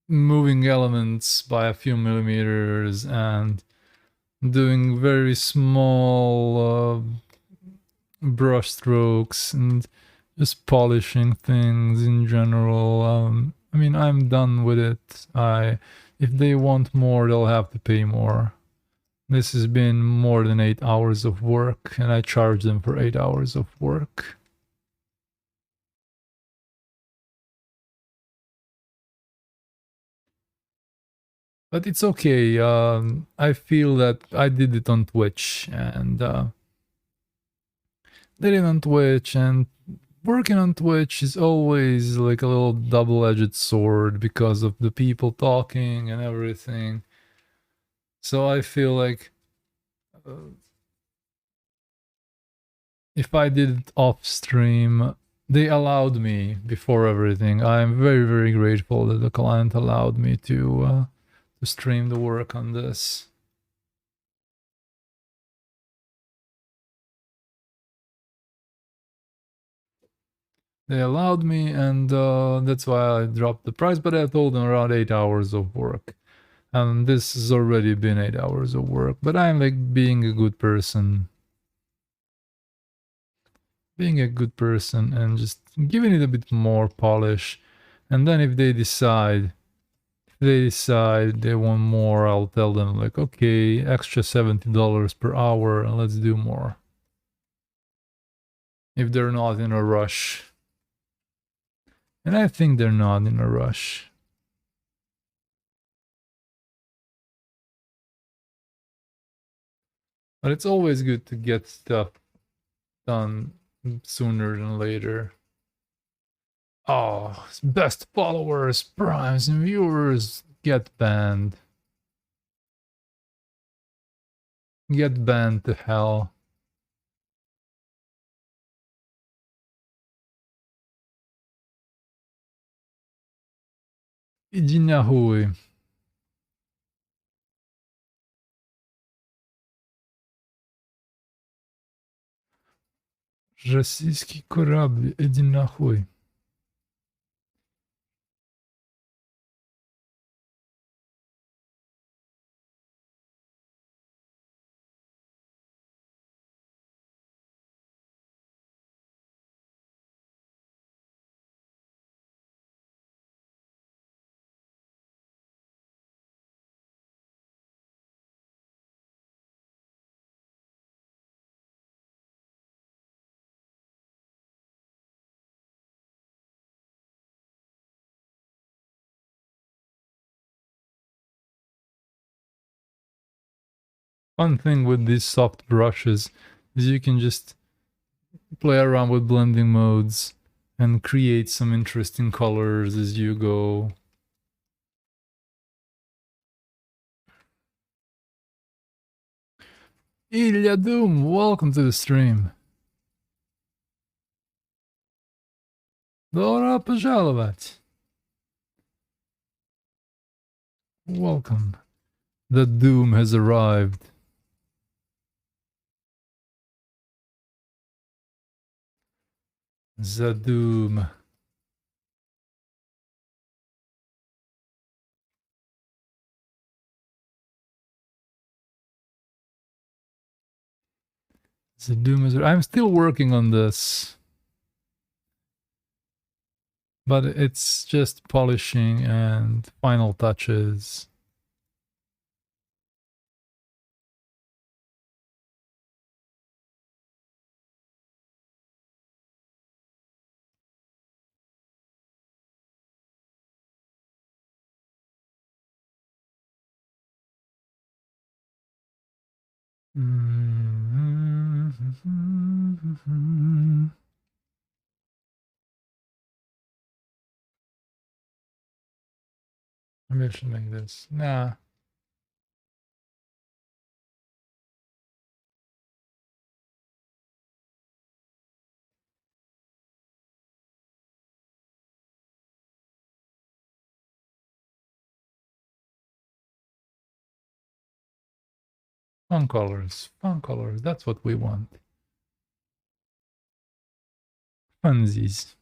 moving elements by a few millimeters and doing very small brush strokes and just polishing things in general. I mean, I'm done with it. If they want more, they'll have to pay more. This has been more than 8 hours of work, and I charge them for 8 hours of work. But it's okay. I feel that I did it on Twitch, and did it on Twitch, and working on Twitch is always like a little double-edged sword because of the people talking and everything. So I feel like if I did it off stream, they allowed me before everything. I'm very grateful that the client allowed me to stream the work on this. They allowed me, and that's why I dropped the price, but I told them around 8 hours of work. And this has already been 8 hours of work, but I'm like being a good person. Being a good person and just giving it a bit more polish. And then if they decide they decide they want more, I'll tell them like, okay, extra $70 per hour and let's do more. If they're not in a rush. And I think they're not in a rush. But it's always good to get stuff done sooner than later. Oh, best followers, primes, and viewers get banned. Get banned to hell. Иди нахуй. Российский корабль, иди нахуй. Fun thing with these soft brushes is you can just play around with blending modes and create some interesting colors as you go. Ilya Doom, welcome to the stream. Добро пожаловать. Welcome. The Doom has arrived. The Doom. The Doom is. I'm still working on this, but it's just polishing and final touches. Maybe I should make this. Nah. Fun colors. Fun colors. That's what we want. Funsies.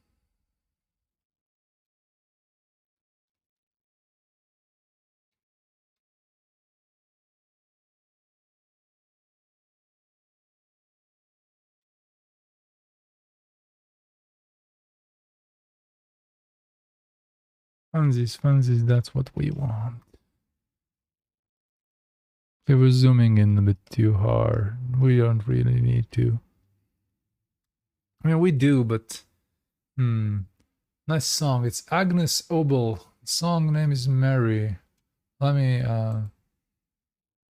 Funsies, funsies, that's what we want. Okay, we're zooming in a bit too hard. We don't really need to. I mean, we do, but... Nice song. It's Agnes Obel. Song name is Mary. Let me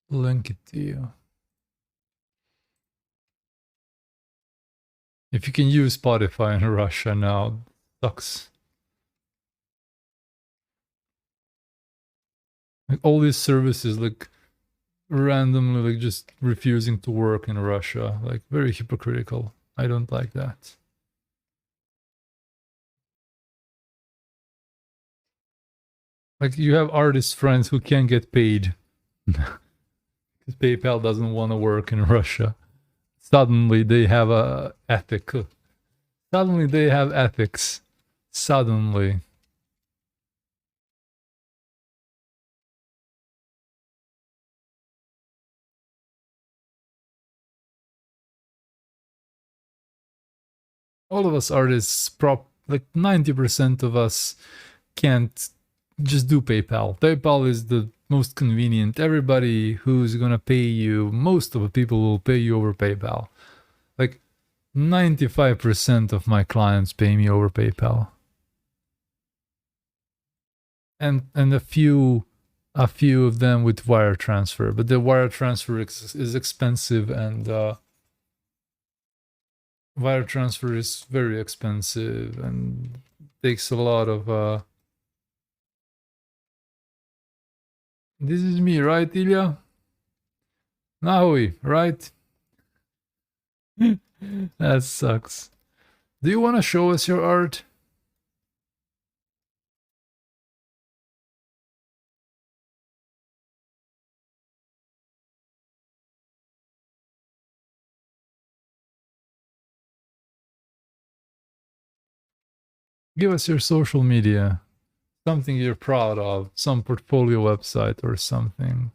link it to you. If you can use Spotify in Russia now, sucks. Like all these services, like randomly, like just refusing to work in Russia, like very hypocritical. I don't like that. Like you have artist friends who can't get paid because PayPal doesn't want to work in Russia. Suddenly they have a ethic. Suddenly they have ethics. Suddenly. All of us artists, like 90% of us can't just do PayPal. PayPal is the most convenient. Everybody who's gonna pay you, most of the people will pay you over PayPal. Like 95% of my clients pay me over PayPal. And a few of them with wire transfer, but the wire transfer is expensive, and wire transfer is very expensive and takes a lot of this is me, right, Ilya? Nahui, right? That sucks. Do you want to show us your art? Give us your social media, something you're proud of, some portfolio website or something.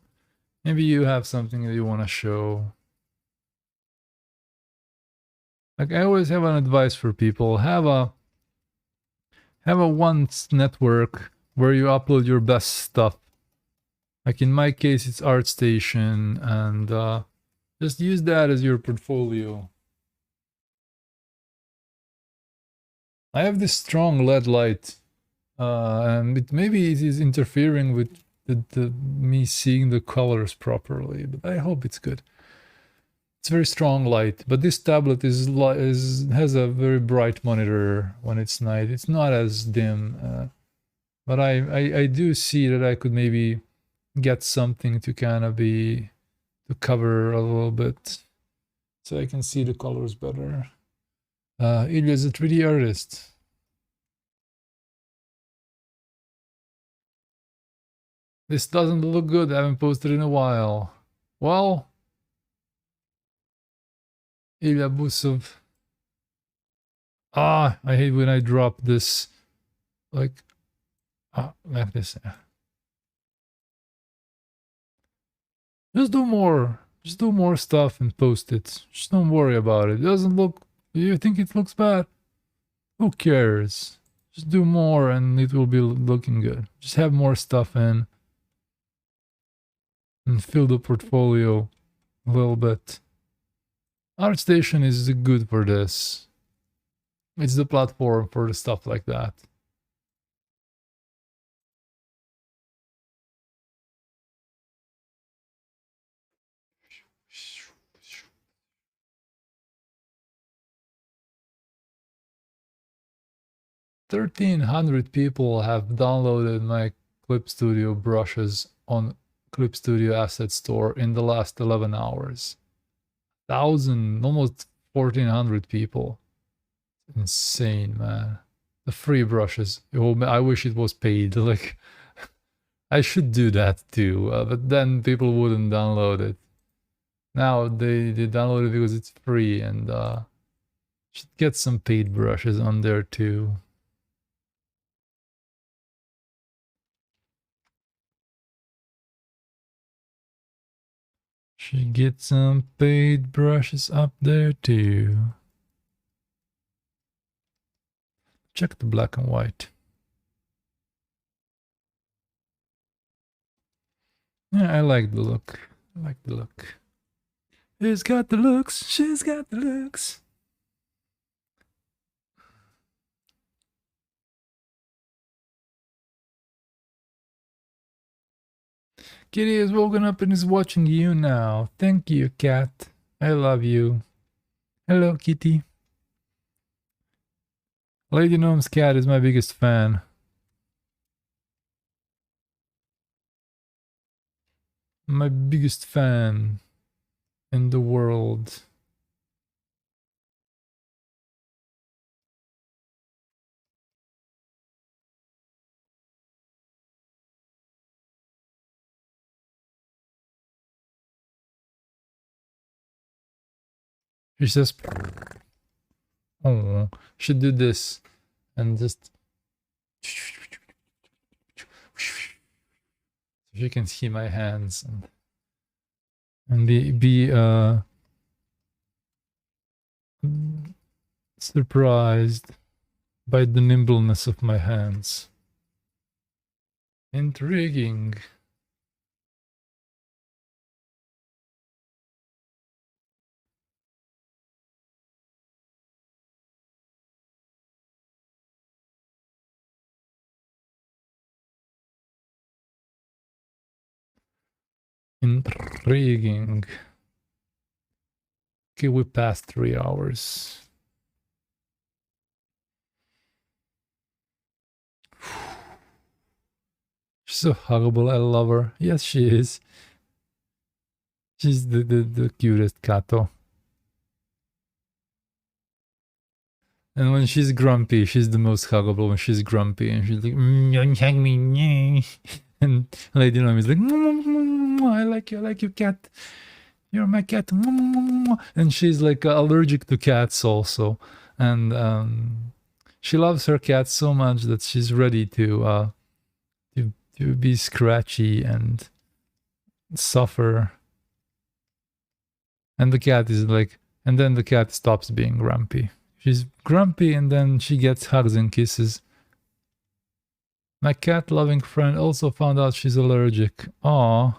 Maybe you have something that you want to show. Like, I always have an advice for people. Have a one network where you upload your best stuff. Like in my case, it's ArtStation, and just use that as your portfolio. I have this strong LED light, and maybe it is interfering with me seeing the colors properly, but I hope it's good. It's very strong light, but this tablet has a very bright monitor when it's night. It's not as dim, but I do see that I could maybe get something to kind of to cover a little bit, so I can see the colors better. Ilya is a 3D artist. This doesn't look good. I haven't posted in a while. Well, Ilya Busov. I hate when I drop this. Like this. Just do more. Just do more stuff and post it. Just don't worry about it. It doesn't look. You think it looks bad? Who cares? Just do more and it will be looking good. Just have more stuff in and fill the portfolio a little bit. ArtStation is good for this. It's the platform for the stuff like that. $1,300 people have downloaded my Clip Studio brushes on Clip Studio Asset Store in the last 11 hours. 1,000, almost 1,400 people. Insane, man. The free brushes. I wish it was paid. Like, I should do that too, but then people wouldn't download it. Now they download it because it's free, and should get some paid brushes on there too. Should get some paid brushes up there too. Check the black and white. Yeah, I like the look. I like the look. He's got the looks. She's got the looks. Kitty has woken up and is watching you now. Thank you, cat. I love you. Hello, Kitty. Lady Gnome's cat is my biggest fan. My biggest fan in the world. She says, oh, should do this and just so she can see my hands and be surprised by the nimbleness of my hands. Intriguing. Intriguing. Okay, we passed 3 hours. She's so huggable. I love her. Yes, she is. She's the cutest Kato. And when she's grumpy, she's the most huggable when she's grumpy. And she's like, hug me. And Lady Nomi is like, I like you, cat. You're my cat. And she's like allergic to cats also. And she loves her cat so much that she's ready to be scratchy and suffer. And the cat is like, and then the cat stops being grumpy. She's grumpy and then she gets hugs and kisses. My cat-loving friend also found out she's allergic. Aw.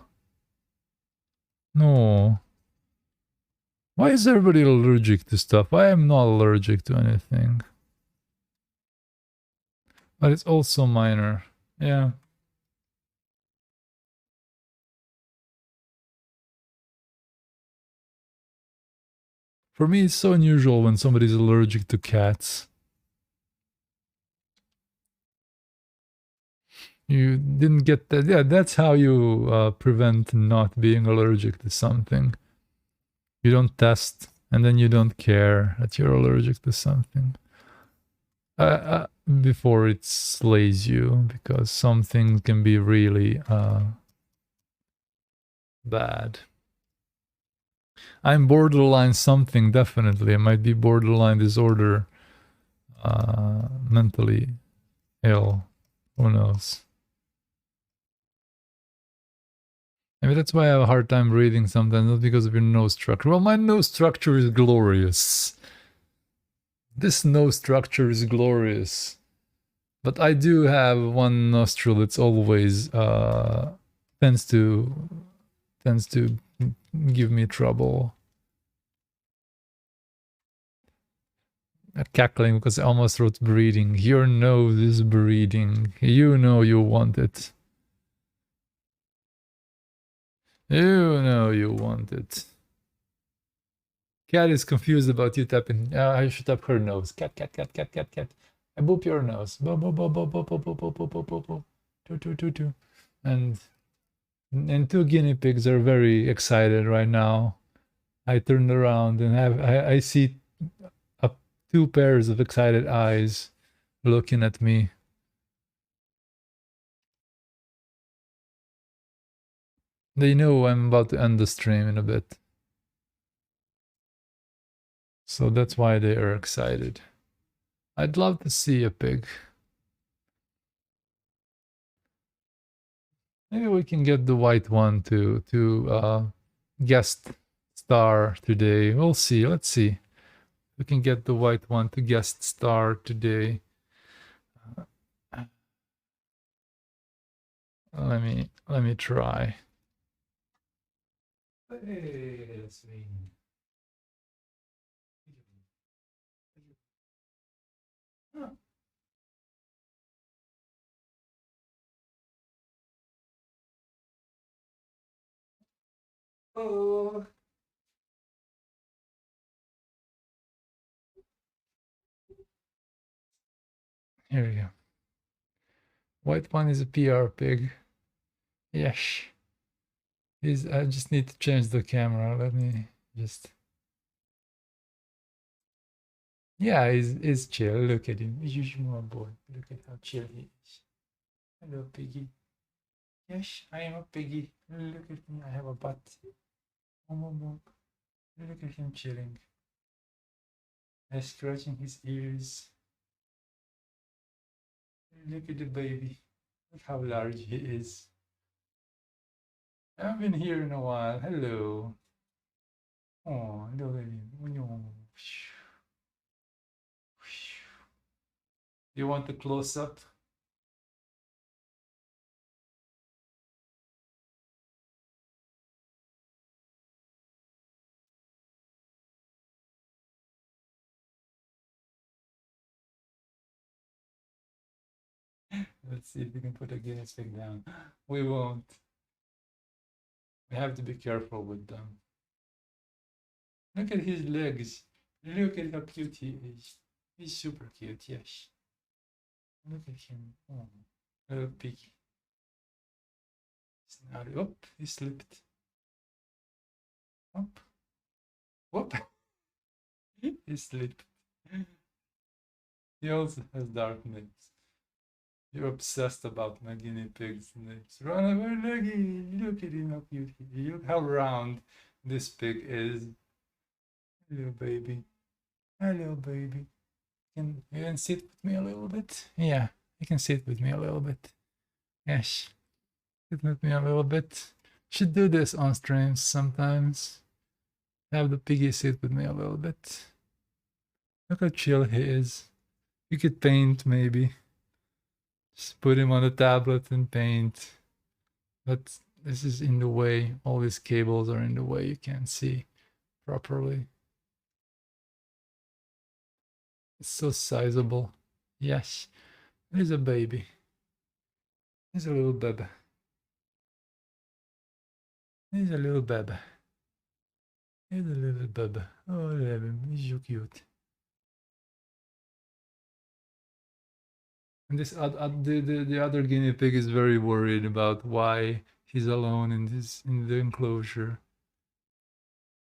No. Why is everybody allergic to stuff? I am not allergic to anything. But it's also minor. Yeah. For me, it's so unusual when somebody's allergic to cats. You didn't get that. Yeah, that's how you prevent not being allergic to something. You don't test, and then you don't care that you're allergic to something. Before it slays you, because some things can be really bad. I'm borderline something, definitely. I might be borderline disorder, mentally ill. Who knows? Maybe that's why I have a hard time breathing sometimes, not because of your nose structure. Well, my nose structure is glorious. This nose structure is glorious. But I do have one nostril that's always tends to give me trouble. Cackling because I almost wrote breeding. Your nose is breeding. You know you want it. You know you want it. Cat is confused about you tapping. I should tap her nose. Cat. I boop your nose. Bo bo bo bo bo bo bo bo bo bo bo bo. Two. And two guinea pigs are very excited right now. I turned around and I see two pairs of excited eyes looking at me. They know I'm about to end the stream in a bit. So that's why they are excited. I'd love to see a pig. Maybe we can get the white one to guest star today. We'll see. Let's see. We can get the white one to guest star today. Let me try. Hey, let's see. Oh. Here we go. White one is a PR pig. Yes. I just need to change the camera. Let me just. Yeah, he's chill. Look at him. He's my boy. Look at how chill he is. Hello, piggy. Yes, I am a piggy. Look at me. I have a butt. Look at him chilling. I'm scratching his ears. Look at the baby. Look how large he is. I haven't been here in a while. Hello. Oh, look at him. You want a close up? Let's see if we can put a guinea pig down. We won't. We have to be careful with them. Look at his legs. Look at how cute he is. He's super cute, yes. Look at him. Oh, little piggy. Oh, he slipped. Up. Whoop. He slipped. He also has dark nails. You're obsessed about my guinea pig's nails. Run away, Leggy! Look at him, how cute he is. Look how round this pig is. Hello, baby. Hello, baby. You can sit with me a little bit? Yeah, you can sit with me a little bit. Yes. Sit with me a little bit. Should do this on streams sometimes. Have the piggy sit with me a little bit. Look how chill he is. You could paint maybe. Just put him on the tablet and paint. But this is in the way. All these cables are in the way. You can't see properly. It's so sizable. Yes. He's a baby. He's a little baby. He's a little baby. He's a little baby. Oh, I love him. He's so cute. And this the other guinea pig is very worried about why he's alone in the enclosure.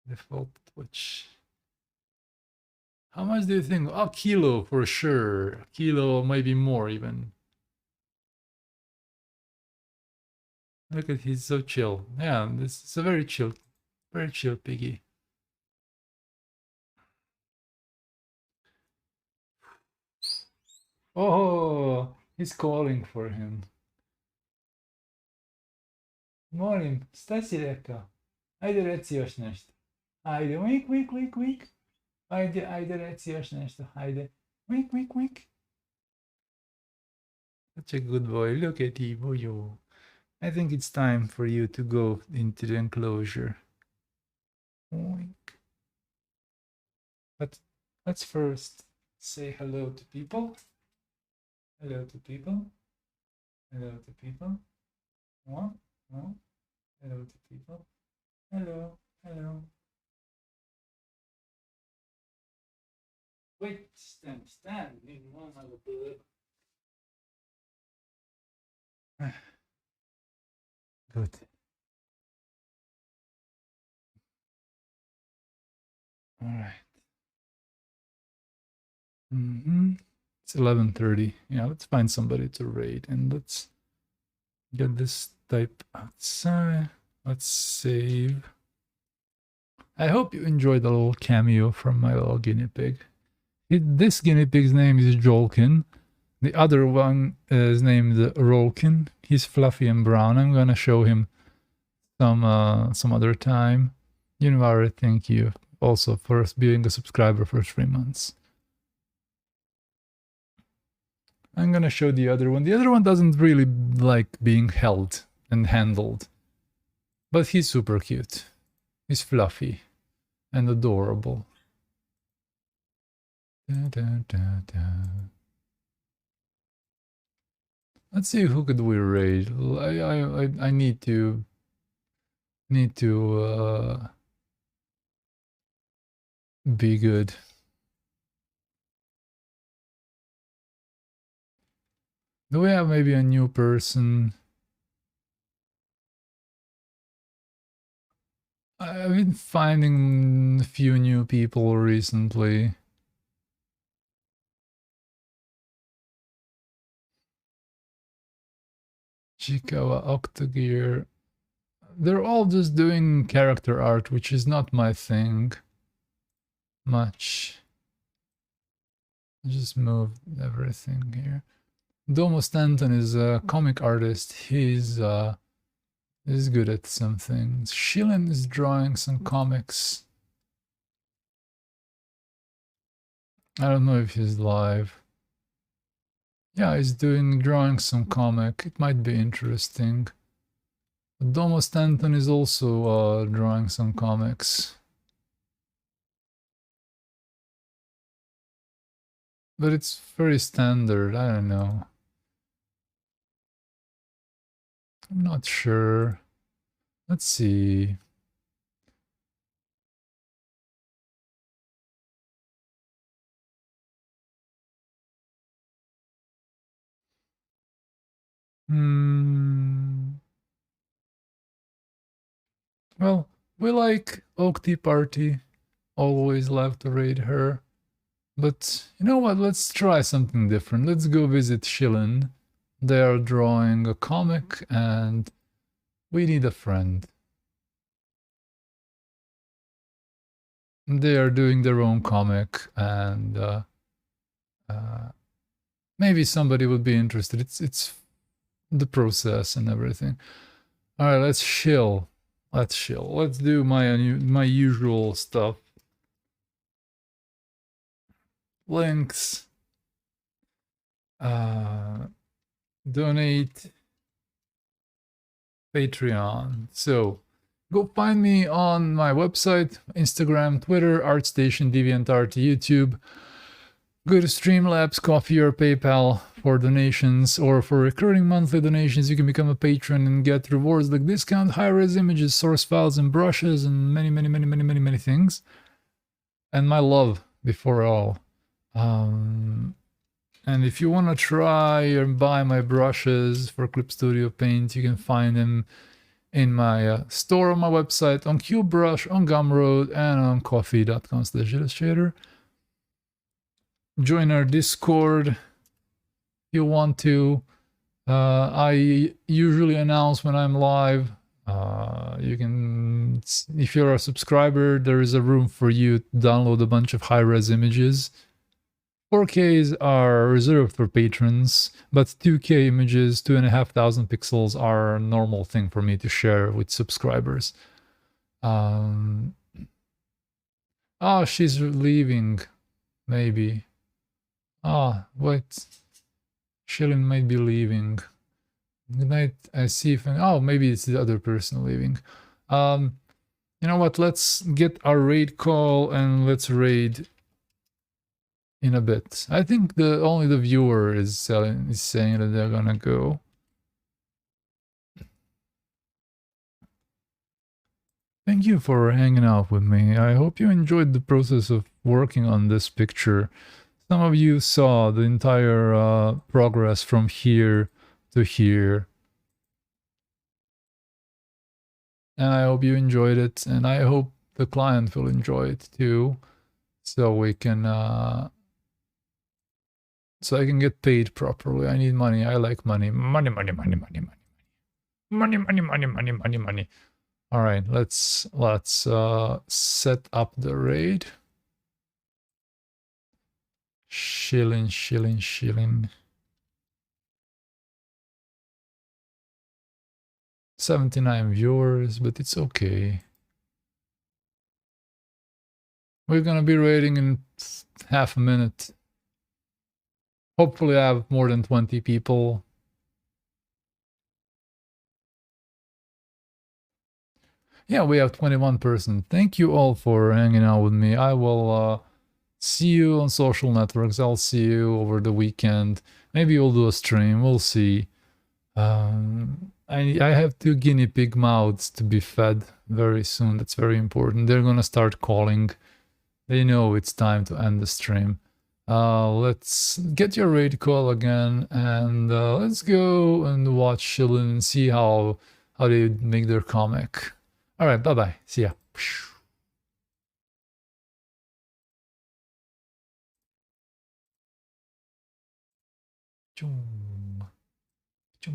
Default Twitch. How much do you think? Oh, kilo for sure. Kilo, maybe more even. Look at he's so chill. Yeah, this is a very chill piggy. Oh, he's calling for him. Molim, šta si rekao? Ajde reci još nešto. Ajde, wink, wink, wink, wink. Ajde reci još nešto. Ajde, wink, wink, wink. Such a good boy. Look at him. Oh, yo. I think it's time for you to go into the enclosure. Wink. But let's first say hello to people. Hello to people. Hello to people. One. Hello to people. Hello. Hello. Wait, stand. In one other bullet. Good. All right. It's 11:30. Yeah, let's find somebody to raid and let's get this type outside. Let's save. I hope you enjoyed the little cameo from my little guinea pig. This guinea pig's name is Jolkin. The other one is named Rolkin. He's fluffy and brown. I'm gonna show him some other time. Univara, thank you also for being a subscriber for 3 months. I'm gonna show the other one. The other one doesn't really like being held and handled, but he's super cute. He's fluffy and adorable. Da, da, da, da. Let's see who could we raid. I need to be good. Do we have maybe a new person? I've been finding a few new people recently. Chikawa, Octogear. They're all just doing character art, which is not my thing. Much. Just move everything here. Domo Stanton is a comic artist. He's good at some things. Shilin is drawing some comics. I don't know if he's live. Yeah, he's drawing some comic. It might be interesting. Domo Stanton is also drawing some comics. But it's very standard, I don't know. I'm not sure. Let's see. Well, we like Oak Tea Party. Always love to raid her. But you know what? Let's try something different. Let's go visit Shilin. They are drawing a comic and we need a friend. They are doing their own comic and maybe somebody would be interested. It's the process and everything. All right, let's chill. Let's chill. Let's do my usual stuff. Links. Donate. Patreon. So go find me on my website, Instagram, Twitter, ArtStation, DeviantArt, YouTube. Go to Streamlabs, Coffee, or PayPal for donations, or for recurring monthly donations, you can become a patron and get rewards like discount, high-res images, source files, and brushes, and many things. And my love before all. And if you want to try or buy my brushes for Clip Studio Paint, you can find them in my store on my website, on QBrush, on Gumroad, and on coffee.com/Zhillustrator. Join our Discord if you want to. I usually announce when I'm live. You can, if you're a subscriber, there is a room for you to download a bunch of high-res images. 4Ks are reserved for patrons, but 2K images, 2,500 pixels are a normal thing for me to share with subscribers. Oh, she's leaving, maybe. Ah, wait. Shilin might be leaving. Good night. I see if... Oh, maybe it's the other person leaving. You know what? Let's get our raid call and let's raid in a bit. I think only the viewer is saying that they're gonna go. Thank you for hanging out with me. I hope you enjoyed the process of working on this picture. Some of you saw the entire progress from here to here. And I hope you enjoyed it, and I hope the client will enjoy it too. So we can so I can get paid properly. I need money. I like money. Money. All right, let's set up the raid. Shilling. 79 viewers, but it's okay. We're gonna be raiding in half a minute. Hopefully I have more than 20 people. Yeah, we have 21%. Thank you all for hanging out with me. I will see you on social networks. I'll see you over the weekend. Maybe we'll do a stream. We'll see. I have 2 guinea pig mouths to be fed very soon. That's very important. They're gonna start calling. They know it's time to end the stream. Let's get your raid call again, and let's go and watch Shilin and see how they make their comic. All right, bye-bye. See ya.